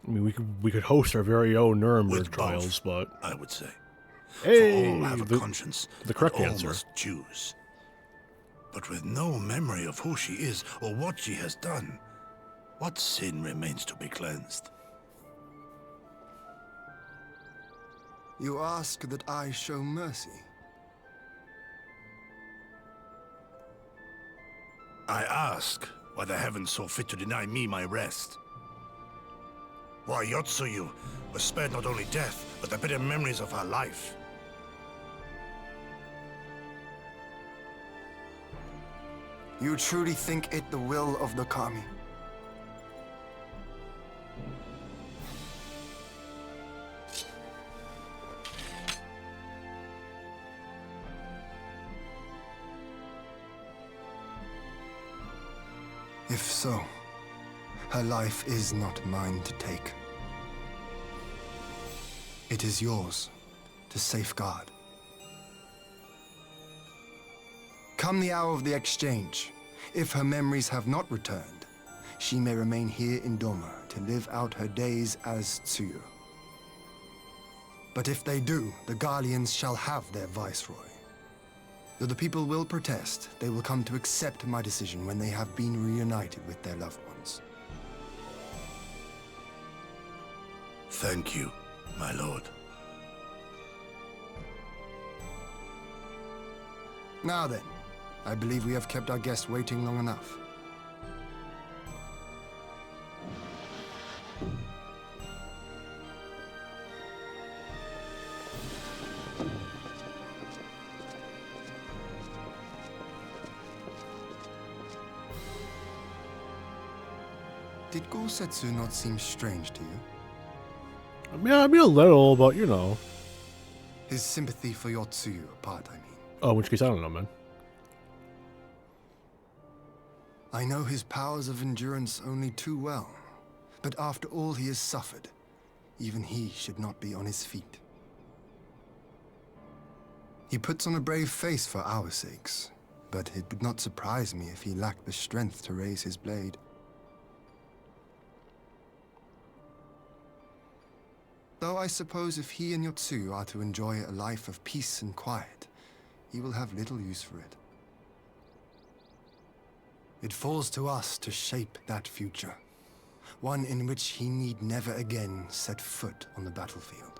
I mean, we could host our very own Nuremberg trials, but I would say. Hey, for all have a conscience. The correct all answer. Must choose. But with no memory of who she is or what she has done, what sin remains to be cleansed? You ask that I show mercy. I ask why the heavens saw fit to deny me my rest. Why Yotsuyu was spared not only death, but the bitter memories of her life. You truly think it the will of the Kami? If so, her life is not mine to take. It is yours to safeguard. Come the hour of the exchange, if her memories have not returned, she may remain here in Doma to live out her days as Tsuyu. But if they do, the Guardians shall have their viceroy. Though the people will protest, they will come to accept my decision when they have been reunited with their loved ones. Thank you, my lord. Now then, I believe we have kept our guest waiting long enough. Did Gosetsu not seem strange to you? I mean a little, but you know. His sympathy for your Tsuyu apart, I mean. Oh, in which case, I don't know, man. I know his powers of endurance only too well, but after all he has suffered, even he should not be on his feet. He puts on a brave face for our sakes, but it would not surprise me if he lacked the strength to raise his blade. Though I suppose if he and Yotsu are to enjoy a life of peace and quiet, he will have little use for it. It falls to us to shape that future, one in which he need never again set foot on the battlefield.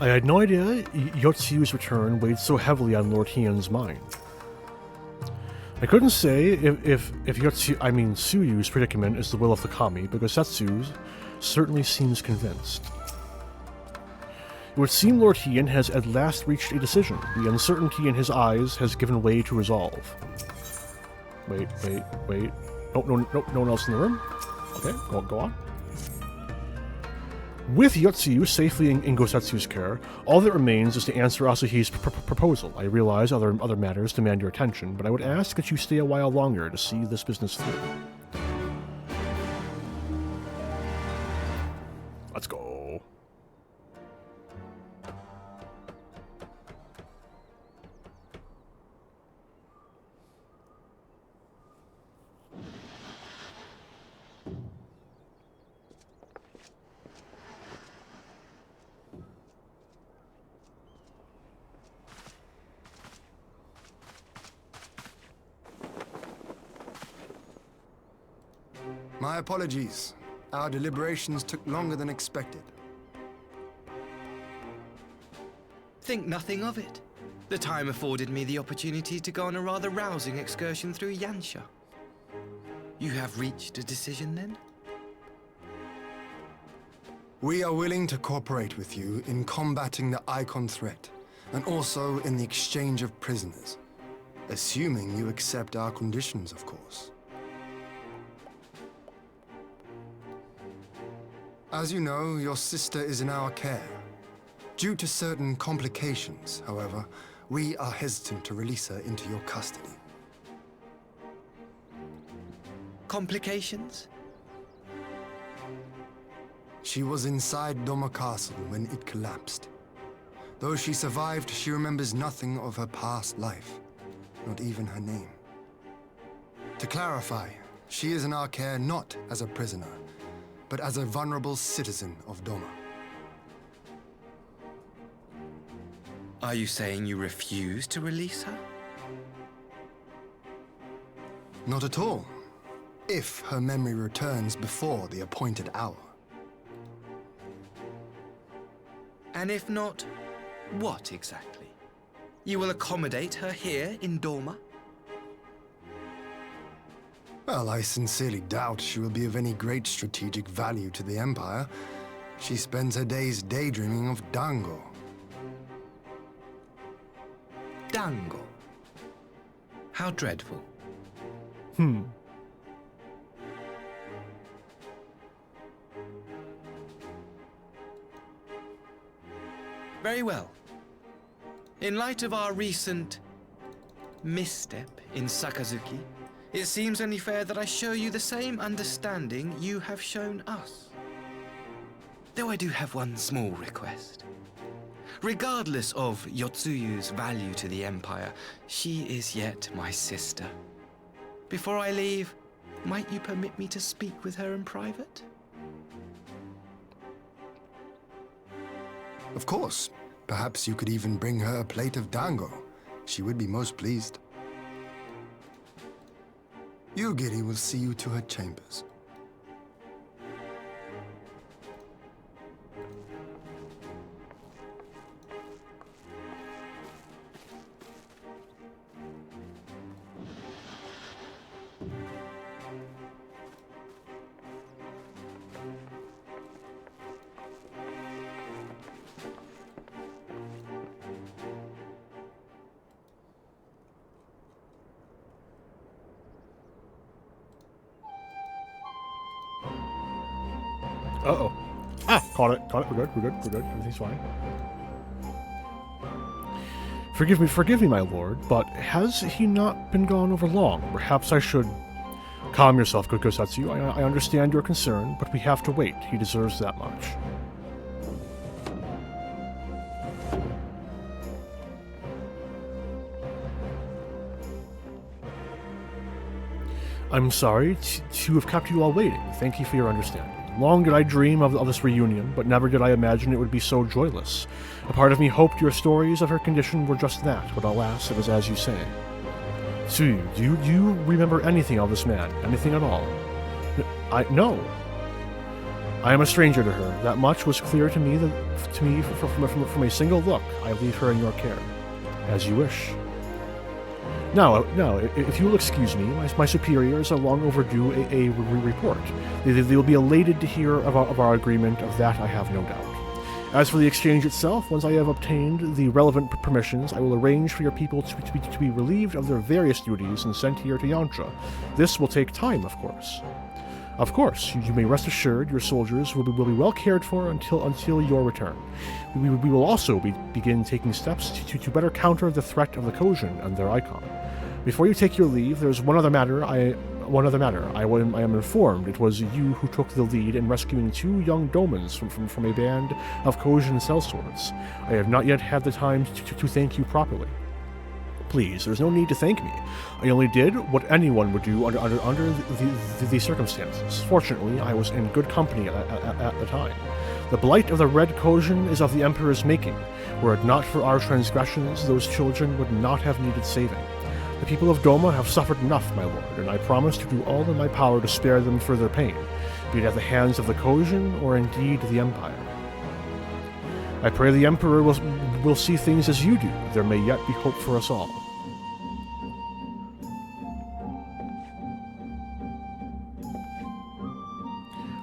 I had no idea Yotsuyu's return weighed so heavily on Lord Hien's mind. I couldn't say if Tsuyu's predicament is the will of the kami, because Setsu certainly seems convinced. It would seem Lord Hien has at last reached a decision. The uncertainty in his eyes has given way to resolve. Wait. No one else in the room? Okay, go on. With Yotsuyu safely in Gosetsu's care, all that remains is to answer Asahi's proposal. I realize other matters demand your attention, but I would ask that you stay a while longer to see this business through. Let's go. My apologies. Our deliberations took longer than expected. Think nothing of it. The time afforded me the opportunity to go on a rather rousing excursion through Yansha. You have reached a decision then? We are willing to cooperate with you in combating the Icon threat, and also in the exchange of prisoners. Assuming you accept our conditions, of course. As you know, your sister is in our care. Due to certain complications, however, we are hesitant to release her into your custody. Complications? She was inside Doma Castle when it collapsed. Though she survived, she remembers nothing of her past life, not even her name. To clarify, she is in our care not as a prisoner, but as a vulnerable citizen of Doma. Are you saying you refuse to release her? Not at all. If her memory returns before the appointed hour. And if not, what exactly? You will accommodate her here in Doma? Well, I sincerely doubt she will be of any great strategic value to the Empire, She spends her days daydreaming of Dango. Dango. How dreadful. Very well. In light of our recent misstep in Sakazuki, it seems only fair that I show you the same understanding you have shown us. Though I do have one small request. Regardless of Yotsuyu's value to the Empire, she is yet my sister. Before I leave, might you permit me to speak with her in private? Of course. Perhaps you could even bring her a plate of dango. She would be most pleased. Yugiri will see you to her chambers. Uh-oh. Ah, caught it. We're good. Everything's fine. Forgive me, my lord, but has he not been gone over long? Perhaps I should... Calm yourself, good Gosetsu. I understand your concern, but we have to wait. He deserves that much. I'm sorry to have kept you all waiting. Thank you for your understanding. Long did I dream of this reunion, but never did I imagine it would be so joyless. A part of me hoped your stories of her condition were just that, but alas, it was as you say. Tsuyu, do you remember anything of this man? Anything at all? No. I am a stranger to her. That much was clear to me from a single look. I leave her in your care. As you wish. Now, if you will excuse me, my superiors are long overdue a report. They will be elated to hear of our agreement. Of that I have no doubt. As for the exchange itself, once I have obtained the relevant permissions, I will arrange for your people to be relieved of their various duties and sent here to Yantra. This will take time, of course. Of course, you may rest assured your soldiers will be well cared for until your return. We will also begin taking steps to better counter the threat of the Kojin and their icon. Before you take your leave, there's one other matter. I am informed it was you who took the lead in rescuing 2 young domans from a band of Kojin sellswords. I have not yet had the time to thank you properly. Please, there's no need to thank me. I only did what anyone would do under the circumstances. Fortunately, I was in good company at the time. The blight of the Red Kojin is of the Emperor's making. Were it not for our transgressions, those children would not have needed saving. The people of Doma have suffered enough, my lord, and I promise to do all in my power to spare them further pain, be it at the hands of the Kojin or indeed the Empire. I pray the Emperor will see things as you do. There may yet be hope for us all.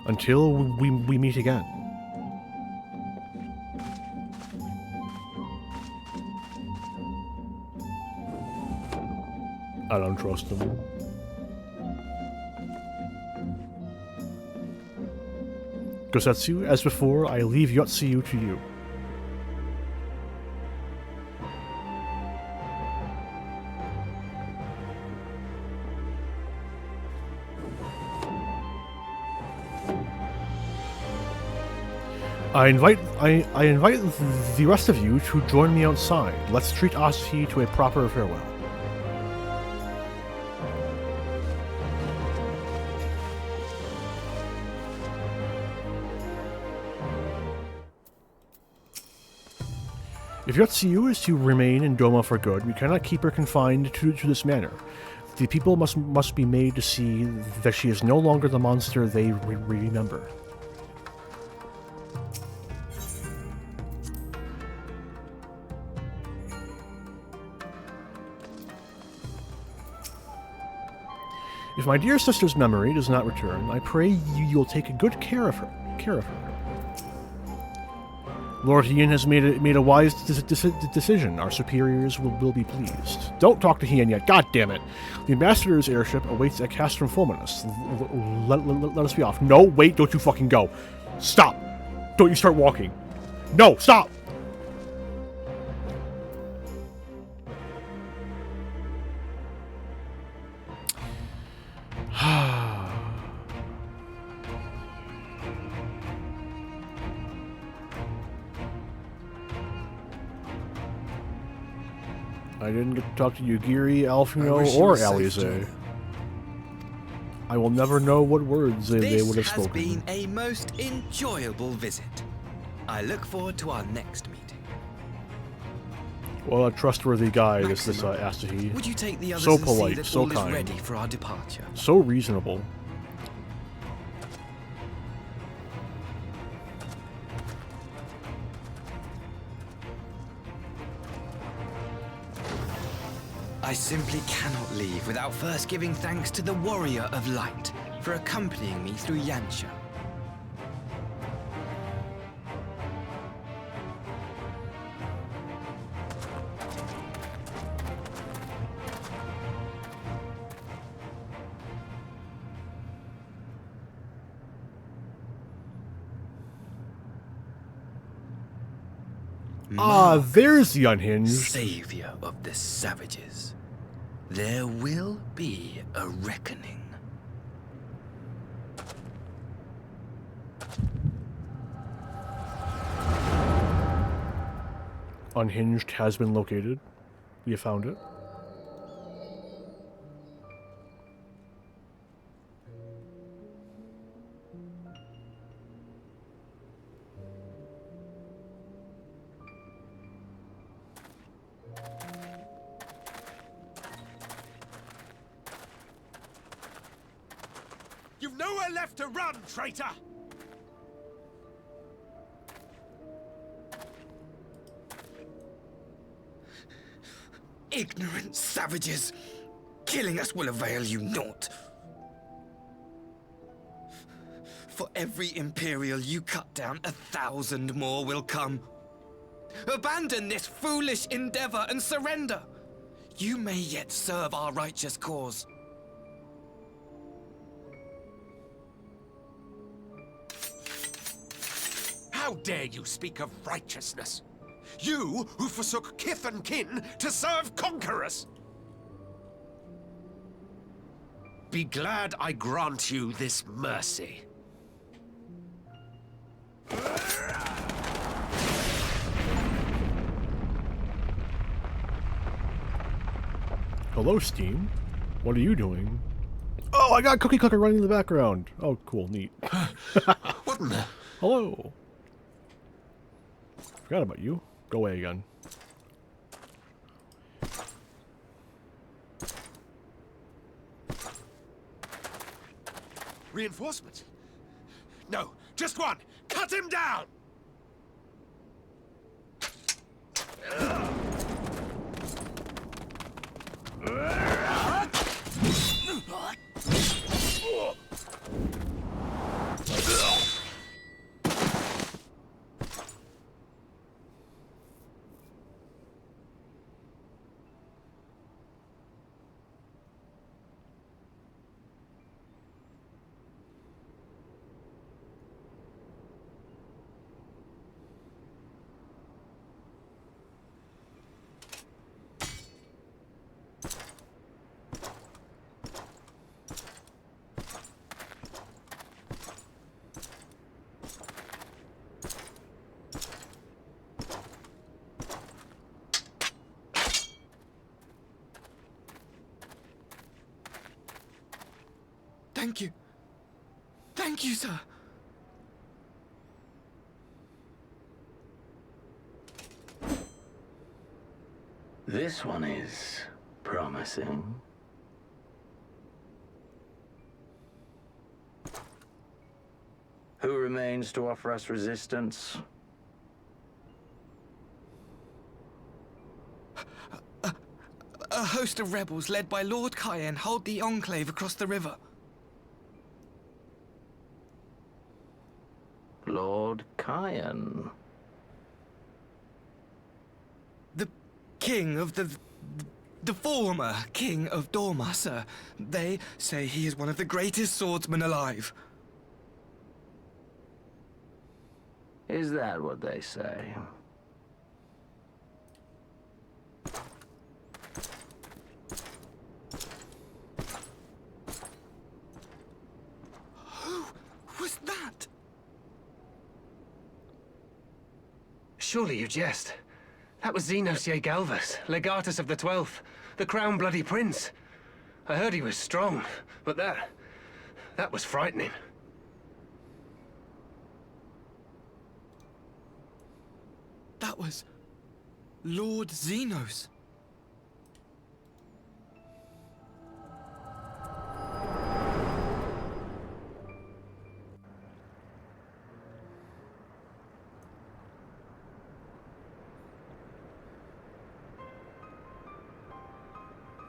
Until we meet again. I don't trust them. Gosetsu, as before, I leave Yotsuyu to you. I invite the rest of you to join me outside. Let's treat Asahi to a proper farewell. If Yotsuyu is to remain in Doma for good, we cannot keep her confined to this manor. The people must be made to see that she is no longer the monster they remember. If my dear sister's memory does not return, I pray you'll take good care of her. Lord Hien has made a wise decision. Our superiors will be pleased. Don't talk to Hien yet. God damn it. The ambassador's airship awaits at Castrum Fulminus. Let us be off. No, wait, don't you fucking go. Stop. Don't you start walking. No, stop. I didn't get to talk to Yugiri, Alfino, or Alize. I will never know what words they would have spoken. This has been a most enjoyable visit. I look forward to our next meeting. Well, a trustworthy guy, this Asahi. Would you take the others so and polite, see that so all kind, is ready for our departure? So reasonable. I simply cannot leave without first giving thanks to the Warrior of Light for accompanying me through Yantia. Ah, there's the Unhinged. Savior of the savages. There will be a reckoning. Unhinged has been located. We have found it. You've nowhere left to run, traitor! Ignorant savages! Killing us will avail you naught. For every Imperial you cut down, 1,000 more will come. Abandon this foolish endeavor and surrender. You may yet serve our righteous cause. How dare you speak of righteousness? You who forsook kith and kin to serve conquerors! Be glad I grant you this mercy. Hello, Steam. What are you doing? Oh, I got Cookie Clicker running in the background. Oh, cool, neat. What in the... Hello. Forgot about you. Go away again. Reinforcements? No, just one! Cut him down! Thank you. Thank you, sir. This one is promising. Who remains to offer us resistance? A host of rebels led by Lord Cayenne hold the Enclave across the river. Lord Cayenne. king of the former king of Dorma, sir. They say he is one of the greatest swordsmen alive. Is that what they say? Who was that? Surely you jest. That was Xenos Galvus, Legatus of the 12th, the Crown Bloody Prince. I heard he was strong, but that was frightening. That was Lord Xenos.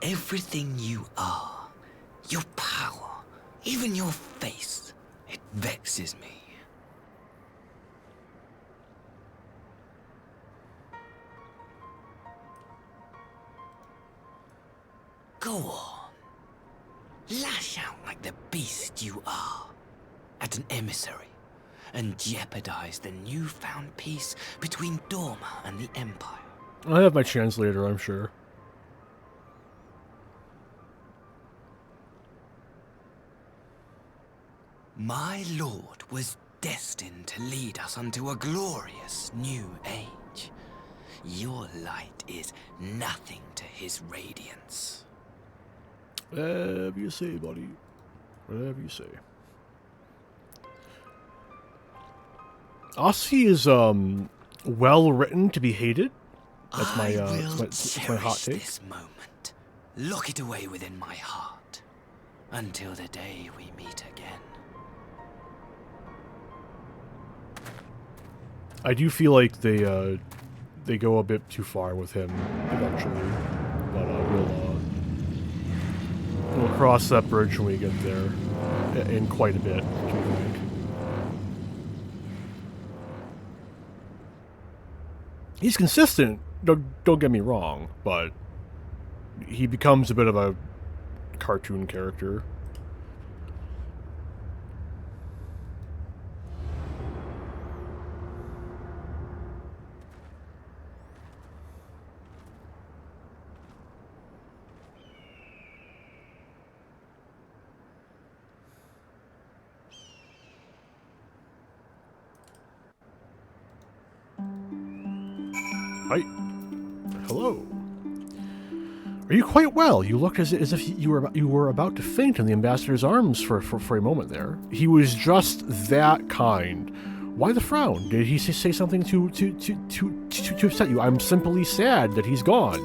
Everything you are, your power, even your face, it vexes me. Go on. Lash out like the beast you are at an emissary and jeopardize the newfound peace between Dorma and the Empire. I have my chance later, I'm sure. My lord was destined to lead us unto a glorious new age. Your light is nothing to his radiance. Whatever you say, buddy. Whatever you say. Ossie is well written to be hated. That's my that's my hot take. This moment, lock it away within my heart until the day we meet again. I do feel like they go a bit too far with him eventually, but we'll cross that bridge when we get there in quite a bit. I think. He's consistent. Don't get me wrong, but he becomes a bit of a cartoon character. Hi. Hello. Are you quite well? You looked as if you were about to faint in the ambassador's arms for a moment there. He was just that kind. Why the frown? Did he say something to upset you? I'm simply sad that he's gone.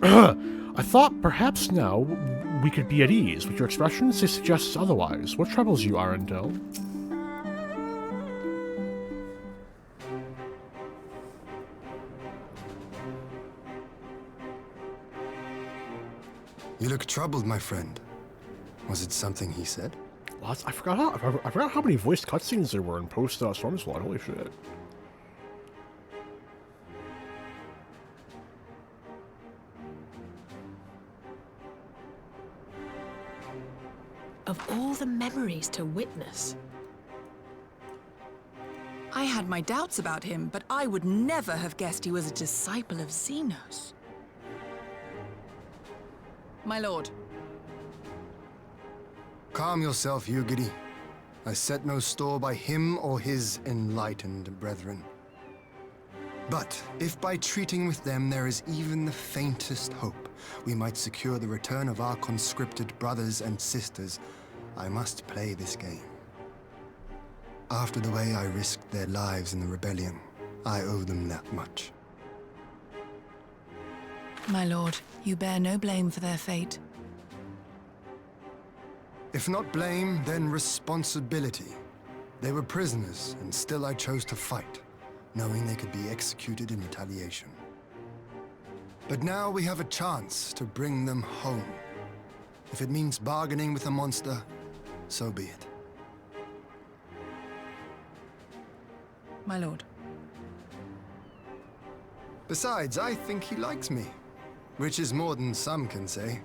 I thought perhaps now we could be at ease, but your expression suggests otherwise. What troubles you, Arundel? You look troubled, my friend. Was it something he said? Lots. I forgot how many voiced cutscenes there were in Post Stormblood. Holy shit! Of all the memories to witness. I had my doubts about him, but I would never have guessed he was a disciple of Xenos. My lord. Calm yourself, Ugiri. I set no store by him or his enlightened brethren. But if by treating with them there is even the faintest hope we might secure the return of our conscripted brothers and sisters, I must play this game. After the way I risked their lives in the rebellion, I owe them that much. My lord, you bear no blame for their fate. If not blame, then responsibility. They were prisoners, and still I chose to fight, knowing they could be executed in retaliation. But now we have a chance to bring them home. If it means bargaining with a monster, so be it. My lord. Besides, I think he likes me, which is more than some can say.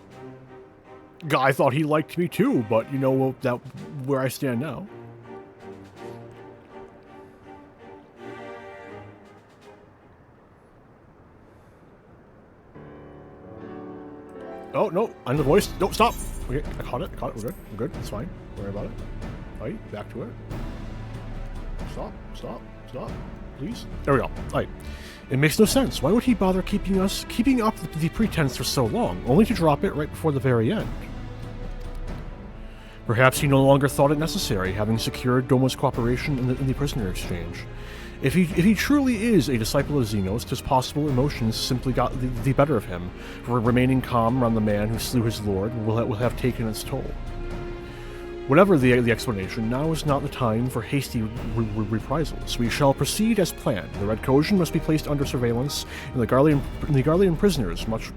I thought he liked me too, but you know that where I stand now. Oh, no, I'm the voice. No, stop. Okay, I caught it. We're good. It's fine. Don't worry about it. All right, back to it. Stop. Please. There we go. All right. It makes no sense. Why would he bother keeping up the pretense for so long, only to drop it right before the very end? Perhaps he no longer thought it necessary, having secured Doma's cooperation in the prisoner exchange. If he truly is a disciple of Xenos, his possible emotions simply got the better of him, for remaining calm around the man who slew his lord will have taken its toll. Whatever the explanation, now is not the time for hasty reprisals. We shall proceed as planned. The Red Kosian must be placed under surveillance, and the Garlean prisoners much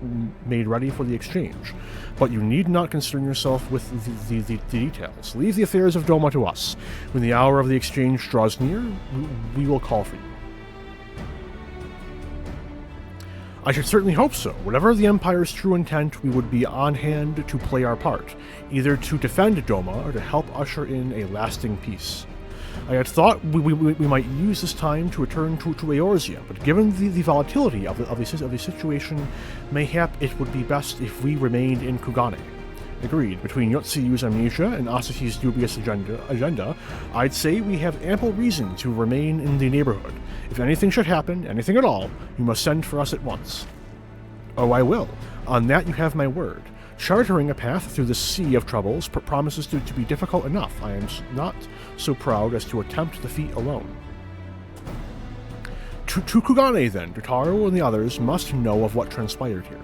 made ready for the exchange. But you need not concern yourself with the details. Leave the affairs of Doma to us. When the hour of the exchange draws near, we will call for you. I should certainly hope so. Whatever the Empire's true intent, we would be on hand to play our part, either to defend Doma or to help usher in a lasting peace. I had thought we might use this time to return to Eorzea, but given the volatility of the situation, mayhap it would be best if we remained in Kugane. Agreed. Between Yotsuyu's amnesia and Asahi's dubious agenda, I'd say we have ample reason to remain in the neighborhood. If anything should happen, anything at all, you must send for us at once. Oh, I will. On that you have my word. Chartering a path through the sea of troubles promises to be difficult enough. I am not so proud as to attempt the feat alone. To Kugane, then. Jotaro and the others must know of what transpired here.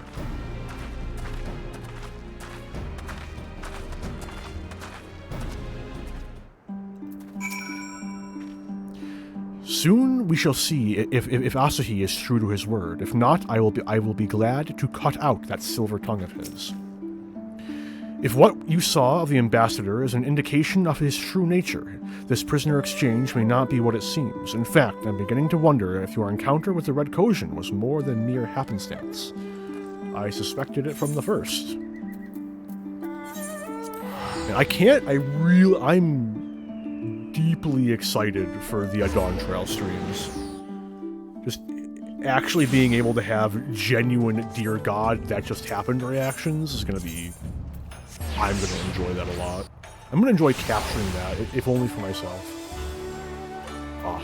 Soon we shall see if Asahi is true to his word. If not, I will be glad to cut out that silver tongue of his. If what you saw of the ambassador is an indication of his true nature, this prisoner exchange may not be what it seems. In fact, I'm beginning to wonder if your encounter with the Red Kosian was more than mere happenstance. I suspected it from the first. And I'm deeply excited for the Dawn Trail streams. Just actually being able to have genuine "Dear God, that just happened" reactions is going to be... I'm going to enjoy that a lot. I'm going to enjoy capturing that, if only for myself. Oh.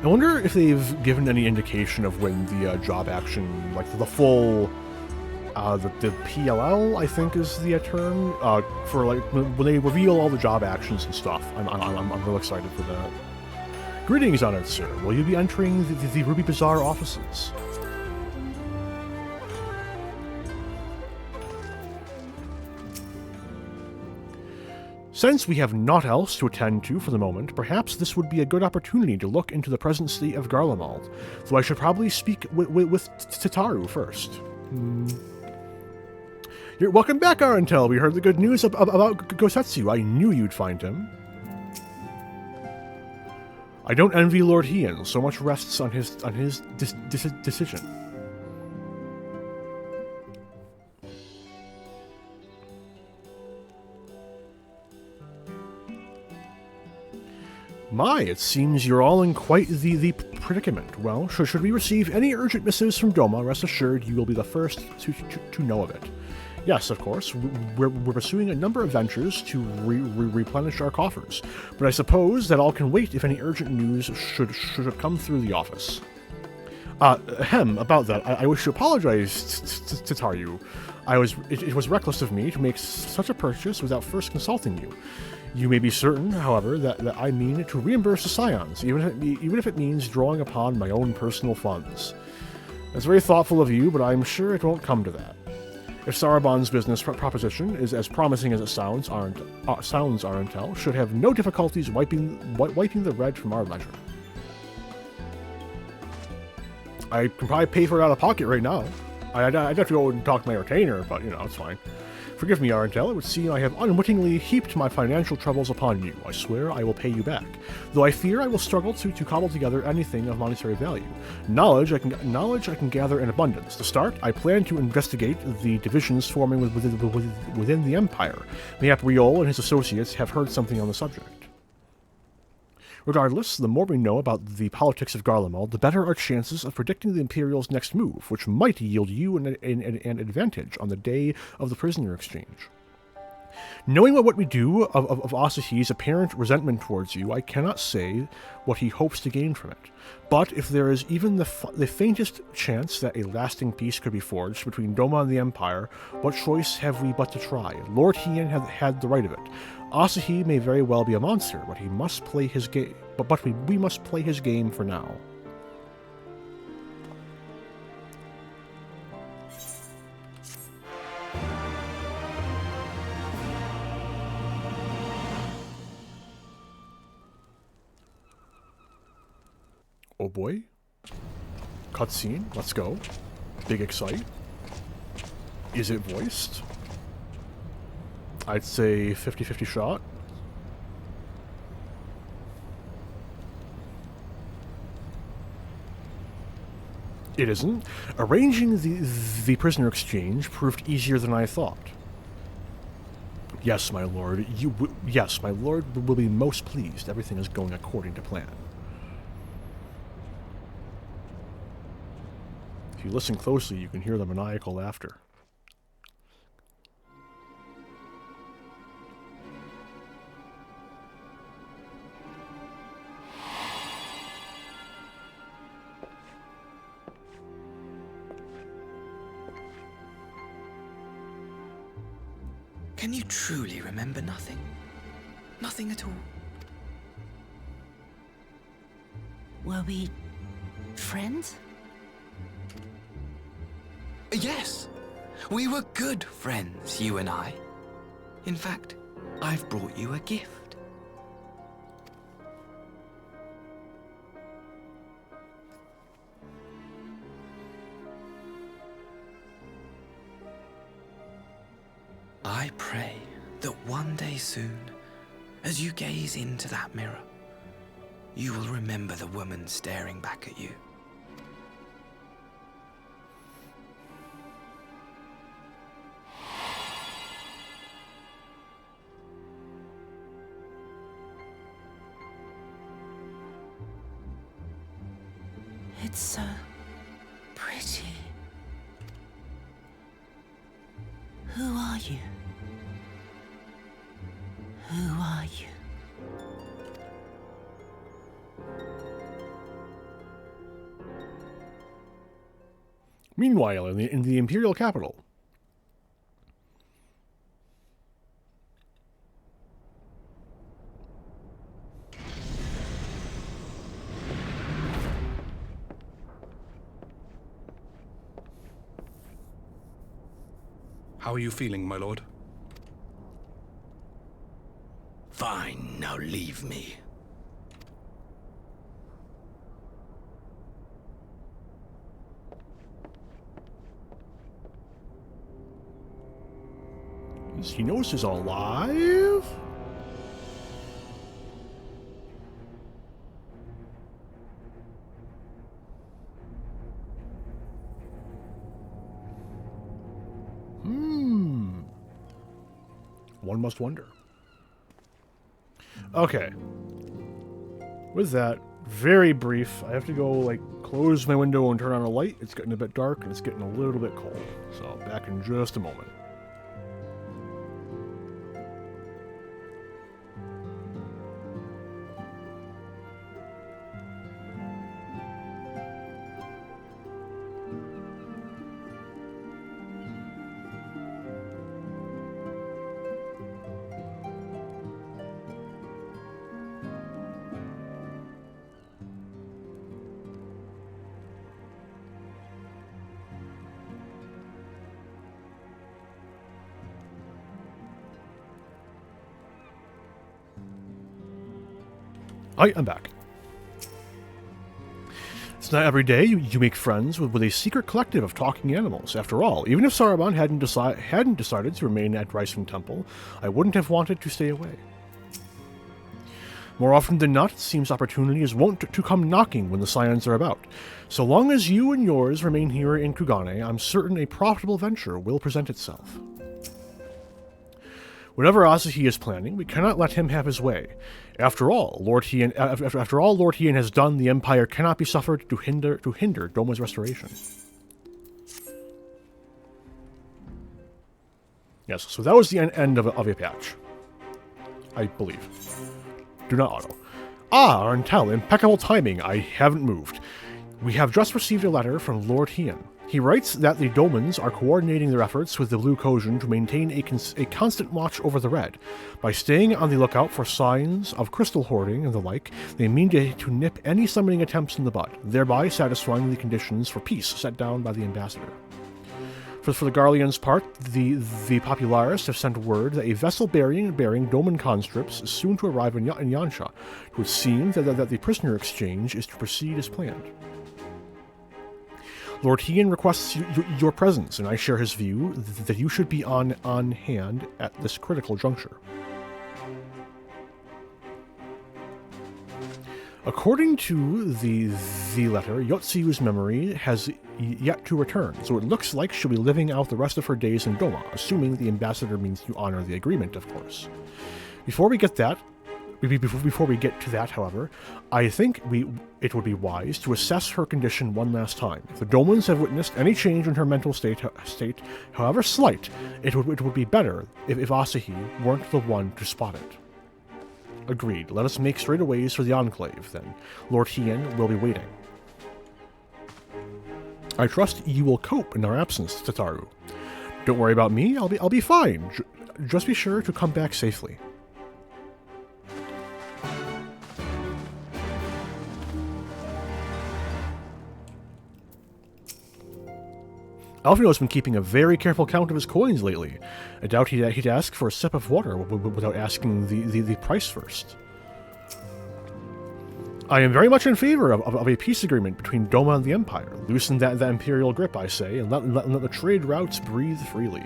I wonder if they've given any indication of when the job action, like the full... the PLL, I think is the term, for like when they reveal all the job actions and stuff. I'm real excited for that. Greetings, honored sir. Will you be entering the Ruby Bazaar offices? Since we have naught else to attend to for the moment, perhaps this would be a good opportunity to look into the present state of Garlemald, though I should probably speak with Tataru first. Welcome back, Arantel. We heard the good news about Gosetsu. I knew you'd find him. I don't envy Lord Hien. So much rests on his decision. My, it seems you're all in quite the predicament. Well, should we receive any urgent missives from Doma, rest assured you will be the first to know of it. Yes, of course, we're pursuing a number of ventures to replenish our coffers, but I suppose that all can wait if any urgent news should come through the office. About that, I wish to apologize to Taru. It was reckless of me to make such a purchase without first consulting you. You may be certain, however, that I mean to reimburse the Scions, even if it means drawing upon my own personal funds. That's very thoughtful of you, but I'm sure it won't come to that. If Sarabon's business proposition is as promising as it sounds, Arantel should have no difficulties wiping the red from our ledger. I can probably pay for it out of pocket right now. I'd have to go and talk to my retainer, but, you know, it's fine. Forgive me, Arendelle, it would seem I have unwittingly heaped my financial troubles upon you. I swear I will pay you back, though I fear I will struggle to cobble together anything of monetary value. Knowledge I can gather in abundance. To start, I plan to investigate the divisions forming within the Empire. Mayhap Riol and his associates have heard something on the subject. Regardless, the more we know about the politics of Garlemald, the better our chances of predicting the Imperial's next move, which might yield you an advantage on the day of the prisoner exchange. Knowing what we do of Asahi's apparent resentment towards you, I cannot say what he hopes to gain from it. But if there is even the faintest chance that a lasting peace could be forged between Doma and the Empire, what choice have we but to try? Lord Hien had the right of it. Asahi may very well be a monster, but he must play his game. But we must play his game for now. Oh boy. Cutscene. Let's go. Big excite. Is it voiced? I'd say 50-50 shot. It isn't. Arranging the prisoner exchange proved easier than I thought. Yes, my lord. Yes, my lord will be most pleased. Everything is going according to plan. If you listen closely, you can hear the maniacal laughter. Can you truly remember nothing? Nothing at all? Were we friends? Yes! We were good friends, you and I. In fact, I've brought you a gift. I pray that one day soon, as you gaze into that mirror, you will remember the woman staring back at you. It's so pretty. Who are you? Who are you? Meanwhile, in the Imperial capital. How are you feeling, my lord? Fine, now leave me. He knows he's alive? One must wonder. Okay. With that, very brief. I have to go, like, close my window and turn on a light. It's getting a bit dark and it's getting a little bit cold. So, back in just a moment. I'm back. It's not every day you make friends with a secret collective of talking animals. After all, even if Saruman hadn't decided to remain at Ricing Temple, I wouldn't have wanted to stay away. More often than not, it seems opportunity is wont to come knocking when the Scions are about. So long as you and yours remain here in Kugane, I'm certain a profitable venture will present itself. Whatever Asahi is planning, we cannot let him have his way. After all, Lord Hien has done, the Empire cannot be suffered to hinder Doma's restoration. Yes, so that was the end of a patch. I believe. Do not auto. Ah, Arntel, impeccable timing. I haven't moved. We have just received a letter from Lord Hien. He writes that the Domans are coordinating their efforts with the Blue Kojin to maintain a constant watch over the Red. By staying on the lookout for signs of crystal hoarding and the like, they mean to nip any summoning attempts in the bud, thereby satisfying the conditions for peace set down by the ambassador. For the Garlean's part, the Popularis have sent word that a vessel bearing Doman conscripts is soon to arrive in Yansha. It would seem that the prisoner exchange is to proceed as planned. Lord Hien requests your presence, and I share his view that you should be on hand at this critical juncture. According to the letter, Yotsuyu's memory has yet to return, so it looks like she'll be living out the rest of her days in Doma, assuming the ambassador means you honor the agreement, of course. Before we get to that, however, I think it would be wise to assess her condition one last time. If the Domans have witnessed any change in her mental state, however slight, it would be better if Asahi weren't the one to spot it. Agreed. Let us make straightaways for the Enclave, then. Lord Hien will be waiting. I trust you will cope in our absence, Tataru. Don't worry about me. I'll be fine. Just be sure to come back safely. Alfredo's been keeping a very careful count of his coins lately. I doubt he'd ask for a sip of water without asking the price first. I am very much in favor of a peace agreement between Doma and the Empire. Loosen that imperial grip, I say, and let the trade routes breathe freely.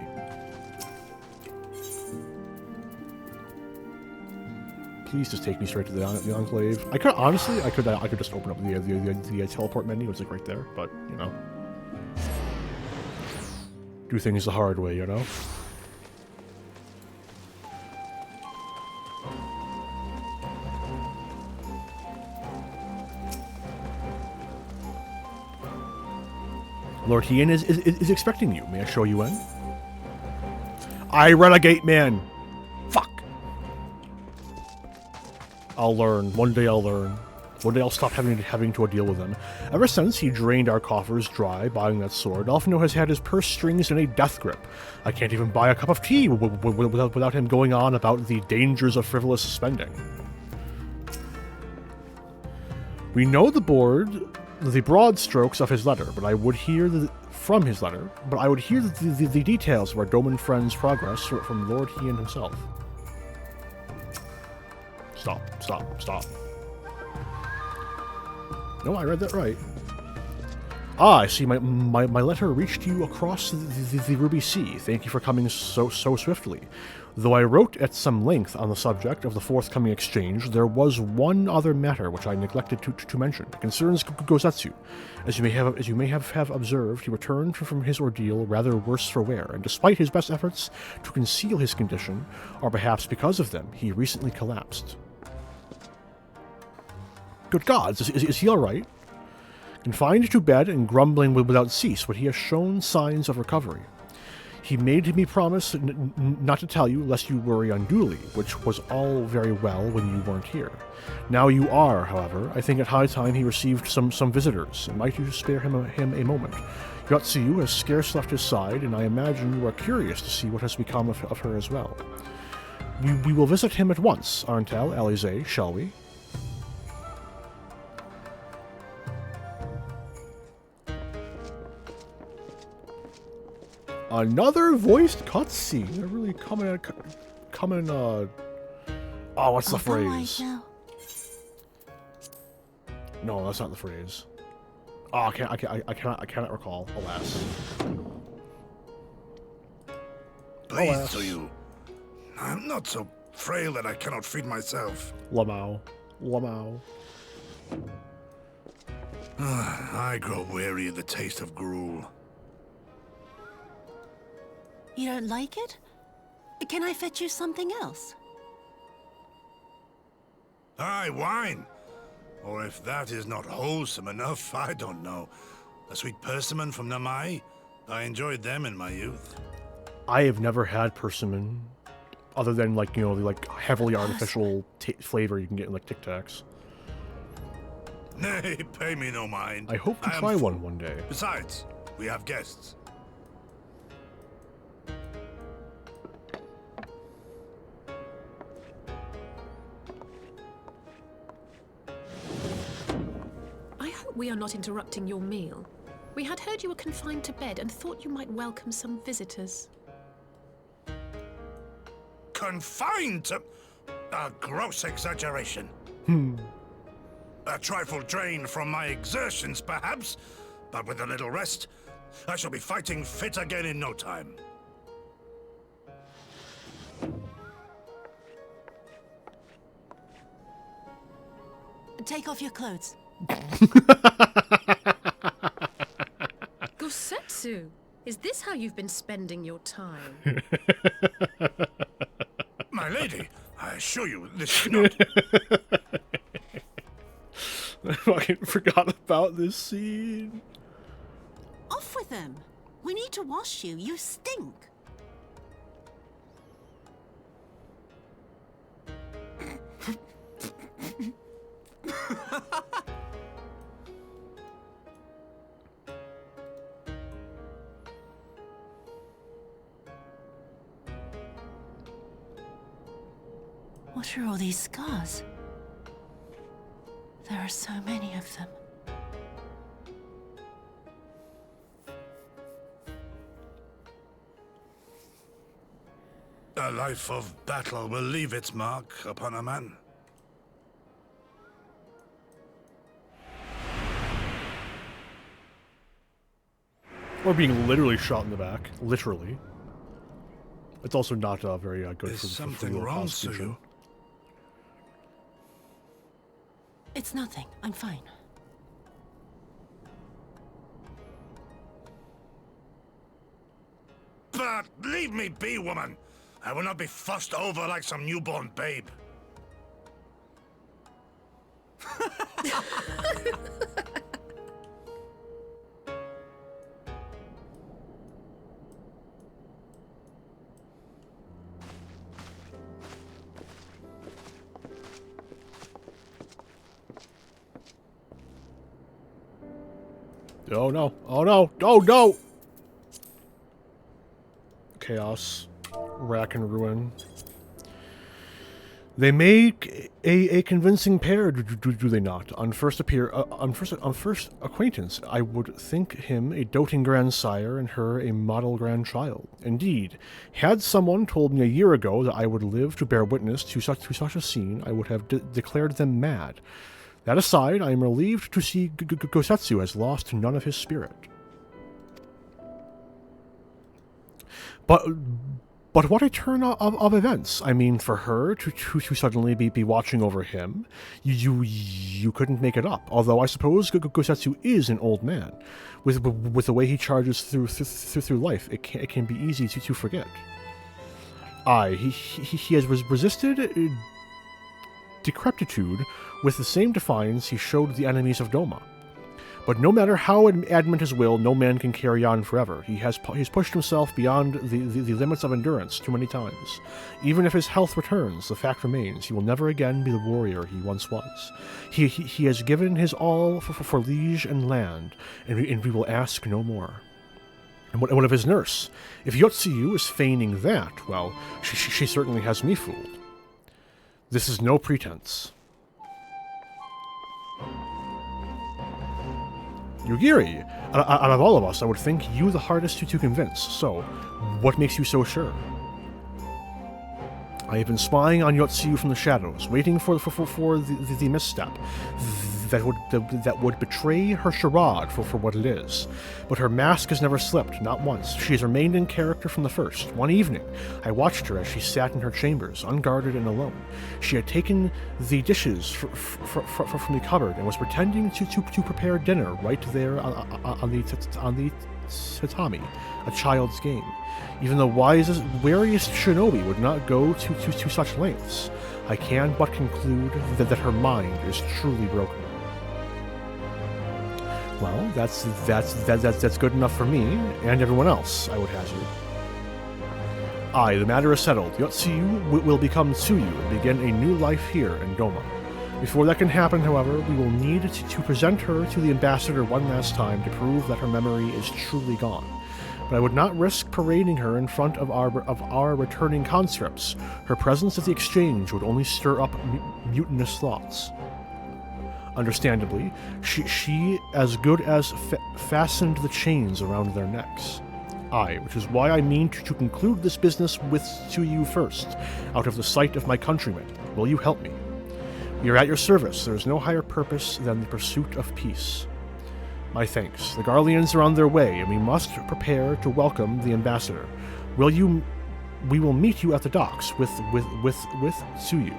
Please just take me straight to the Enclave. I could just open up the teleport menu. It's like right there, but you know. Do things the hard way, you know? Lord Hien is expecting you. May I show you in? I renegade man! Fuck! I'll learn. One day I'll learn. One day I'll stop having to deal with him. Ever since he drained our coffers dry buying that sword, Alphino has had his purse strings in a death grip. I can't even buy a cup of tea without him going on about the dangers of frivolous spending. We know the broad strokes of his letter, but I would hear the details of our Doman friend's progress from Lord Hien himself. Stop. No, I read that right. Ah, I see. My letter reached you across the Ruby Sea. Thank you for coming so swiftly. Though I wrote at some length on the subject of the forthcoming exchange, there was one other matter which I neglected to mention. It concerns Gosetsu. As you may have observed, he returned from his ordeal rather worse for wear, and despite his best efforts to conceal his condition, or perhaps because of them, he recently collapsed. Good gods, is he all right? Confined to bed and grumbling without cease, but he has shown signs of recovery. He made me promise not to tell you lest you worry unduly, which was all very well when you weren't here. Now you are, however. I think it high time he received some visitors, and might you spare him a moment. Yotsuyu has scarce left his side, and I imagine you are curious to see what has become of her as well. We will visit him at once, Arntel, Alize, shall we? Another voiced cutscene. They're really coming. Oh, what's the phrase? No, that's not the phrase. Oh, I cannot recall, alas. Pleased to you. I'm not so frail that I cannot feed myself. Lamau. Lamau. I grow weary of the taste of gruel. You don't like it? Can I fetch you something else? Aye, wine. Or if that is not wholesome enough, I don't know. A sweet persimmon from Namai? I enjoyed them in my youth. I have never had persimmon, other than like, you know, the like heavily artificial flavor you can get in like Tic Tacs. Nay, pay me no mind. I hope to try one day. Besides, we have guests. I hope we are not interrupting your meal. We had heard you were confined to bed and thought you might welcome some visitors. Confined to... A gross exaggeration. A trifle drained from my exertions, perhaps, but with a little rest, I shall be fighting fit again in no time. Take off your clothes. Gosetsu, is this how you've been spending your time? My lady, I assure you, this is not... I fucking forgot about this scene. Off with them. We need to wash you. You stink. What are all these scars? There are so many of them. A life of battle will leave its mark upon a man. Or being literally shot in the back. Literally. It's also not very good Is for something the wrong, prosecution. Sue? It's nothing. I'm fine. But leave me be, woman. I will not be fussed over like some newborn babe. Oh no. Oh no. Oh no! Chaos. Rack and ruin. They make a convincing pair, do they not? On first acquaintance, I would think him a doting grandsire and her a model grandchild. Indeed, had someone told me a year ago that I would live to bear witness to such a scene, I would have declared them mad. That aside, I am relieved to see Gosetsu has lost none of his spirit. But what a turn of events. I mean, for her to suddenly be watching over him, you couldn't make it up. Although I suppose Gosetsu is an old man. With the way he charges through life, it can be easy to forget. Aye, he has resisted decrepitude with the same defiance he showed the enemies of Doma. But no matter how adamant his will, no man can carry on forever. He's pushed himself beyond the limits of endurance too many times. Even if his health returns, the fact remains, he will never again be the warrior he once was. He has given his all for liege and land, and we will ask no more. And what of his nurse? If Yotsuyu is feigning that, well, she certainly has me fooled. This is no pretense. Yugiri, out of all of us, I would think you the hardest to convince. So, what makes you so sure? I have been spying on Yotsuyu from the shadows, waiting for the misstep. that would betray her charade for what it is. But her mask has never slipped, not once. She has remained in character from the first. One evening, I watched her as she sat in her chambers, unguarded and alone. She had taken the dishes from the cupboard and was pretending to prepare dinner right there on the tatami, a child's game. Even the wariest shinobi would not go to such lengths. I can but conclude that her mind is truly broken. Well, that's good enough for me and everyone else, I would hazard. Aye, the matter is settled. Yotsuyu will become Tsuyu and begin a new life here in Doma. Before that can happen, however, we will need to present her to the ambassador one last time to prove that her memory is truly gone. But I would not risk parading her in front of our returning conscripts. Her presence at the exchange would only stir up mutinous thoughts. Understandably, she as good as fastened the chains around their necks. Aye, which is why I mean to conclude this business with Tsuyu first, out of the sight of my countrymen. Will you help me? We are at your service. There is no higher purpose than the pursuit of peace. My thanks. The Garleans are on their way, and we must prepare to welcome the ambassador. We will meet you at the docks with Tsuyu.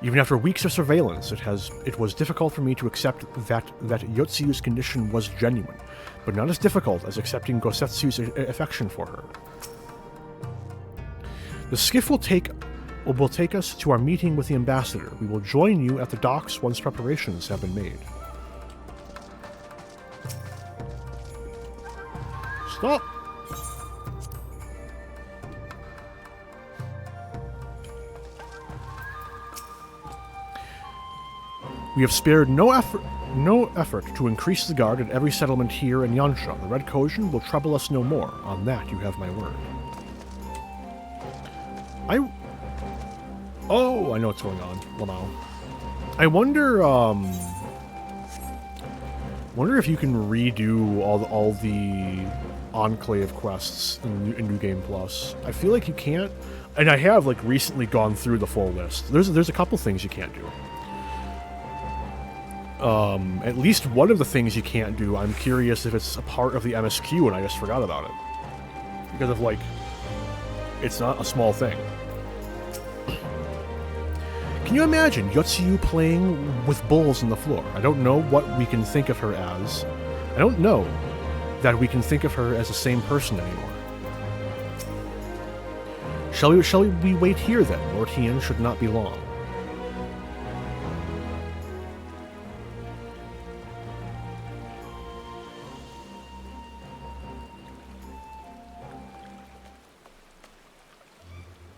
Even after weeks of surveillance, it was difficult for me to accept that Yotsuyu's condition was genuine, but not as difficult as accepting Gosetsu's affection for her. The skiff will take us to our meeting with the ambassador. We will join you at the docks once preparations have been made. Stop! We have spared no effort to increase the guard at every settlement here in Yansha. The Red Kojin will trouble us no more. On that, you have my word. Oh, I know what's going on. Lamau. I wonder if you can redo all the Enclave quests in New Game Plus. I feel like you can't, and I have like recently gone through the full list. There's a couple things you can't do. At least one of the things you can't do, I'm curious if it's a part of the MSQ and I just forgot about it. Because of, like, it's not a small thing. Can you imagine Yotsuyu playing with bulls on the floor? I don't know what we can think of her as. I don't know that we can think of her as the same person anymore. Shall we wait here then? Lord Hien should not be long.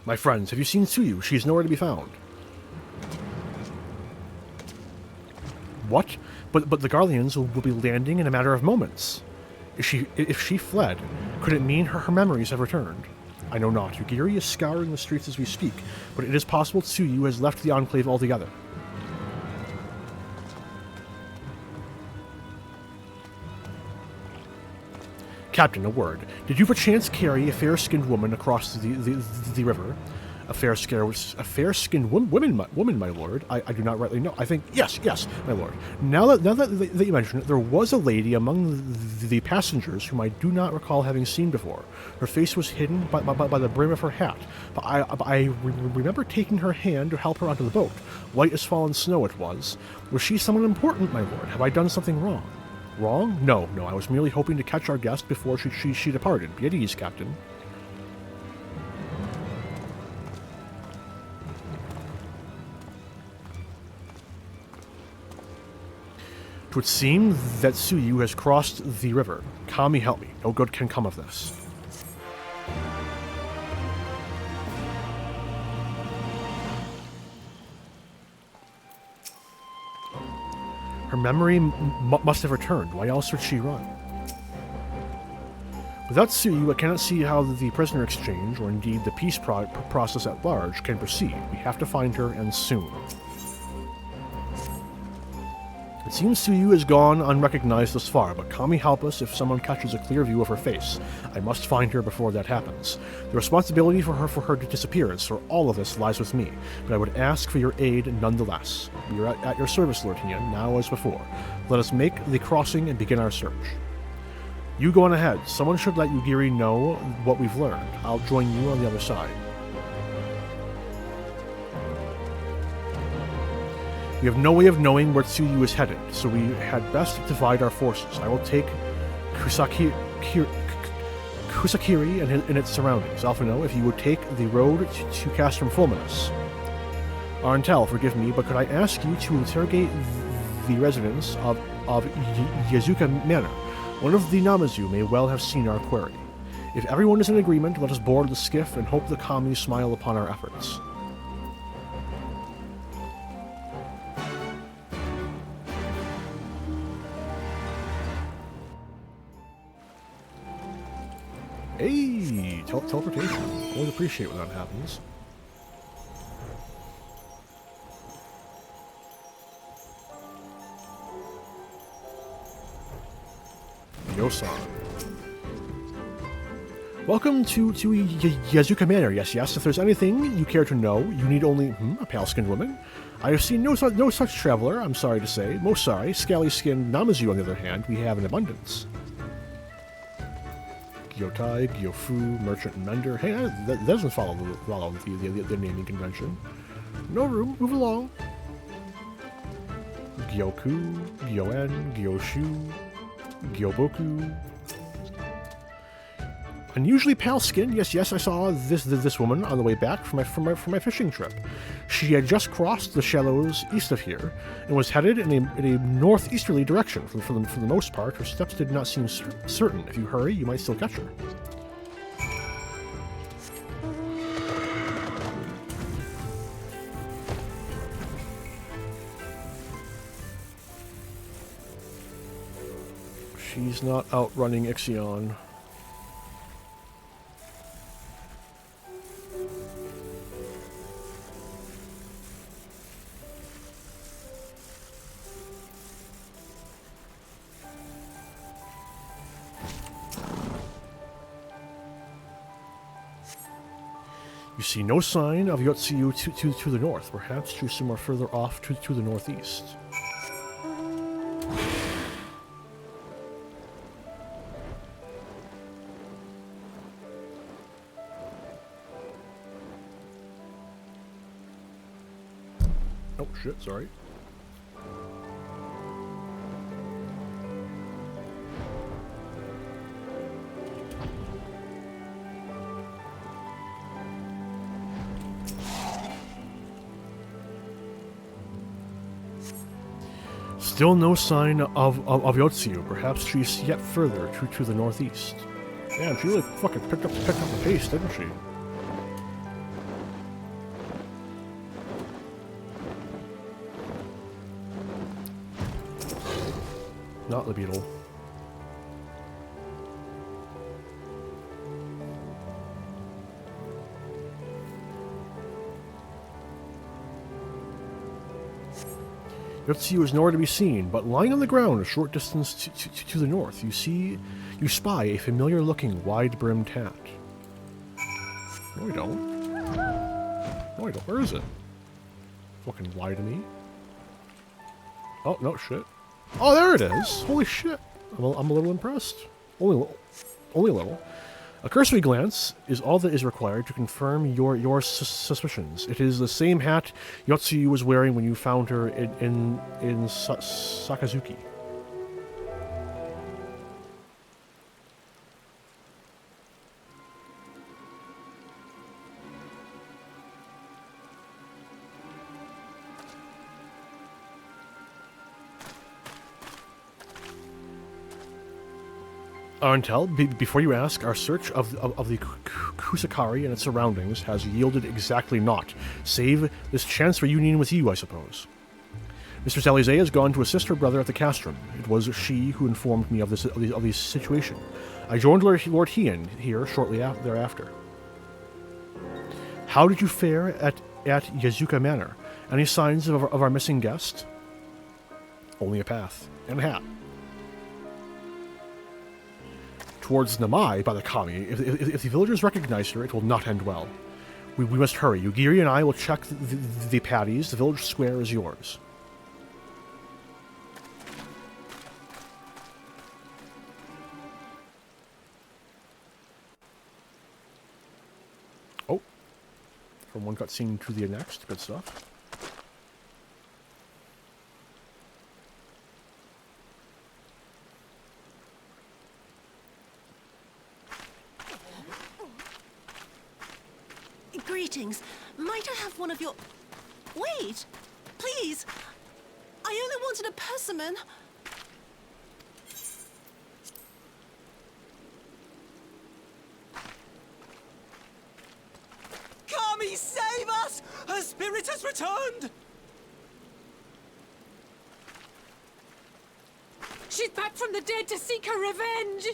My friends, have you seen Tsuyu? She is nowhere to be found. What? But the Garleans will be landing in a matter of moments. If she fled, could it mean her memories have returned? I know not. Yugiri is scouring the streets as we speak, but it is possible Tsuyu has left the Enclave altogether. Captain, a word. Did you perchance carry a fair-skinned woman across the river? A fair-skinned woman, my lord. I do not rightly know. I think yes, my lord. Now that you mention it, there was a lady among the passengers whom I do not recall having seen before. Her face was hidden by the brim of her hat, but I remember taking her hand to help her onto the boat. White as fallen snow it was. Was she someone important, my lord? Have I done something wrong? Wrong? No. I was merely hoping to catch our guest before she departed. Be at ease, Captain. Twould seem that Tsuyu has crossed the river. Kami, help me. No good can come of this. Her memory must have returned. Why else would she run? Without Tsuyu, I cannot see how the prisoner exchange, or indeed the peace process at large, can proceed. We have to find her, and soon. It seems Tsuyu has gone unrecognized thus far, but Kami help us if someone catches a clear view of her face. I must find her before that happens. The responsibility for her disappearance or all of this lies with me, but I would ask for your aid nonetheless. We are at your service, Lord Hian, now as before. Let us make the crossing and begin our search. You go on ahead. Someone should let Yugiri know what we've learned. I'll join you on the other side. We have no way of knowing where Tsuyu is headed, so we had best divide our forces. I will take Kusakiri and its surroundings. Alphino, if you would take the road to Castrum Fulminus. Arentel, forgive me, but could I ask you to interrogate the residents of Yazuka Manor? One of the Namazu may well have seen our query. If everyone is in agreement, let us board the skiff and hope the Kami smile upon our efforts. Hey, teleportation. Always appreciate when that happens. Yosan. Welcome to Yazuka Manor. Yes. If there's anything you care to know, you need only a pale-skinned woman. I have seen no such traveler. I'm sorry to say. Most sorry. Scally-skinned Namazu, on the other hand, we have in abundance. Gyotai, Gyofu, Merchant, and Mender. Hey, that doesn't follow the naming convention. No room. Move along. Gyoku, Gyoen, Gyoshu, Gyoboku. Unusually pale skin. Yes, I saw this woman on the way back from my fishing trip. She had just crossed the shallows east of here and was headed in a northeasterly direction. For the most part, her steps did not seem certain. If you hurry, you might still catch her. She's not outrunning Ixion. You see no sign of Yotsuyu to the north. Perhaps she's somewhere further off to the northeast. Oh shit, sorry. Still no sign of Yotsuyu. Perhaps she's yet further to the northeast. Man, she really fucking picked up the pace, didn't she? Not the beetle. Yotsuyu is nowhere to be seen, but lying on the ground a short distance to the north, you spy a familiar-looking, wide-brimmed hat. No, you don't. No, you don't. Where is it? Fucking lie to me. Oh, no, shit. Oh, there it is! Holy shit! I'm a little impressed. Only a little. A cursory glance is all that is required to confirm your suspicions. It is the same hat Yotsuyu was wearing when you found her in Sakazuki. Arentel, before you ask, our search of the Kusakari and its surroundings has yielded exactly naught, save this chance for union with you, I suppose. Mistress Alize has gone to assist her brother at the castrum. It was she who informed me of the situation. I joined Lord Hian here shortly thereafter. How did you fare at Yazuka Manor? Any signs of our missing guest? Only a path and a hat. Towards Namai by the kami. If the villagers recognize her, it will not end well. We must hurry. Yugiri and I will check the patties. The village square is yours. Oh. From one cutscene to the next. Good stuff. Greetings. Might I have one of your... Wait! Please! I only wanted a persimmon. Kami, save us! Her spirit has returned! She's back from the dead to seek her revenge!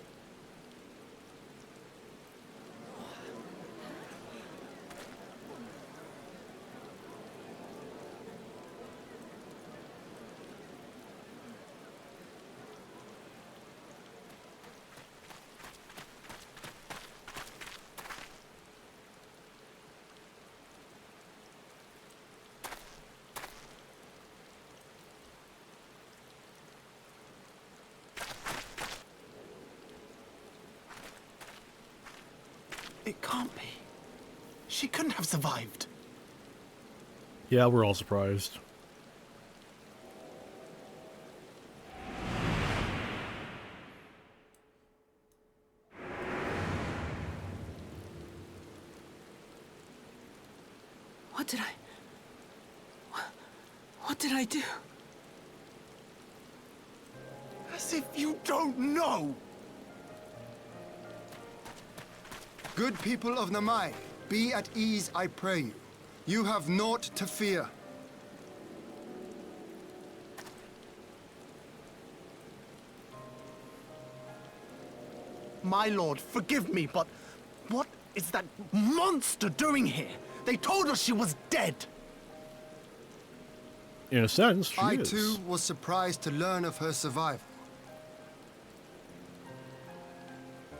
It can't be. She couldn't have survived. Yeah, we're all surprised. What did I do? As if you don't know! Good people of Namai, be at ease, I pray you. You have naught to fear. My lord, forgive me, but what is that monster doing here? They told us she was dead. In a sense, she I is. too was surprised to learn of her survival.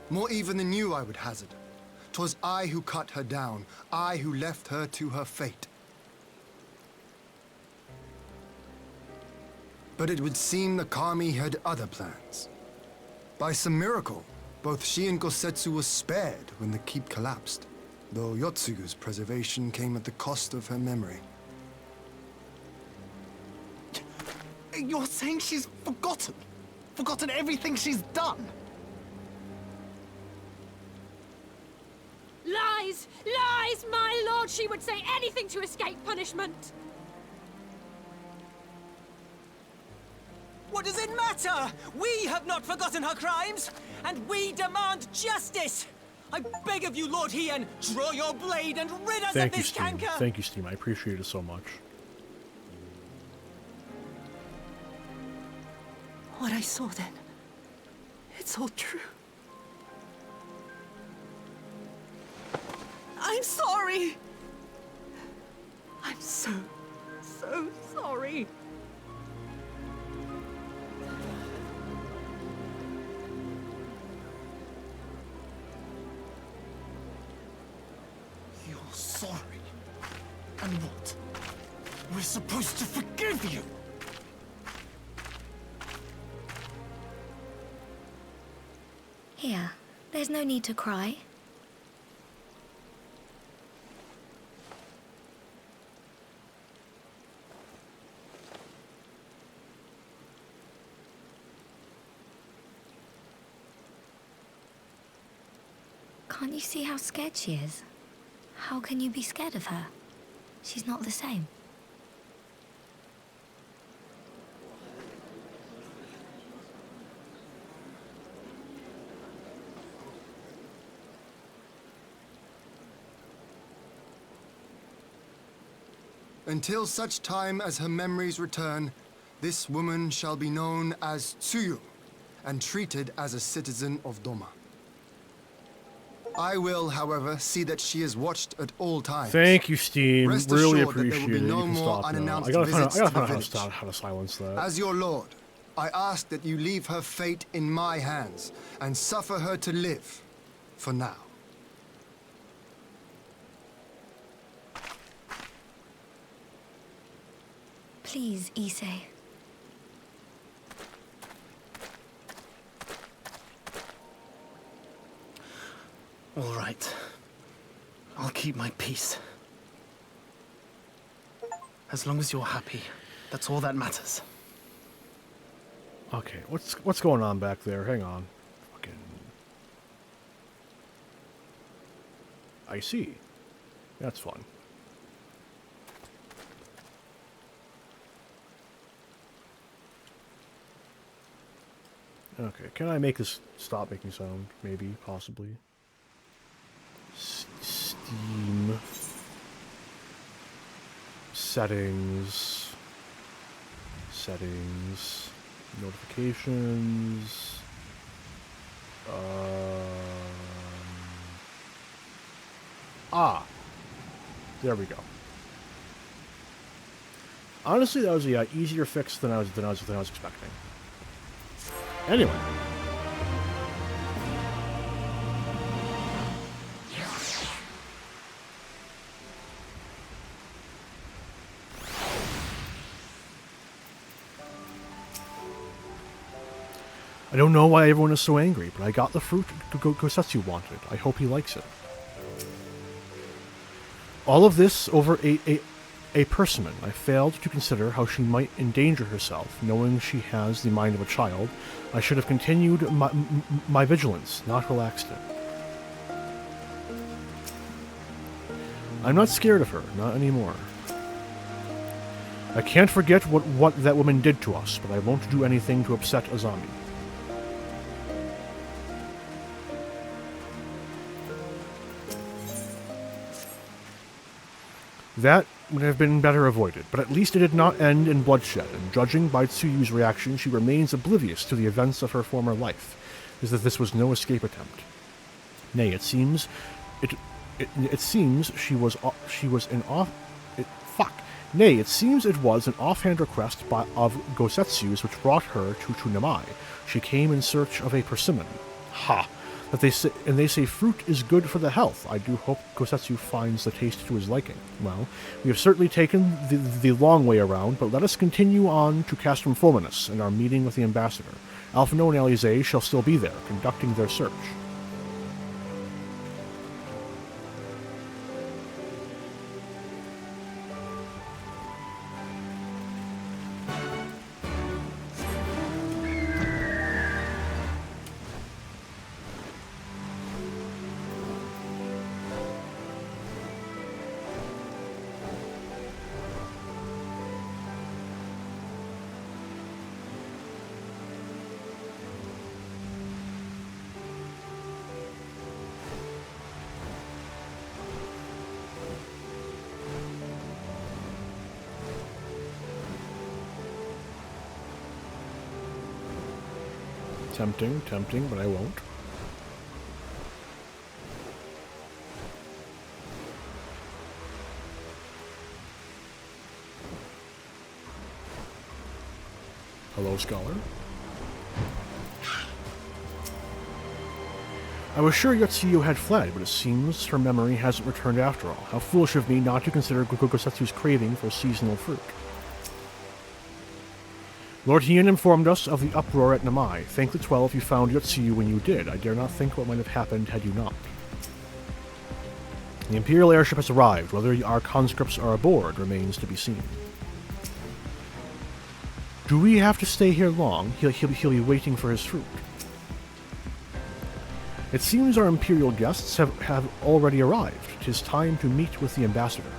More even than you, I would hazard. 'Twas I who cut her down, I who left her to her fate. But it would seem the kami had other plans. By some miracle, both she and Gosetsu were spared when the keep collapsed, though Yotsugu's preservation came at the cost of her memory. You're saying she's forgotten? Forgotten everything she's done? Lies! Lies, my lord! She would say anything to escape punishment! What does it matter? We have not forgotten her crimes, and we demand justice! I beg of you, Lord Hien, draw your blade and rid us Thank of you, this Steam. canker! Thank you, Steam. I appreciate it so much. What I saw then, it's all true. I'm sorry. I'm so sorry. You're sorry. And what? We're supposed to forgive you? Here, there's no need to cry. Can't you see how scared she is? How can you be scared of her? She's not the same. Until such time as her memories return, this woman shall be known as Tsuyu and treated as a citizen of Doma. I will, however, see that she is watched at all times. Thank you, Steam. Rest really assured that there will appreciate be it. no You can more stop now. unannounced I gotta visits to the find out village. how to silence that. As your lord, I ask that you leave her fate in my hands and suffer her to live, for now. Please, Issei. All right. I'll keep my peace. As long as you're happy, that's all that matters. Okay, what's going on back there? Hang on. Fucking. I see. That's fun. Okay, can I make this stop making sound? Maybe, possibly. Steam. Settings. Settings. Notifications. There we go. Honestly, that was a easier fix than I was expecting. Anyway. I don't know why everyone is so angry, but I got the fruit Gosetsu wanted. I hope he likes it. All of this over a persimmon. I failed to consider how she might endanger herself, knowing she has the mind of a child. I should have continued my vigilance, not relaxed it. I'm not scared of her, not anymore. I can't forget what that woman did to us, but I won't do anything to upset Azami. That would have been better avoided, but at least it did not end in bloodshed, and judging by Tsuyu's reaction, she remains oblivious to the events of her former life, as if this was no escape attempt. Nay, it seems she was an Nay, it seems it was an offhand request of Gosetsu's which brought her to Namai. She came in search of a persimmon. Ha! They say fruit is good for the health. I do hope Gosetsu finds the taste to his liking. Well, we have certainly taken the long way around, but let us continue on to Castrum Fulminus and our meeting with the ambassador. Alphino and Alize shall still be there, conducting their search. Tempting, but I won't. Hello, Scholar. I was sure Yotsuyu had fled, but it seems her memory hasn't returned after all. How foolish of me not to consider Gosetsu's craving for seasonal fruit. Lord Hien informed us of the uproar at Namai. Thank the 12 you found Yotsuyu when you did. I dare not think what might have happened had you not. The Imperial airship has arrived. Whether our conscripts are aboard remains to be seen. Do we have to stay here long? He'll be waiting for his fruit. It seems our Imperial guests have already arrived. 'Tis time to meet with the ambassador.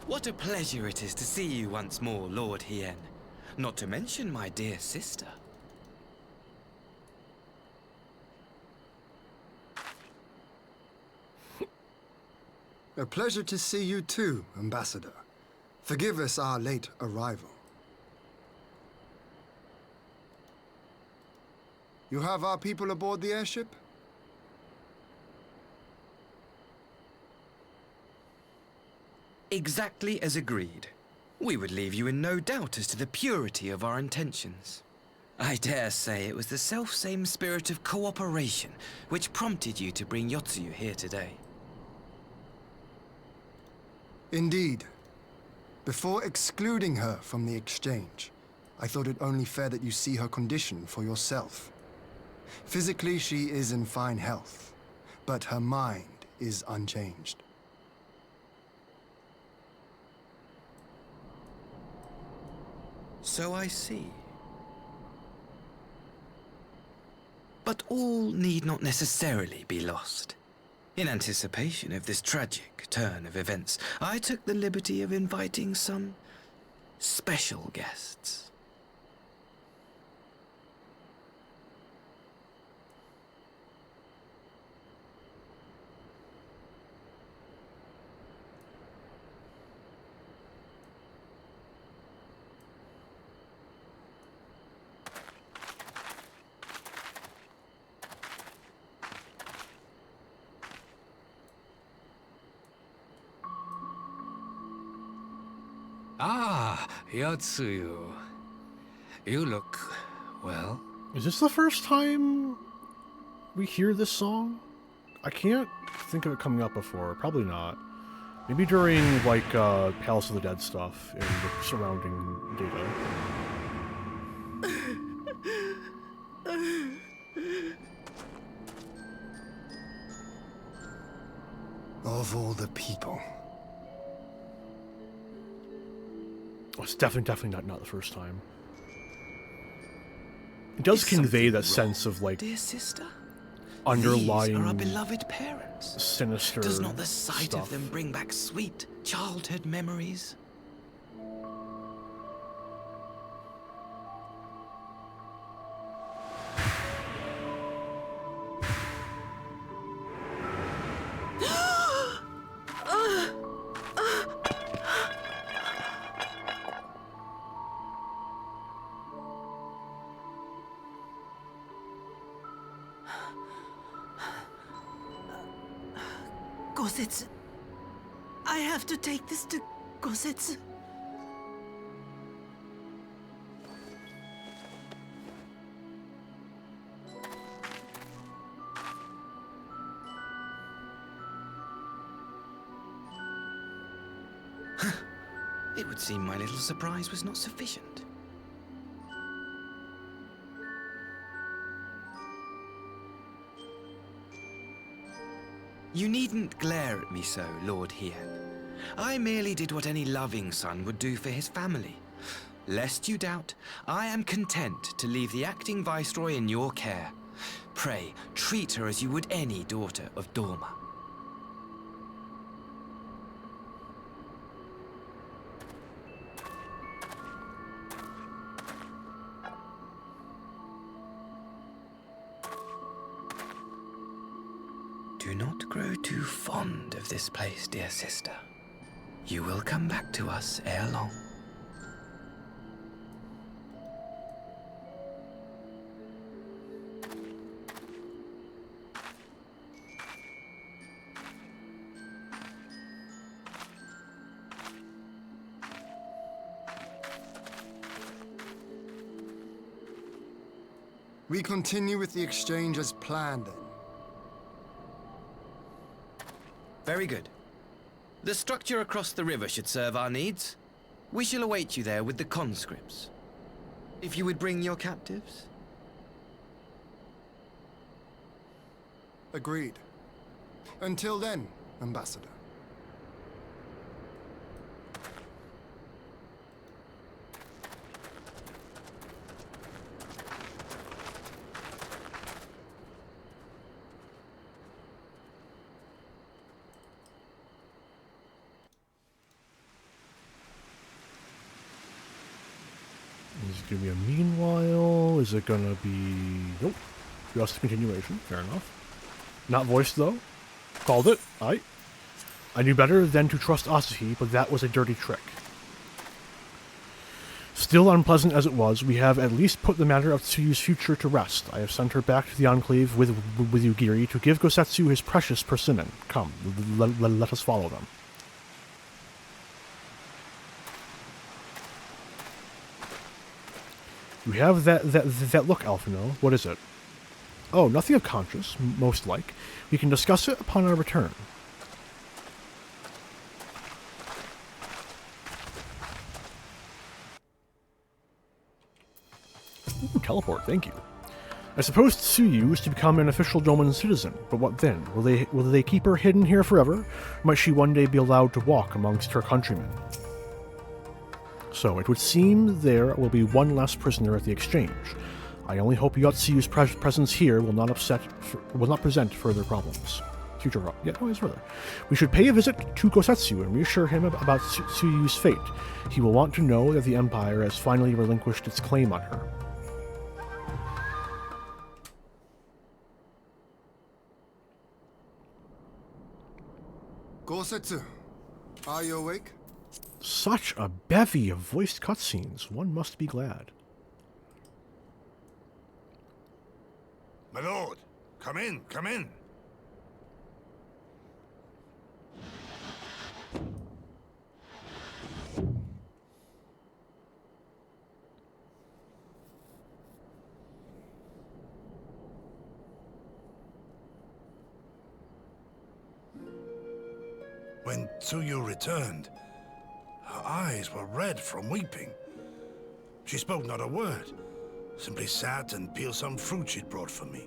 What a pleasure it is to see you once more, Lord Hien. Not to mention my dear sister. A pleasure to see you too, Ambassador. Forgive us our late arrival. You have our people aboard the airship? Exactly as agreed. We would leave you in no doubt as to the purity of our intentions. I dare say it was the self-same spirit of cooperation which prompted you to bring Yotsuyu here today. Indeed. Before excluding her from the exchange, I thought it only fair that you see her condition for yourself. Physically, she is in fine health, but her mind is unchanged. So I see. But all need not necessarily be lost. In anticipation of this tragic turn of events, I took the liberty of inviting some special guests. Ah, Yotsuyu. You look, well... Is this the first time we hear this song? I can't think of it coming up before. Probably not. Maybe during, like, Palace of the Dead stuff and the surrounding data. Of all the people. Oh, it's definitely not the first time. It does convey that sense of, like, dear sister? underlying These are our beloved parents. sinister Does not the sight stuff. of them bring back sweet childhood memories? Gosetsu. I have to take this to Gosetsu. It would seem my little surprise was not sufficient. You needn't glare at me so, Lord Hien. I merely did what any loving son would do for his family. Lest you doubt, I am content to leave the acting viceroy in your care. Pray, treat her as you would any daughter of Dorma. Do not grow too fond of this place, dear sister. You will come back to us ere long. We continue with the exchange as planned, then. Very good. The structure across the river should serve our needs. We shall await you there with the conscripts. If you would bring your captives. Agreed. Until then, Ambassador. Is it gonna be a meanwhile? Is it gonna be... Nope. Just continuation. Fair enough. Not voiced, though. Called it. Aight. I knew better than to trust Asahi, but that was a dirty trick. Still unpleasant as it was, we have at least put the matter of Tsuyu's future to rest. I have sent her back to the Enclave with Yugiri to give Gosetsu his precious persimmon. Come, let us follow them. You have that look, Alphino. What is it? Oh, nothing of conscience, most like. We can discuss it upon our return. Ooh, teleport, thank you. I suppose Tsuyu is to become an official Doman citizen, but what then? Will they keep her hidden here forever? Or might she one day be allowed to walk amongst her countrymen? So, it would seem there will be one less prisoner at the exchange. I only hope Yotsuyu's presence here will not present further problems. Further. We should pay a visit to Gosetsu and reassure him about Tsuyu's fate. He will want to know that the Empire has finally relinquished its claim on her. Gosetsu, are you awake? Such a bevy of voiced cutscenes. One must be glad. My lord, come in, come in. When Tsuyu returned, her eyes were red from weeping. She spoke not a word, simply sat and peeled some fruit she'd brought for me.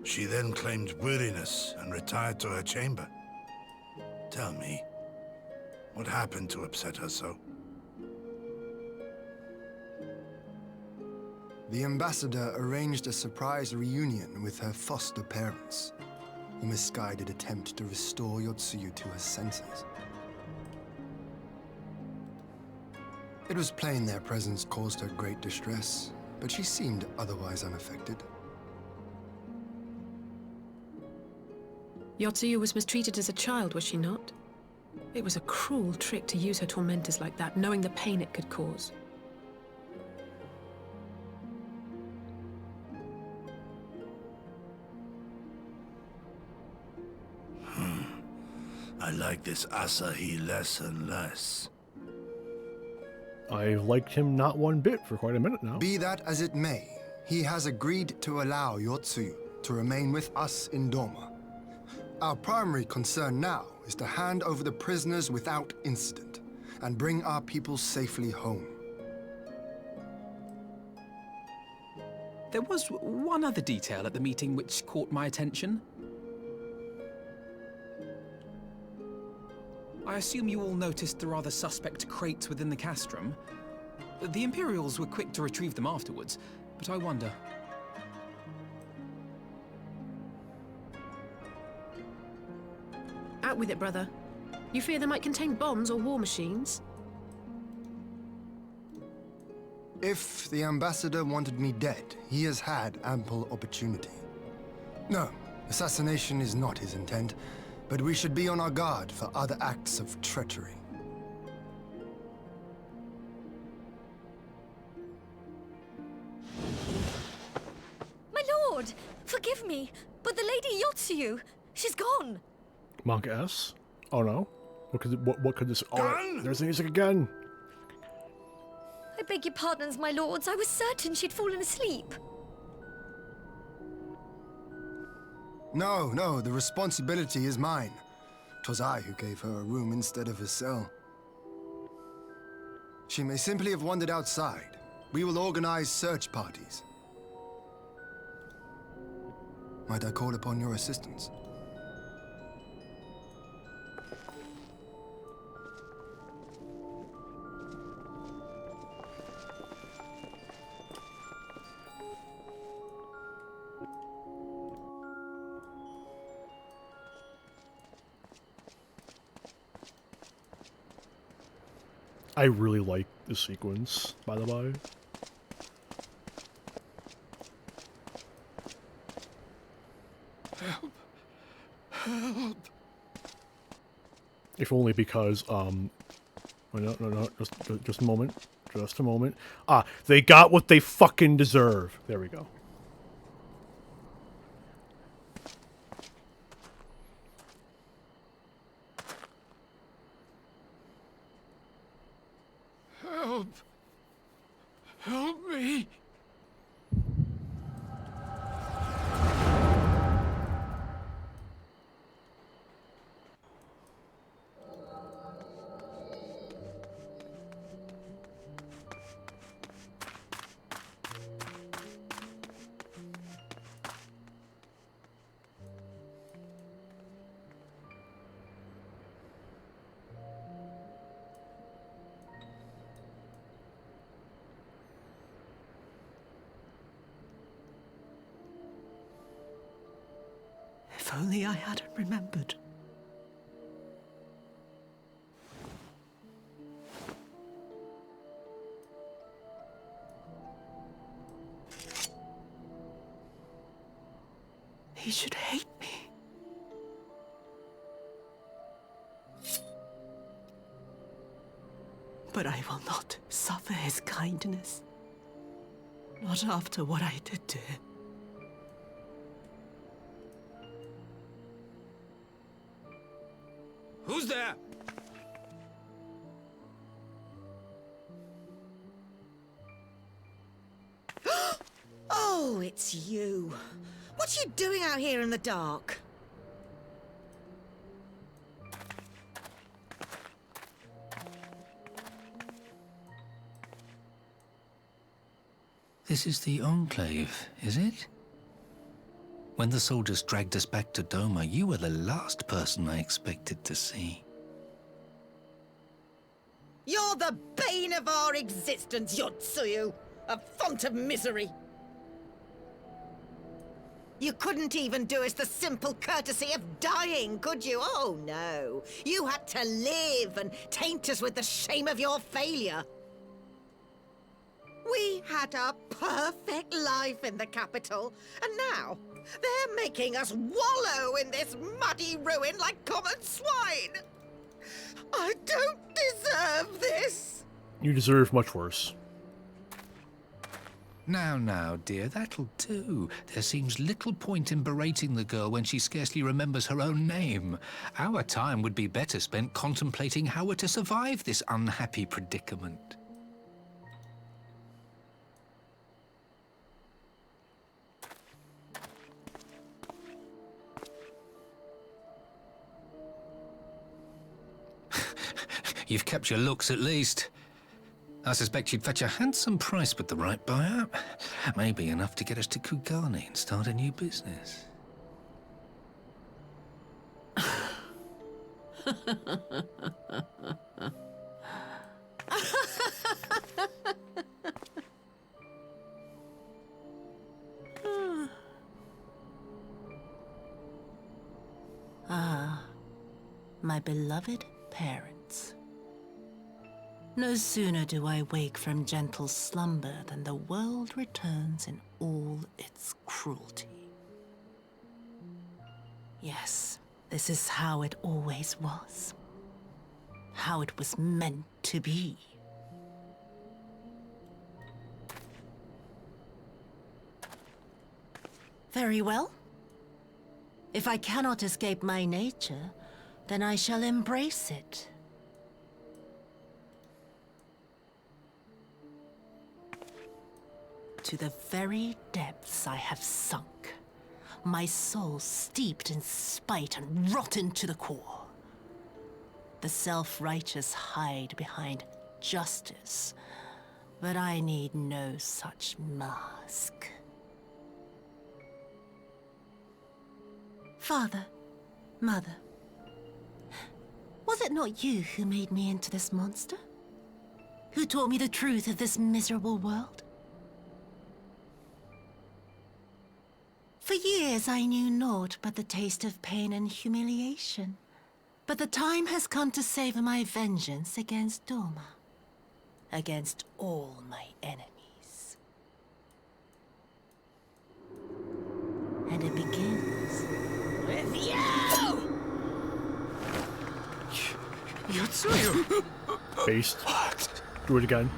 She then claimed weariness and retired to her chamber. Tell me, what happened to upset her so? The ambassador arranged a surprise reunion with her foster parents. A misguided attempt to restore Yotsuyu to her senses. It was plain their presence caused her great distress, but she seemed otherwise unaffected. Yotsuyu was mistreated as a child, was she not? It was a cruel trick to use her tormentors like that, knowing the pain it could cause. I like this Asahi less and less. I've liked him not one bit for quite a minute now. Be that as it may, he has agreed to allow Yotsuyu to remain with us in Doma. Our primary concern now is to hand over the prisoners without incident and bring our people safely home. There was one other detail at the meeting which caught my attention. I assume you all noticed the rather suspect crates within the castrum. The Imperials were quick to retrieve them afterwards, but I wonder... Out with it, brother. You fear they might contain bombs or war machines? If the ambassador wanted me dead, he has had ample opportunity. No, assassination is not his intent. But we should be on our guard for other acts of treachery. My lord! Forgive me, but the Lady Yotsuyu, she's gone! Monk S? Oh no. What could this... Oh, there's the music again! I beg your pardons, my lords. I was certain she'd fallen asleep. No, the responsibility is mine. 'Twas I who gave her a room instead of a cell. She may simply have wandered outside. We will organize search parties. Might I call upon your assistance? I really like this sequence, by the way. If only because, no, just a moment. Just a moment. Ah, they got what they fucking deserve. There we go. Help! Help me! If only I hadn't remembered. He should hate me. But I will not suffer his kindness. Not after what I did to him. Who's there? Oh, it's you. What are you doing out here in the dark? This is the Enclave, is it? When the soldiers dragged us back to Doma, you were the last person I expected to see. You're the bane of our existence, Yotsuyu. A font of misery. You couldn't even do us the simple courtesy of dying, could you? Oh, no. You had to live and taint us with the shame of your failure. We had a perfect life in the capital, and now they're making us wallow in this muddy ruin like common swine. I don't deserve this. You deserve much worse. Now, dear, that'll do. There seems little point in berating the girl when she scarcely remembers her own name. Our time would be better spent contemplating how we're to survive this unhappy predicament. You've kept your looks at least. I suspect you'd fetch a handsome price with the right buyer. Maybe enough to get us to Kugane and start a new business. Ah, my beloved parents. No sooner do I wake from gentle slumber than the world returns in all its cruelty. Yes, this is how it always was. How it was meant to be. Very well. If I cannot escape my nature, then I shall embrace it. To the very depths I have sunk, my soul steeped in spite and rotten to the core. The self-righteous hide behind justice, but I need no such mask. Father, Mother, was it not you who made me into this monster? Who taught me the truth of this miserable world? For years I knew naught but the taste of pain and humiliation. But the time has come to savor my vengeance against Doma. Against all my enemies. And it begins with you! Yotsuyu! Based. Do it again.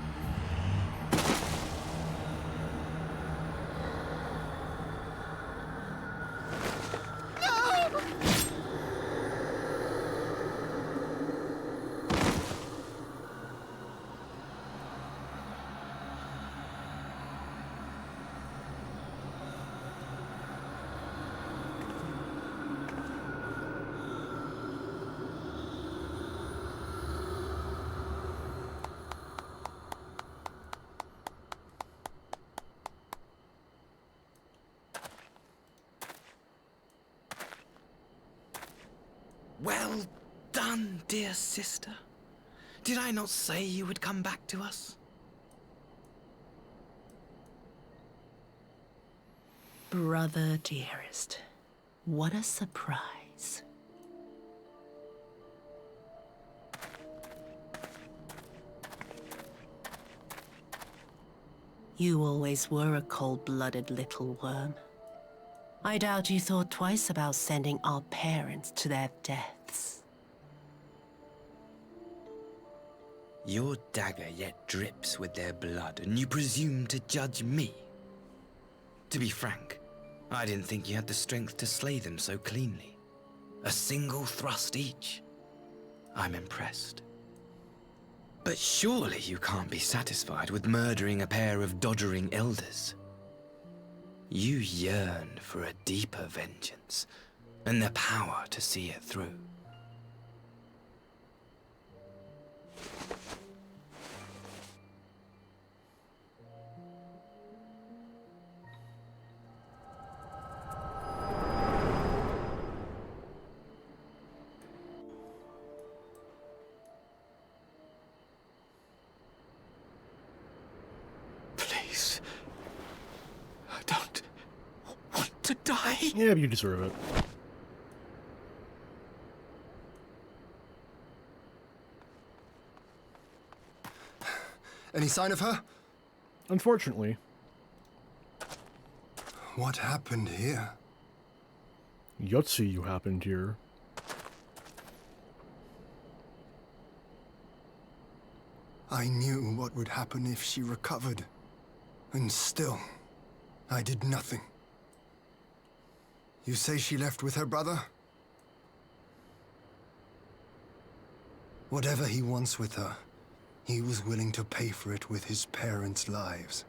Well done, dear sister. Did I not say you would come back to us? Brother dearest, what a surprise. You always were a cold-blooded little worm. I doubt you thought twice about sending our parents to their deaths. Your dagger yet drips with their blood, and you presume to judge me? To be frank, I didn't think you had the strength to slay them so cleanly. A single thrust each. I'm impressed. But surely you can't be satisfied with murdering a pair of doddering elders. You yearn for a deeper vengeance, and the power to see it through. Please. I don't want to die. Yeah, but you deserve it. Any sign of her? Unfortunately. What happened here? Yotsuyu happened here. I knew what would happen if she recovered. And still, I did nothing. You say she left with her brother? Whatever he wants with her, he was willing to pay for it with his parents' lives.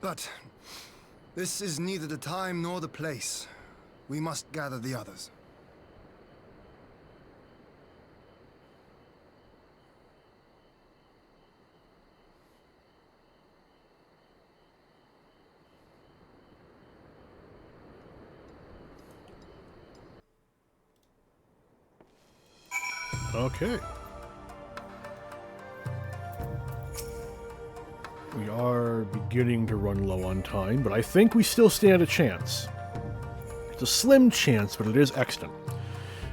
But this is neither the time nor the place. We must gather the others. Okay. We are beginning to run low on time, but I think we still stand a chance. It's a slim chance, but it is extant.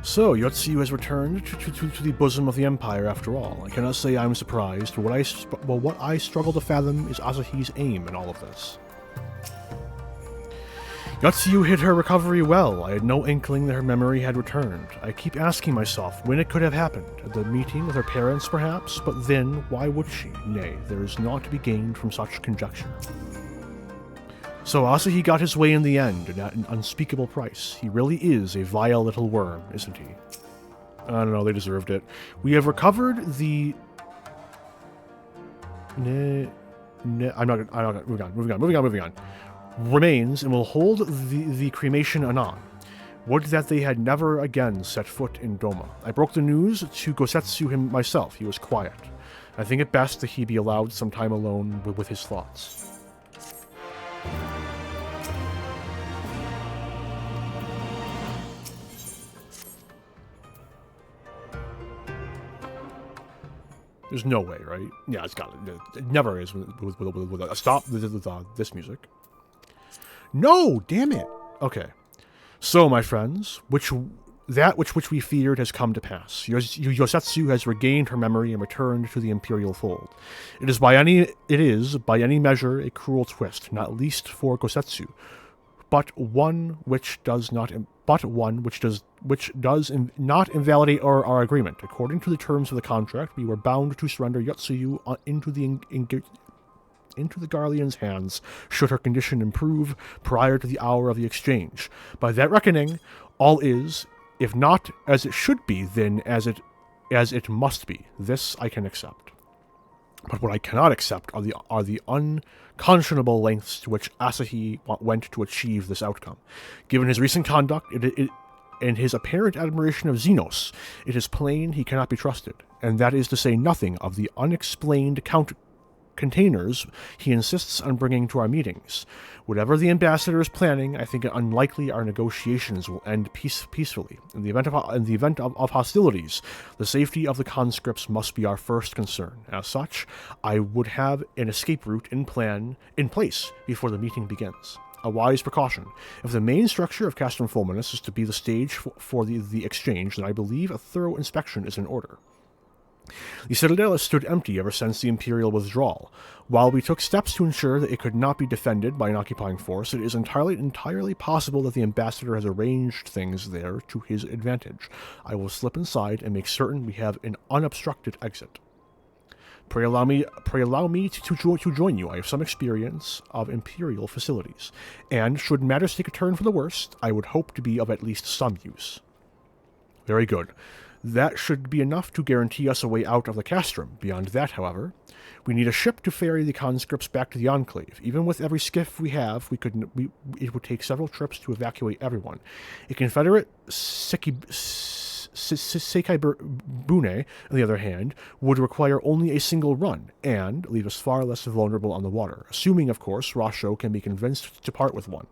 So, Yotsuyu has returned to the bosom of the Empire after all. I cannot say I'm surprised, but what I struggle to fathom is Asahi's aim in all of this. Yotsuyu hid her recovery well. I had no inkling that her memory had returned. I keep asking myself when it could have happened. At the meeting with her parents, perhaps? But then, why would she? Nay, there is naught to be gained from such conjecture. So Asahi got his way in the end, and at an unspeakable price. He really is a vile little worm, isn't he? I don't know, they deserved it. We have recovered the... I'm not moving on. Remains, and will hold the cremation anon. Would that they had never again set foot in Doma. I broke the news to Gosetsu myself. He was quiet. I think it best that he be allowed some time alone with his thoughts. There's no way, right? Yeah, it's got it. It never is with stop with this music. No, damn it. Okay. So, my friends, which we feared has come to pass. Yosetsu has regained her memory and returned to the Imperial fold. It is by any measure a cruel twist, not least for Gosetsu, but one which does not not invalidate our agreement. According to the terms of the contract, we were bound to surrender Yotsuyu into the Garlean's hands should her condition improve prior to the hour of the exchange. By that reckoning, all is, if not as it should be, then as it must be. This I can accept. But what I cannot accept are the unconscionable lengths to which Asahi went to achieve this outcome. Given his recent conduct and his apparent admiration of Xenos, it is plain he cannot be trusted, and that is to say nothing of the unexplained containers he insists on bringing to our meetings. Whatever the ambassador is planning, I think it unlikely our negotiations will end peacefully. In the event of hostilities, the safety of the conscripts must be our first concern. As such, I would have an escape route in place before the meeting begins. A wise precaution. If the main structure of Castrum Fulminus is to be the stage for the exchange, then I believe a thorough inspection is in order. The citadel has stood empty ever since the Imperial withdrawal. While we took steps to ensure that it could not be defended by an occupying force, it is entirely possible that the ambassador has arranged things there to his advantage. I will slip inside and make certain we have an unobstructed exit. Pray allow me to join you. I have some experience of Imperial facilities, and should matters take a turn for the worst, I would hope to be of at least some use. Very good. That should be enough to guarantee us a way out of the castrum. Beyond that, however, we need a ship to ferry the conscripts back to the Enclave. Even with every skiff we have, it would take several trips to evacuate everyone. A Confederate Sekai-Bune, on the other hand, would require only a single run, and leave us far less vulnerable on the water, assuming, of course, Rasho can be convinced to part with one.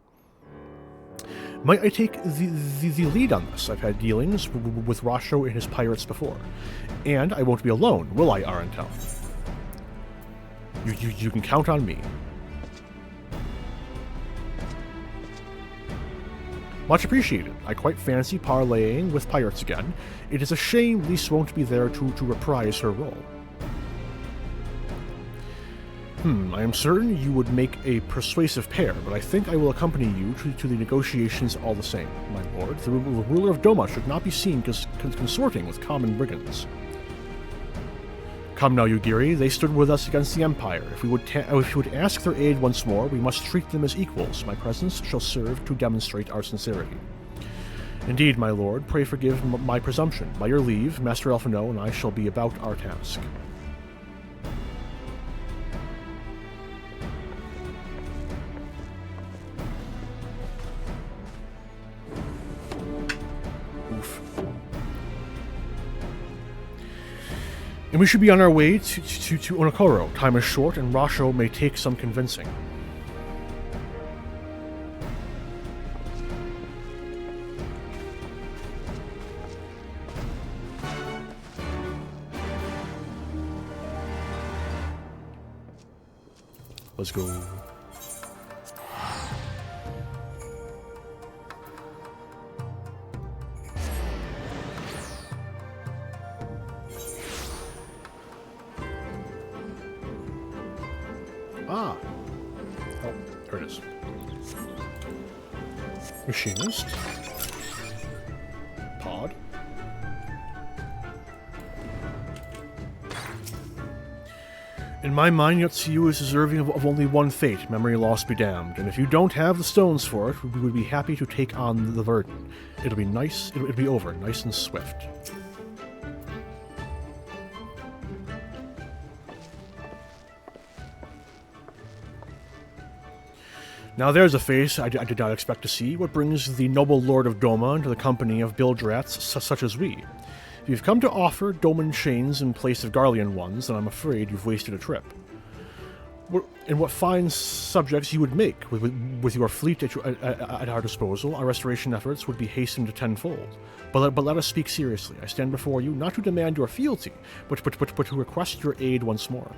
Might I take the lead on this? I've had dealings with Rasho and his pirates before. And I won't be alone, will I, Arentel? You can count on me. Much appreciated. I quite fancy parleying with pirates again. It is a shame Lise won't be there to reprise her role. I am certain you would make a persuasive pair, but I think I will accompany you to the negotiations all the same. My lord, the ruler of Doma should not be seen consorting with common brigands. Come now, Yugiri, they stood with us against the Empire. If we would ask their aid once more, we must treat them as equals. My presence shall serve to demonstrate our sincerity. Indeed, my lord, pray forgive my presumption. By your leave, Master Elfino and I shall be about our task. And we should be on our way to Onokoro. Time is short, and Rasho may take some convincing. Let's go. Ah. Oh, there it is. Machinist. Pod. In my mind, Yotsuyu is deserving of only one fate, memory loss be damned, and if you don't have the stones for it, we would be happy to take on the burden. It'll be nice, it'll be over, nice and swift. Now there's a face I did not expect to see. What brings the noble Lord of Doma into the company of bilge-rats such as we? If you've come to offer Doman chains in place of Garlean ones, then I'm afraid you've wasted a trip. And what fine subjects you would make. With your fleet at our disposal, our restoration efforts would be hastened to tenfold. But let us speak seriously. I stand before you not to demand your fealty, but to request your aid once more.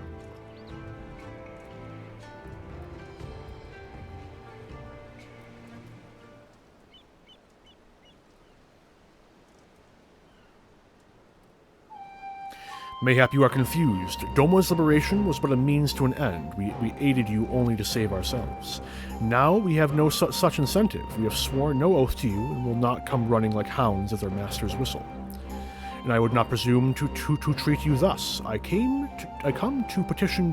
Mayhap you are confused. Doma's liberation was but a means to an end. We aided you only to save ourselves. Now we have no such incentive. We have sworn no oath to you and will not come running like hounds at their master's whistle. And I would not presume to treat you thus. I come to petition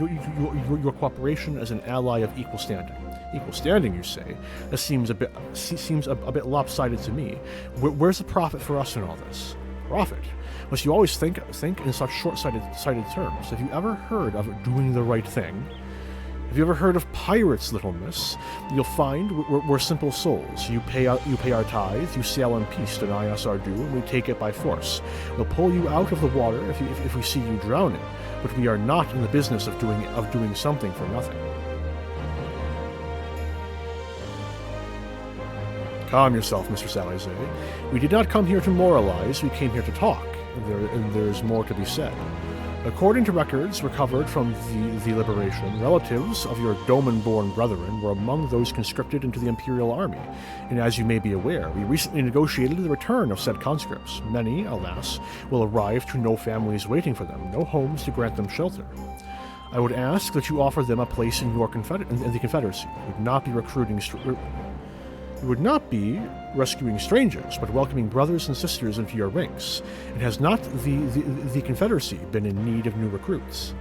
your cooperation as an ally of equal standing. Equal standing, you say? That seems a bit lopsided to me. Where's the profit for us in all this? Profit? Must you always think in such short-sighted terms? Have you ever heard of doing the right thing? Have you ever heard of pirates, little miss? You'll find we're simple souls. You pay our tithe, you sail in peace, deny us our due, and we take it by force. We'll pull you out of the water if we see you drowning, but we are not in the business of doing something for nothing. Calm yourself, Mr. Salize. We did not come here to moralize, we came here to talk, and there is more to be said. According to records recovered from the liberation, relatives of your Doman-born brethren were among those conscripted into the Imperial Army, and as you may be aware, we recently negotiated the return of said conscripts. Many, alas, will arrive to no families waiting for them, no homes to grant them shelter. I would ask that you offer them a place in the Confederacy. You would not be rescuing strangers, but welcoming brothers and sisters into your ranks. And has not the Confederacy been in need of new recruits?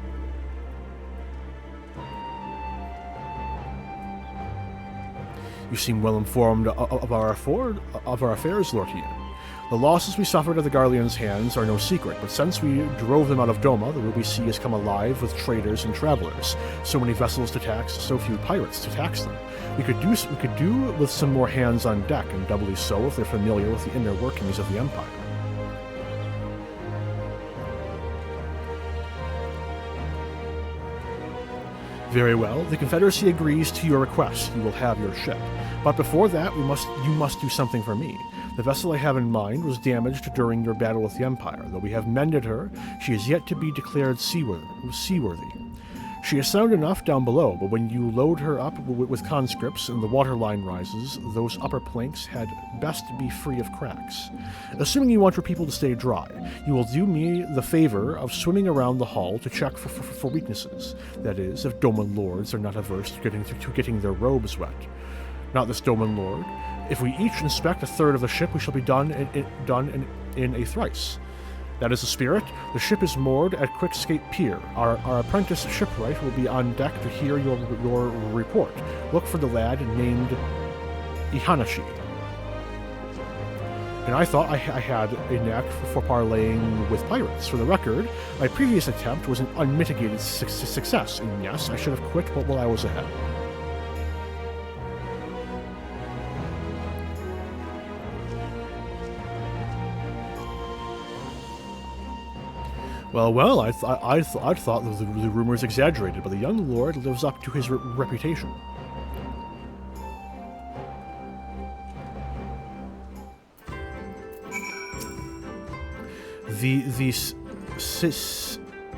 You seem well informed of our affairs, Lord Ian. The losses we suffered at the Garlean's hands are no secret, but since we drove them out of Doma, the Ruby Sea has come alive with traders and travelers. So many vessels to tax, so few pirates to tax them. We could do with some more hands on deck, and doubly so if they're familiar with the inner workings of the Empire. Very well, the Confederacy agrees to your request. You will have your ship. But before that, you must do something for me. The vessel I have in mind was damaged during your battle with the Empire. Though we have mended her, she is yet to be declared seaworthy. She is sound enough down below, but when you load her up with conscripts and the waterline rises, those upper planks had best be free of cracks. Assuming you want your people to stay dry, you will do me the favor of swimming around the hull to check for weaknesses. That is, if Doman lords are not averse to getting their robes wet. Not this Doman lord. If we each inspect a third of the ship, we shall be done in a thrice. That is the spirit. The ship is moored at Quickscape Pier. Our apprentice shipwright will be on deck to hear your report. Look for the lad named Ihanashi. And I thought I had a knack for parlaying with pirates. For the record, my previous attempt was an unmitigated success, and yes, I should have quit while I was ahead. Well, I thought that the rumors exaggerated, but the young lord lives up to his reputation. The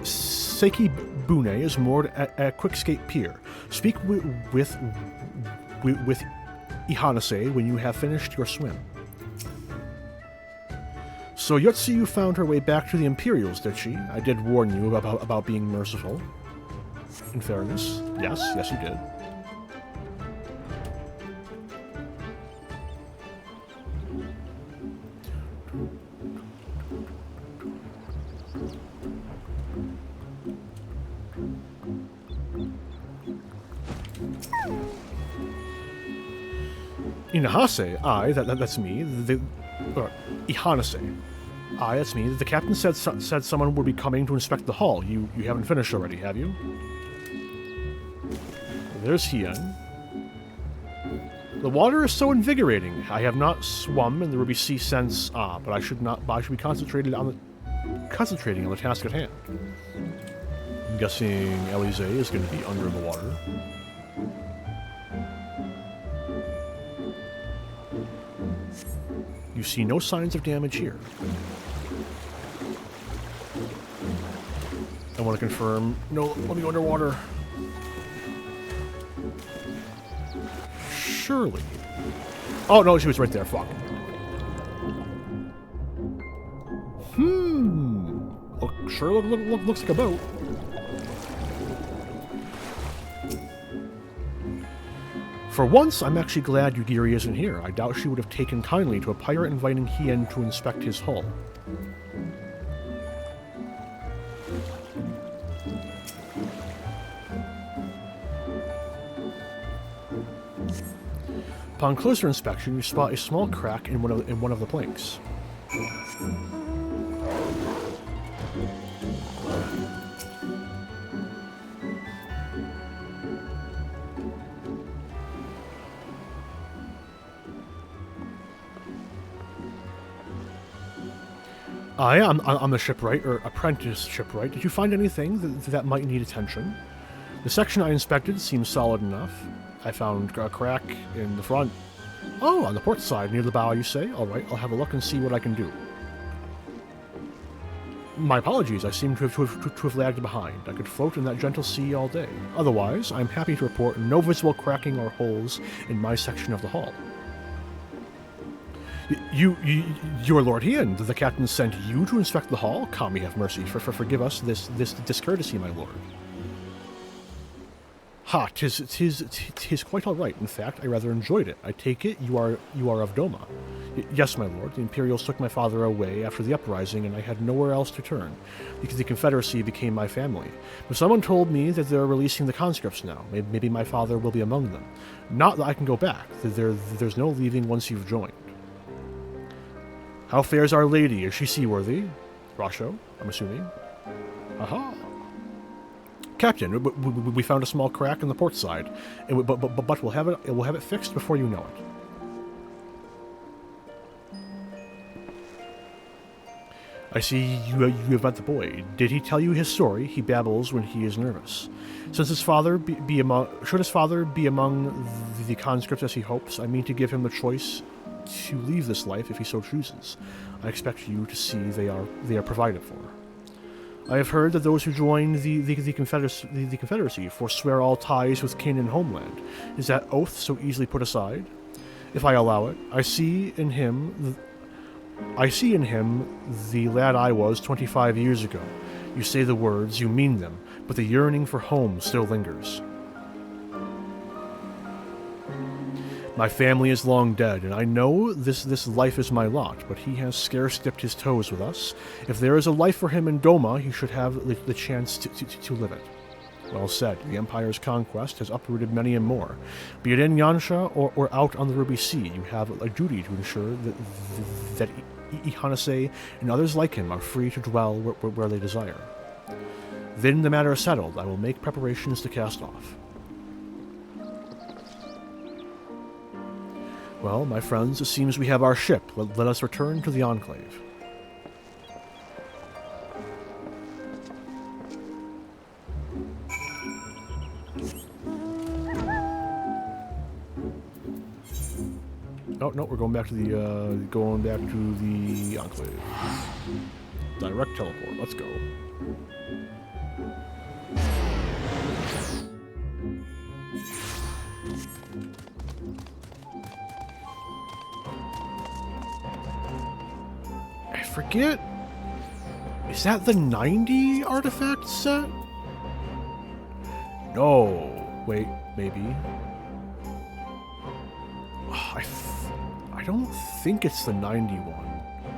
Seiki Bune is moored at Quickscape Pier. Speak with Ihanase when you have finished your swim. So Yotsuyu found her way back to the Imperials, did she? I did warn you about being merciful. In fairness. Yes, you did. Inahase, that's me. Ihanase. That's me. The captain said someone would be coming to inspect the hull. You haven't finished already, have you? There's Hien. The water is so invigorating. I have not swum in the Ruby Sea since, but I should be concentrating on the task at hand. I'm guessing Elize is going to be under the water. You see no signs of damage here. I want to confirm. No, let me go underwater. Surely. Oh, no, she was right there. Fuck. Oh, Sure looks like a boat. For once, I'm actually glad Yugiri isn't here. I doubt she would have taken kindly to a pirate inviting Hien to inspect his hull. Upon closer inspection, you spot a small crack in one of the planks. Yeah, I'm the shipwright, or apprentice shipwright. Did you find anything that might need attention? The section I inspected seems solid enough. I found a crack in the front. Oh, on the port side, near the bow, you say? Alright, I'll have a look and see what I can do. My apologies, I seem to have lagged behind. I could float in that gentle sea all day. Otherwise, I'm happy to report no visible cracking or holes in my section of the hull. You're Lord Hien. The captain sent you to inspect the hull? Kami have mercy. Forgive us this discourtesy, my lord. Ha, tis quite all right. In fact, I rather enjoyed it. I take it you are of Doma. Yes, my lord. The Imperials took my father away after the uprising, and I had nowhere else to turn, because the Confederacy became my family. But someone told me that they're releasing the conscripts now. Maybe my father will be among them. Not that I can go back. There's no leaving once you've joined. How fares Our Lady? Is she seaworthy? Rasho, I'm assuming. Aha. Captain, we found a small crack in the port side, but we'll have it fixed before you know it. I see you have met the boy. Did he tell you his story? He babbles when he is nervous. Since his father should his father be among the conscripts as he hopes, I mean to give him the choice to leave this life if he so chooses. I expect you to see they are provided for. I have heard that those who join the Confederacy forswear all ties with kin and homeland. Is that oath so easily put aside? If I allow it, I see in him the lad I was 25 years ago. You say the words, you mean them, but the yearning for home still lingers. My family is long dead, and I know this life is my lot, but he has scarce dipped his toes with us. If there is a life for him in Doma, he should have the chance to live it. Well said. The Empire's conquest has uprooted many and more. Be it in Yansha or out on the Ruby Sea, you have a duty to ensure that Ihanase and others like him are free to dwell where they desire. Then the matter is settled. I will make preparations to cast off. Well, my friends, it seems we have our ship. Let us return to the Enclave. Oh no, we're going back to the Enclave. Direct teleport. Let's go. Forget. Is that the 90 artifact set? No. Wait, maybe. I don't think it's the 91.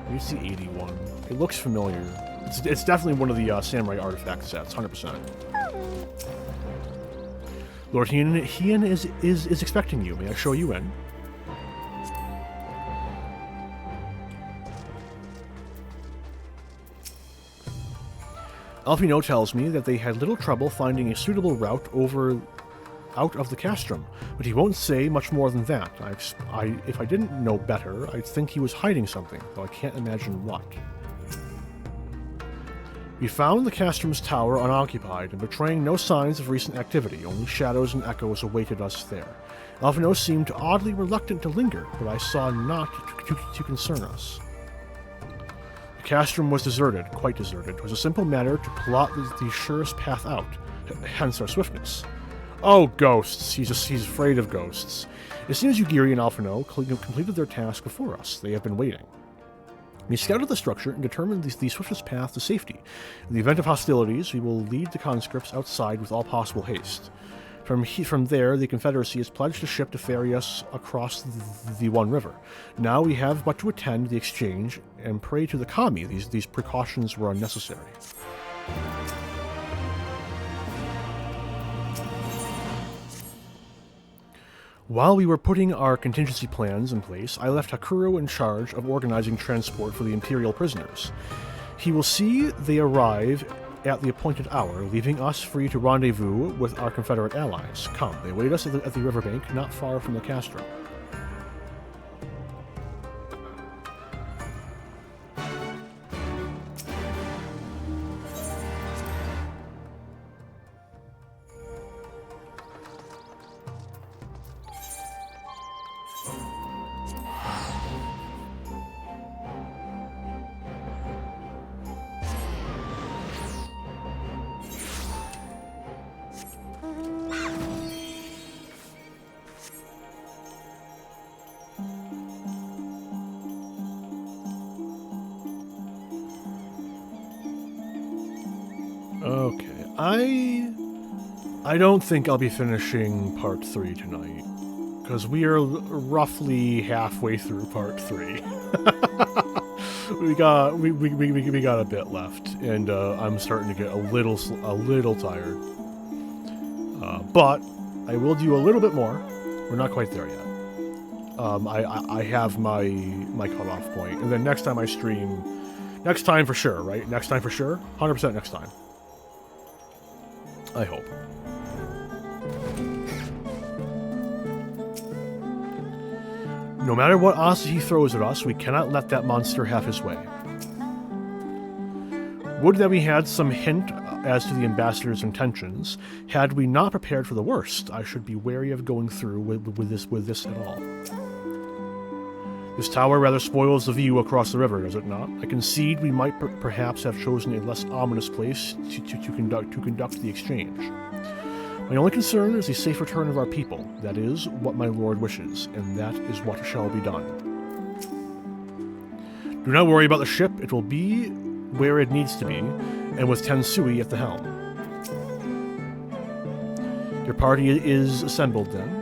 Maybe it's the 81. It looks familiar. It's definitely one of the samurai artifact sets, 100%. Lord Hien is expecting you. May I show you in? Alfino tells me that they had little trouble finding a suitable route out of the castrum, but he won't say much more than that. If I didn't know better, I'd think he was hiding something, though I can't imagine what. We found the castrum's tower unoccupied and betraying no signs of recent activity, only shadows and echoes awaited us there. Alfino seemed oddly reluctant to linger, but I saw not to concern us. The castrum was deserted, quite deserted. It was a simple matter to plot the surest path out, hence our swiftness. Oh, ghosts. He's afraid of ghosts. As soon as Yugiri and Alfino completed their task before us, they have been waiting. We scouted the structure and determined the swiftest path to safety. In the event of hostilities, we will lead the conscripts outside with all possible haste. From there, the Confederacy has pledged a ship to ferry us across the One River. Now we have but to attend the exchange and pray to the kami. These precautions were unnecessary. While we were putting our contingency plans in place, I left Hakuro in charge of organizing transport for the Imperial prisoners. He will see they arrive at the appointed hour, leaving us free to rendezvous with our Confederate allies. Come, they await us at the riverbank, not far from the Castro. Okay, I don't think I'll be finishing part 3 tonight, because we are roughly halfway through part 3. we got a bit left, and I'm starting to get a little tired. But I will do a little bit more. We're not quite there yet. I have my cutoff point, and then next time I stream, next time for sure, right? Next time for sure, 100% next time. I hope. No matter what odds he throws at us, we cannot let that monster have his way. Would that we had some hint as to the ambassador's intentions. Had we not prepared for the worst, I should be wary of going through with this at all. This tower rather spoils the view across the river, does it not? I concede we might perhaps have chosen a less ominous place to conduct the exchange. My only concern is the safe return of our people. That is what my lord wishes, and that is what shall be done. Do not worry about the ship. It will be where it needs to be, and with Tensui at the helm. Your party is assembled then.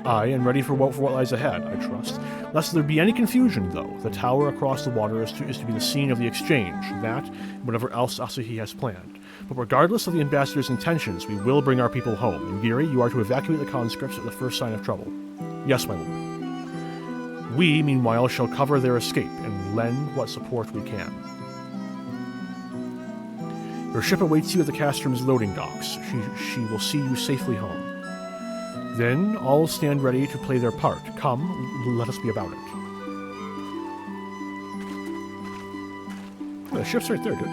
Aye, and ready for what lies ahead, I trust. Lest there be any confusion, though, the tower across the water is to be the scene of the exchange, that, and whatever else Asahi has planned. But regardless of the ambassador's intentions, we will bring our people home. And Giri, you are to evacuate the conscripts at the first sign of trouble. Yes, my lord. We, meanwhile, shall cover their escape and lend what support we can. Your ship awaits you at the Castrom's loading docks. She will see you safely home. Then all stand ready to play their part. Come, let us be about it. Oh, the ship's right there, dude.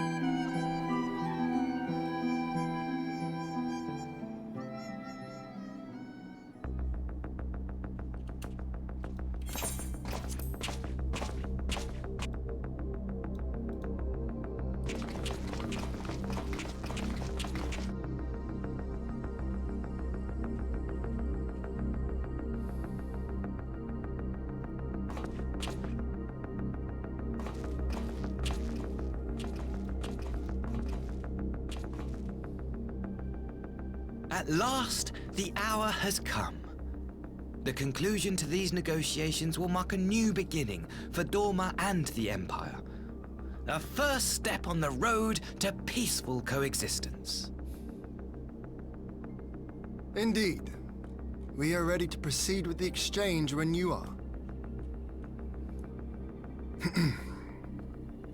At last, the hour has come. The conclusion to these negotiations will mark a new beginning for Dorma and the Empire. A first step on the road to peaceful coexistence. Indeed. We are ready to proceed with the exchange when you are.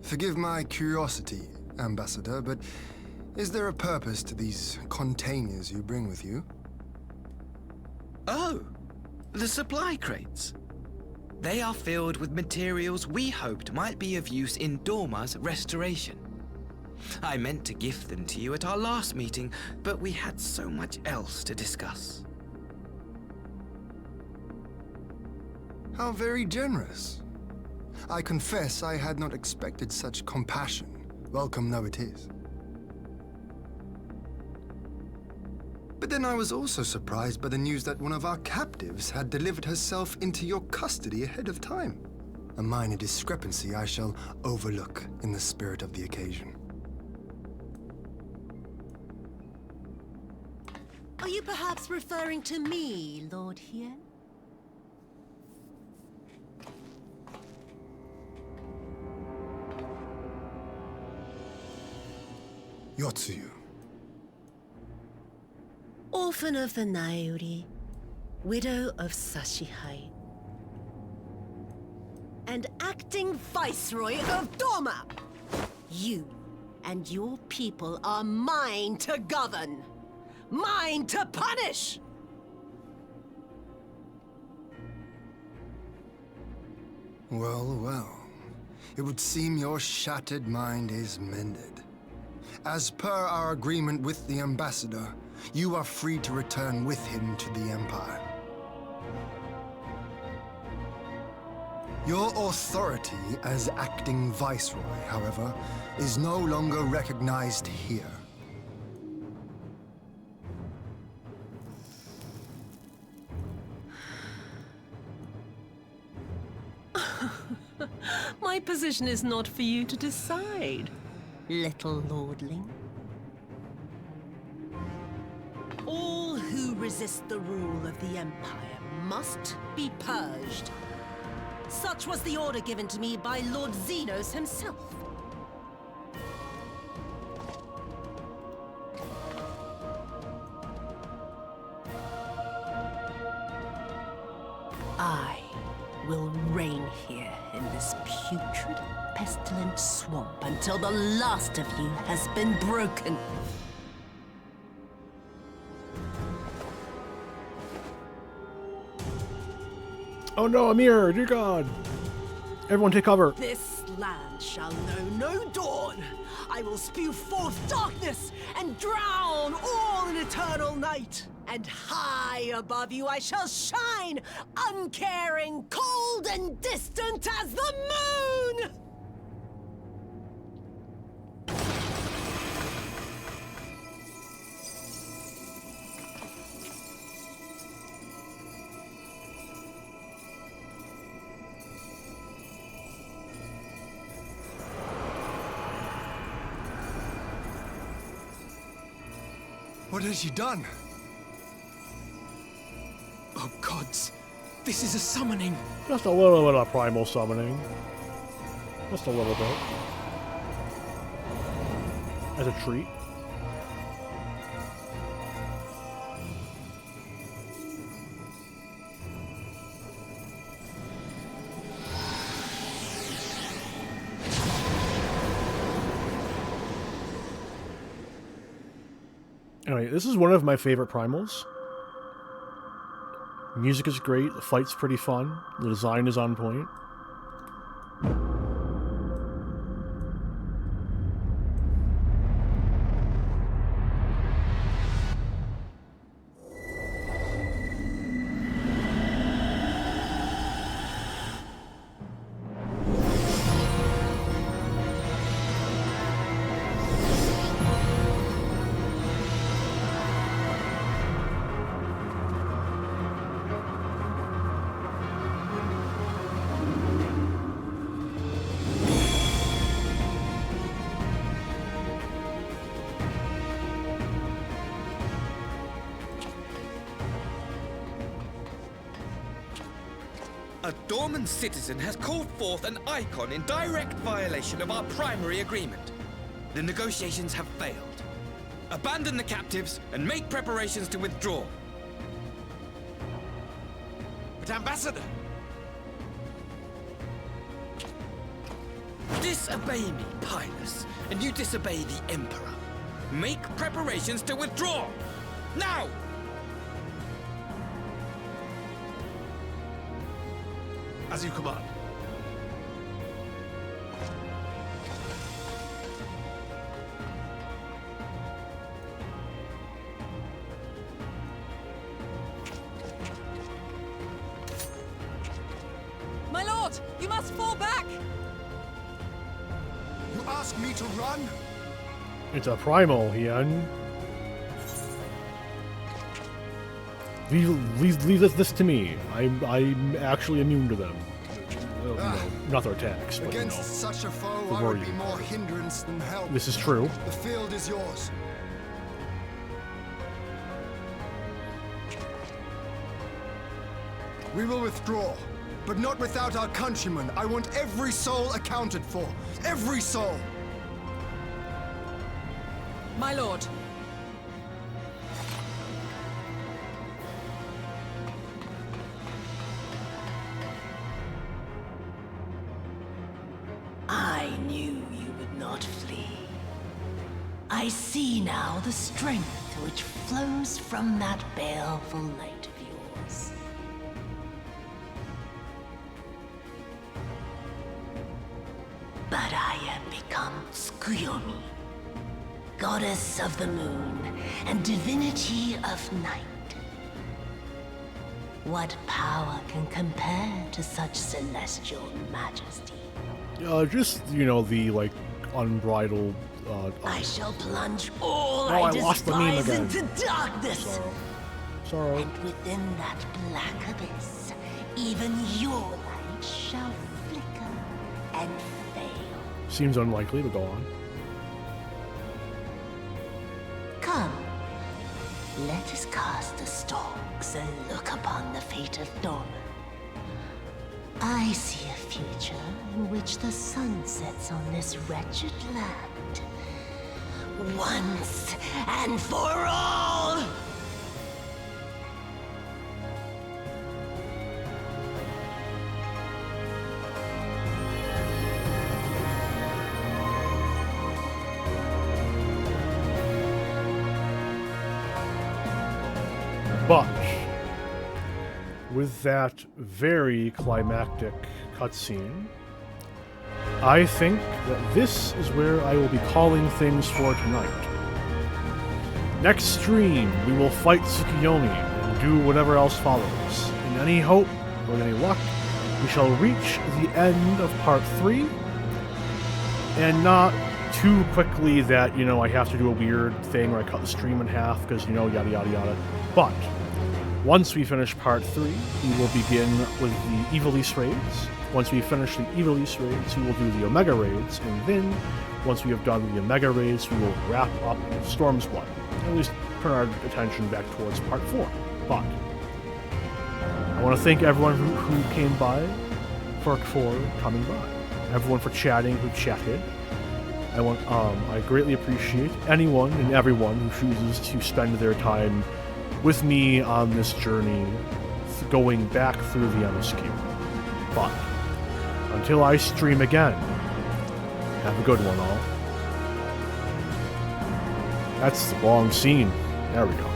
Forgive my curiosity, Ambassador, but is there a purpose to these containers you bring with you? Oh, the supply crates. They are filled with materials we hoped might be of use in Dorma's restoration. I meant to gift them to you at our last meeting, but we had so much else to discuss. How very generous. I confess I had not expected such compassion, welcome though it is. But then I was also surprised by the news that one of our captives had delivered herself into your custody ahead of time. A minor discrepancy I shall overlook in the spirit of the occasion. Are you perhaps referring to me, Lord Hien? Yotsuyu. Orphan of the Nairi, widow of Sashihai, and acting Viceroy of Doma. You and your people are mine to govern, mine to punish! Well, well. It would seem your shattered mind is mended. As per our agreement with the ambassador, you are free to return with him to the Empire. Your authority as acting Viceroy, however, is no longer recognized here. My position is not for you to decide, little lordling. All who resist the rule of the Empire must be purged. Such was the order given to me by Lord Xenos himself. I will reign here in this putrid, pestilent swamp until the last of you has been broken. Oh no, Amir, dear God. Everyone take cover. This land shall know no dawn. I will spew forth darkness and drown all in eternal night. And high above you I shall shine, uncaring, cold and distant as the moon! What has she done? Oh gods, this is a summoning. Just a little bit of primal summoning. Just a little bit. As a treat. Anyway, this is one of my favorite primals. Music is great, the fight's pretty fun, the design is on point. A Dorman citizen has called forth an icon in direct violation of our primary agreement. The negotiations have failed. Abandon the captives and make preparations to withdraw. But Ambassador! Disobey me, Pilus, and you disobey the Emperor. Make preparations to withdraw! Now! As you command. My lord, you must fall back! You ask me to run? It's a primal, Hien. Leave this to me. I'm actually immune to them. not their attacks, but Against such a foe, the I would be worrying more part. hindrance than help. This is true. The field is yours. We will withdraw, but not without our countrymen. I want every soul accounted for. Every soul! My lord. I knew you would not flee. I see now the strength which flows from that baleful light of yours. But I am become Tsukuyomi, goddess of the moon and divinity of night. What power can compare to such celestial majesty? Just, the, like, unbridled, I shall plunge all Oh, I I lost the meme despise again. into darkness. Sorry. And within that black abyss, even your light shall flicker and fail. Seems unlikely to go on. Come, let us cast the stalks and look upon the fate of Norman. I see a future in which the sun sets on this wretched land. Once and for all! But with that very climactic cutscene, I think that this is where I will be calling things for tonight. Next stream, we will fight Tsukuyomi and do whatever else follows. In any hope or any luck, we shall reach the end of part 3, and not too quickly that, I have to do a weird thing where I cut the stream in half because, yada yada yada. But once we finish part 3, we will begin with the Evil East raids. Once we finish the Evil East raids, we will do the Omega raids, and then, once we have done the Omega raids, we will wrap up Stormblood. At least turn our attention back towards part 4. But I want to thank everyone who came by for coming by. Everyone for chatting who chatted. I greatly appreciate anyone and everyone who chooses to spend their time with me on this journey, going back through the MSQ. But until I stream again, have a good one all. That's the wrong scene. There we go.